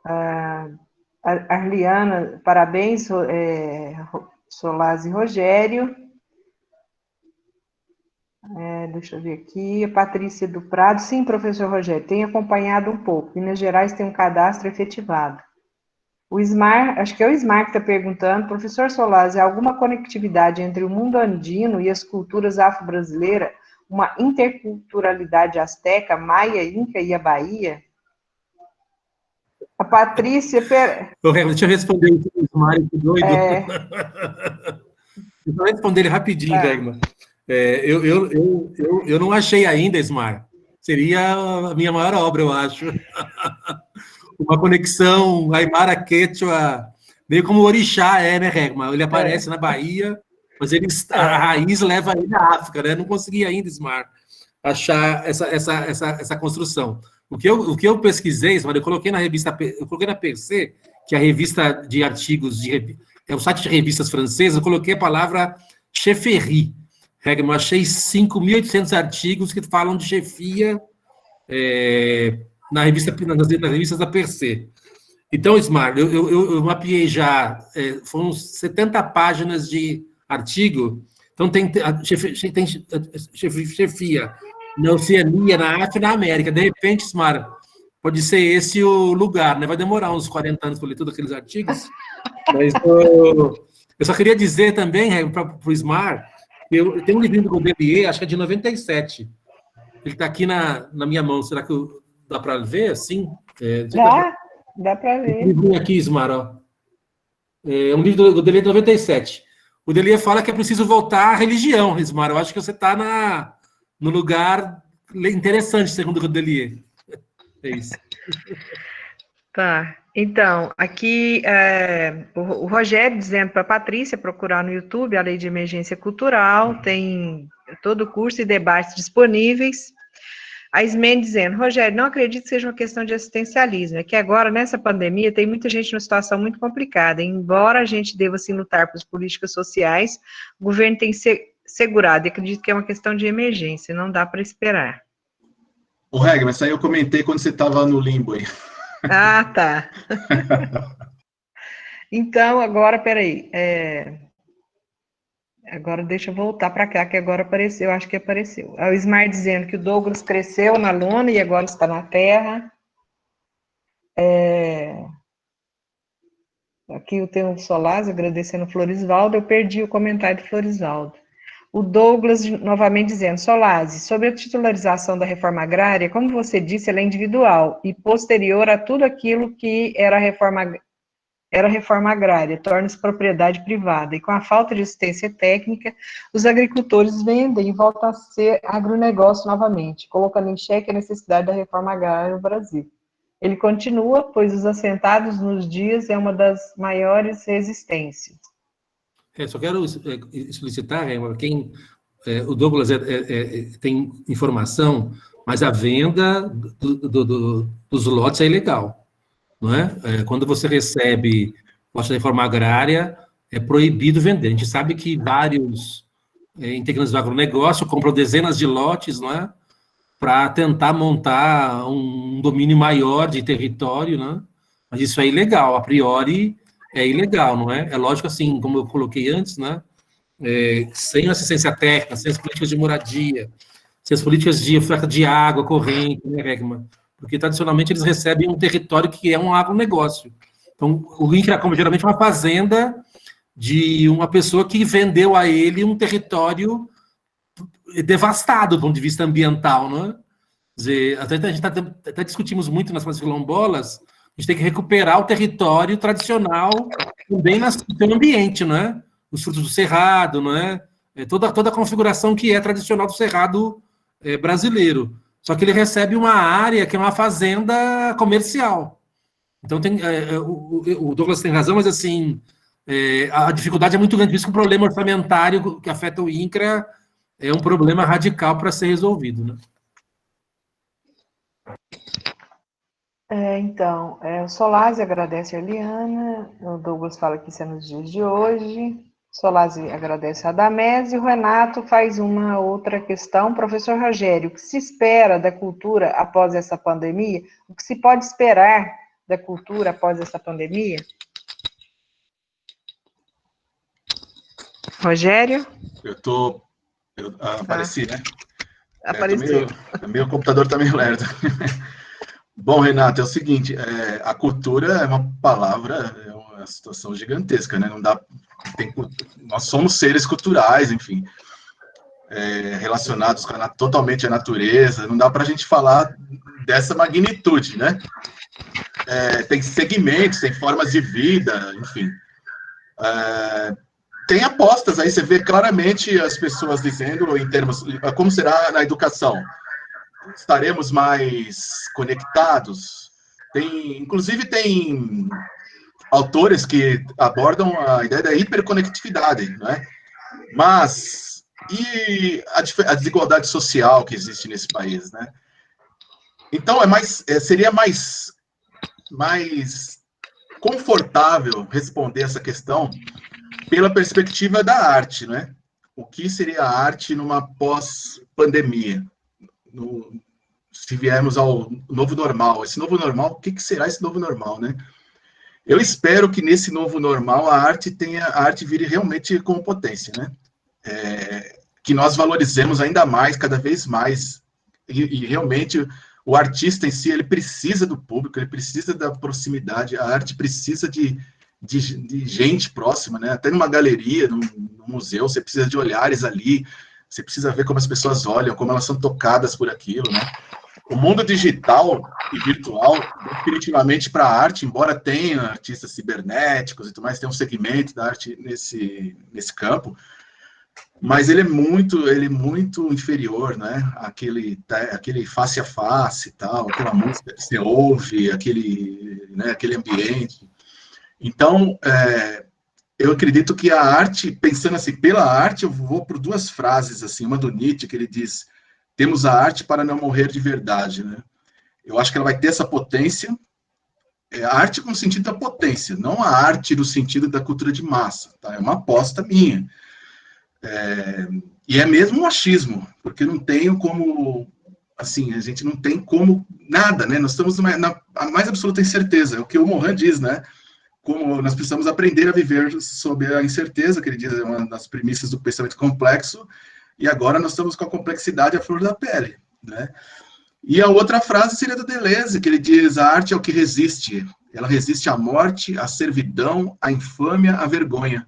A Arliana, parabéns, Solaz e Rogério. Deixa eu ver aqui. A Patrícia do Prado. Sim, professor Rogério, tenho acompanhado um pouco. Minas Gerais tem um cadastro efetivado. O Ismar, acho que é o Ismar que está perguntando, professor Solaz, há alguma conectividade entre o mundo andino e as culturas afro-brasileiras, uma interculturalidade asteca, maia, inca e a Bahia? A Patrícia... Deixa eu responder isso, Ismar, que doido. Deixa eu responder ele rapidinho, Regma. Eu não achei ainda, Ismar. Seria a minha maior obra, eu acho. Uma conexão Aimara Quechua, meio como o orixá né, Regma? Ele aparece na Bahia, mas a raiz leva ele à África, né? Não consegui ainda, Ismar, achar essa construção. O que eu pesquisei, Ismar, eu coloquei na PC, que é a revista de artigos, é o site de revistas francesas, eu coloquei a palavra chefferie. Eu achei 5.800 artigos que falam de chefia nas revistas da PC. Então, Ismar, eu mapeei já, foram 70 páginas de artigo, então tem chefia na Oceania, na África e na América. De repente, Ismar, pode ser esse o lugar, né? Vai demorar uns 40 anos para ler todos aqueles artigos, mas eu só queria dizer também, para o Ismar, eu tenho um livrinho do Godelier, acho que é de 97. Ele está aqui na minha mão. Será que dá para ver assim? Dá para ver. Um livrinho aqui, Ismar. Ó. É um livro do Godelier de 97. O Godelier fala que é preciso voltar à religião, Ismar. Eu acho que você está no lugar interessante, segundo o Godelier. É isso. Tá. Então, aqui o Rogério dizendo para a Patrícia procurar no YouTube a Lei de Emergência Cultural, tem todo o curso e debates disponíveis. A Ismene dizendo: Rogério, não acredito que seja uma questão de assistencialismo, é que agora, nessa pandemia, tem muita gente numa situação muito complicada. Embora a gente deva, assim, lutar pelas políticas sociais, o governo tem segurado, e acredito que é uma questão de emergência, não dá para esperar. Ô, Regma, isso aí eu comentei quando você estava no limbo aí. Ah, tá. Então, agora, peraí. Agora deixa eu voltar para cá, que agora apareceu, acho que apareceu. O Ismar dizendo que o Douglas cresceu na Luna e agora está na Terra. Aqui eu tenho o Solaz agradecendo o Florisvaldo, eu perdi o comentário do Florisvaldo. O Douglas novamente dizendo: Solaz, sobre a titularização da reforma agrária, como você disse, ela é individual e posterior a tudo aquilo que era reforma agrária, torna-se propriedade privada, e com a falta de assistência técnica, os agricultores vendem e voltam a ser agronegócio novamente, colocando em xeque a necessidade da reforma agrária no Brasil. Ele continua, pois os assentados nos dias é uma das maiores resistências. Só quero explicitar, o Douglas tem informação, mas a venda dos lotes é ilegal. Não é? Quando você recebe lote da reforma agrária, é proibido vender. A gente sabe que vários integrantes do agronegócio compram dezenas de lotes, não é? para tentar montar um domínio maior de território, né? Mas isso é ilegal, a priori é ilegal, não é? É lógico, assim, como eu coloquei antes, né? Sem assistência técnica, sem as políticas de moradia, sem as políticas de oferta de água corrente, né, Regma? Porque, tradicionalmente, eles recebem um território que é um agronegócio. Então, o INCRA, como geralmente, é uma fazenda de uma pessoa que vendeu a ele um território devastado do ponto de vista ambiental, não é? Quer dizer, até discutimos muito nas classes quilombolas, a gente tem que recuperar o território tradicional também no seu ambiente, não é? Os frutos do cerrado, não é? Toda a configuração que é tradicional do cerrado brasileiro. Só que ele recebe uma área que é uma fazenda comercial. Então, o Douglas tem razão, mas assim, a dificuldade é muito grande. Por isso que o problema orçamentário que afeta o INCRA é um problema radical para ser resolvido, né? Então, o Solazzi agradece a Eliana, o Douglas fala que isso é nos dias de hoje, Solazzi agradece a Adamés, e o Renato faz uma outra questão. Professor Rogério, o que se espera da cultura após essa pandemia? O que se pode esperar da cultura após essa pandemia? Rogério? Eu apareci, né? Apareceu. Meu computador tá meio lerdo. Bom, Renato, é o seguinte, a cultura é uma palavra, é uma situação gigantesca, né? Não dá, nós somos seres culturais, enfim, relacionados totalmente à natureza, não dá para a gente falar dessa magnitude, né? Tem segmentos, tem formas de vida, enfim. Tem apostas aí, você vê claramente as pessoas dizendo em termos, como será na educação? Estaremos mais conectados? Inclusive tem autores que abordam a ideia da hiperconectividade, né? Mas e a desigualdade social que existe nesse país, né? Então seria mais confortável responder essa questão pela perspectiva da arte, né? O que seria a arte numa pós-pandemia? Se viermos ao novo normal. Esse novo normal, o que será esse novo normal, né? Eu espero que nesse novo normal a arte vire realmente como potência, né? Que nós valorizemos ainda mais, cada vez mais, e realmente o artista em si, ele precisa do público, ele precisa da proximidade, a arte precisa de gente próxima, né? Até numa galeria, num museu, você precisa de olhares ali, você precisa ver como as pessoas olham, como elas são tocadas por aquilo, né? O mundo digital e virtual, definitivamente para a arte, embora tenha artistas cibernéticos e tudo mais, tem um segmento da arte nesse campo, mas ele é muito inferior, né? Aquele face a face e tal, aquela música que você ouve, aquele ambiente. Então, eu acredito que a arte, pensando assim, pela arte, eu vou por duas frases, assim, uma do Nietzsche, que ele diz: temos a arte para não morrer de verdade, né? Eu acho que ela vai ter essa potência, a arte com o sentido da potência, não a arte no sentido da cultura de massa, tá? É uma aposta minha. E é mesmo um achismo, porque não tenho como, assim, a gente não tem como nada, né? Nós estamos na mais absoluta incerteza, é o que o Morin diz, né? Como nós precisamos aprender a viver sob a incerteza, que ele diz, é uma das premissas do pensamento complexo, e agora nós estamos com a complexidade à flor da pele, né? E a outra frase seria do Deleuze, que ele diz: a arte é o que resiste, ela resiste à morte, à servidão, à infâmia, à vergonha.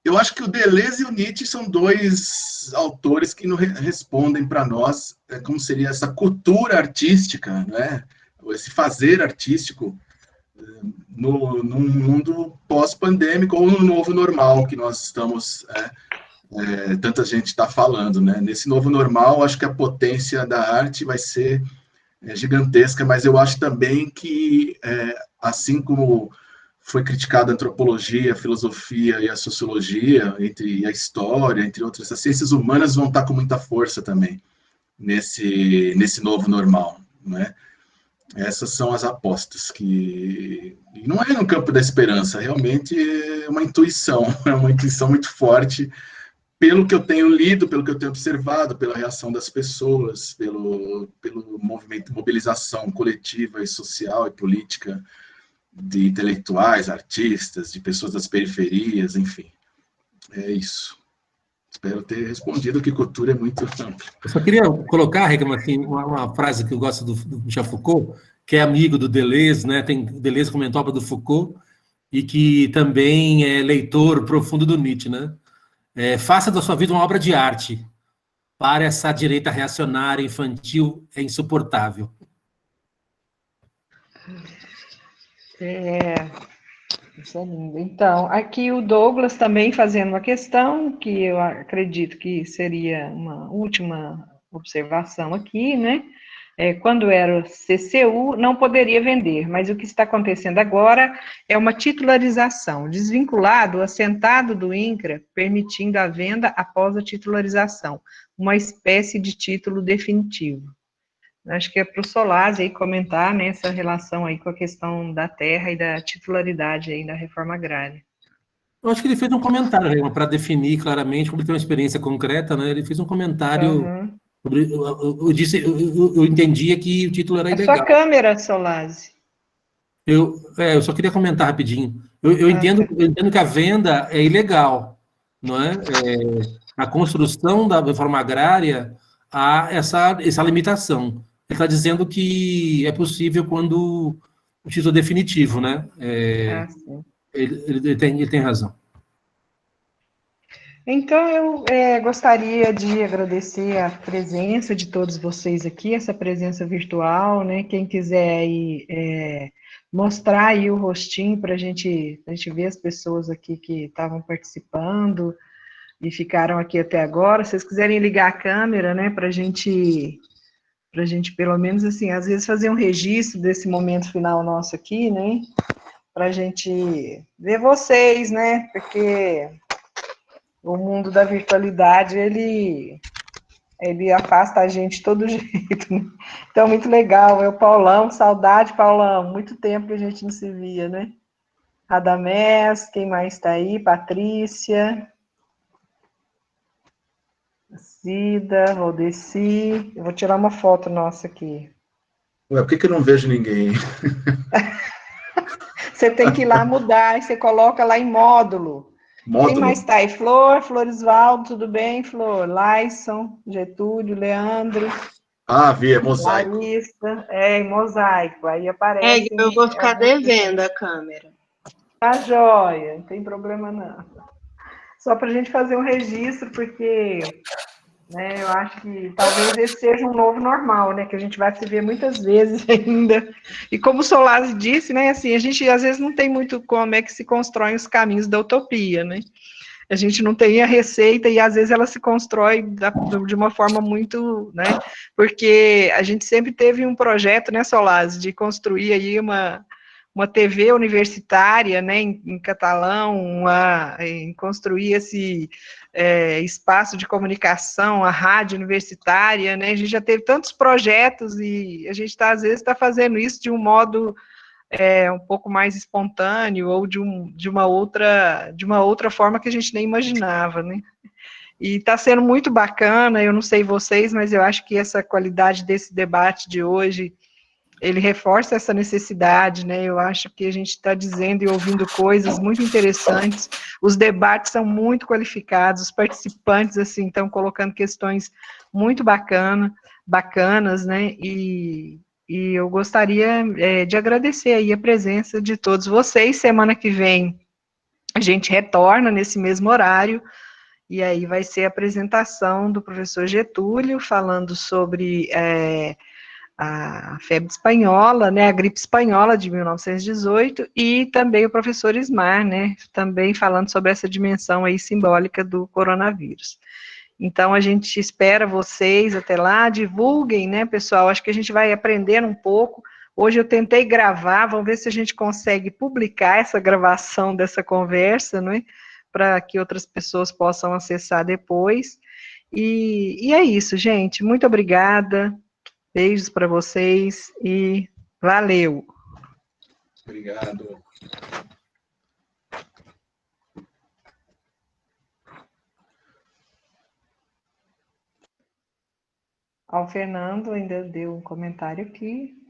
Eu acho que o Deleuze e o Nietzsche são dois autores que não respondem para nós como seria essa cultura artística, né? Esse fazer artístico num mundo pós-pandêmico ou no novo normal que nós estamos, tanta gente está falando, né? Nesse novo normal, acho que a potência da arte vai ser gigantesca, mas eu acho também que, assim como foi criticada a antropologia, a filosofia e a sociologia, e a história, entre outras, as ciências humanas vão estar com muita força também nesse novo normal, né? Essas são as apostas, que não é no campo da esperança, realmente é uma intuição muito forte pelo que eu tenho lido, pelo que eu tenho observado, pela reação das pessoas, pelo movimento de mobilização coletiva e social e política de intelectuais, artistas, de pessoas das periferias, enfim. É isso. Espero ter respondido que cultura é muito ampla. Eu só queria colocar, Regama, assim, uma frase que eu gosto do Michel Foucault, que é amigo do Deleuze, né? Deleuze comentou a obra do Foucault, e que também é leitor profundo do Nietzsche, né? Faça da sua vida uma obra de arte. Para essa direita reacionária infantil é insuportável. Isso é lindo. Então, aqui o Douglas também fazendo uma questão, que eu acredito que seria uma última observação aqui, né? Quando era o CCU, não poderia vender, mas o que está acontecendo agora é uma titularização, desvinculado, assentado do INCRA, permitindo a venda após a titularização, uma espécie de título definitivo. Acho que é para o Solazzi aí comentar, né, essa relação aí com a questão da terra e da titularidade aí da reforma agrária. Eu acho que ele fez um comentário, para definir claramente, como ele tem uma experiência concreta, né? Ele fez um comentário sobre. Eu entendia que o título era ilegal. Sua câmera, Solazzi. Eu só queria comentar rapidinho. Eu entendo que a venda é ilegal, não é? A construção da reforma agrária há essa limitação. Ele está dizendo que é possível quando o título é definitivo, né? Ele tem razão. Então, eu gostaria de agradecer a presença de todos vocês aqui, essa presença virtual, né? Quem quiser aí mostrar aí o rostinho para a gente ver as pessoas aqui que estavam participando e ficaram aqui até agora. Se vocês quiserem ligar a câmera, né, para a gente pelo menos assim, às vezes fazer um registro desse momento final nosso aqui, né, para a gente ver vocês, né, porque o mundo da virtualidade, ele afasta a gente de todo jeito, né? Então, muito legal. Paulão, saudade, Paulão, muito tempo que a gente não se via, né? Radamés, quem mais está aí? Patrícia, Cida, Valdeci. Eu vou tirar uma foto nossa aqui. Ué, por que eu não vejo ninguém? Você tem que ir lá mudar, e você coloca lá em módulo. Quem mais está aí? Florisvaldo, tudo bem, Flor? Laison, Getúlio, Leandro. Vi, é mosaico. Larissa, em mosaico. Aí aparece. Eu vou ficar devendo a câmera. Tá joia, não tem problema não. Só para a gente fazer um registro, porque né, eu acho que talvez esse seja um novo normal, né? Que a gente vai se ver muitas vezes ainda. E como o Solazzi disse, né? Assim, a gente às vezes não tem muito como é que se constroem os caminhos da utopia, né? A gente não tem a receita e às vezes ela se constrói de uma forma muito, né? Porque a gente sempre teve um projeto, né, Solazzi, de construir aí uma TV universitária, né, em catalão, em construir esse espaço de comunicação, a rádio universitária, né? A gente já teve tantos projetos e a gente às vezes está fazendo isso de um modo um pouco mais espontâneo ou de uma outra forma que a gente nem imaginava, né? E está sendo muito bacana, eu não sei vocês, mas eu acho que essa qualidade desse debate de hoje, ele reforça essa necessidade, né? Eu acho que a gente está dizendo e ouvindo coisas muito interessantes, os debates são muito qualificados, os participantes, assim, estão colocando questões muito bacanas, né? E eu gostaria de agradecer aí a presença de todos vocês. Semana que vem a gente retorna nesse mesmo horário, e aí vai ser a apresentação do professor Getúlio, falando sobre a febre espanhola, né, a gripe espanhola de 1918, e também o professor Ismar, né, também falando sobre essa dimensão aí simbólica do coronavírus. Então, a gente espera vocês até lá, divulguem, né, pessoal, acho que a gente vai aprendendo um pouco. Hoje eu tentei gravar, vamos ver se a gente consegue publicar essa gravação dessa conversa, né, para que outras pessoas possam acessar depois. E é isso, gente, muito obrigada, beijos para vocês e valeu! Obrigado. Obrigada. Ó, o Fernando ainda deu um comentário aqui.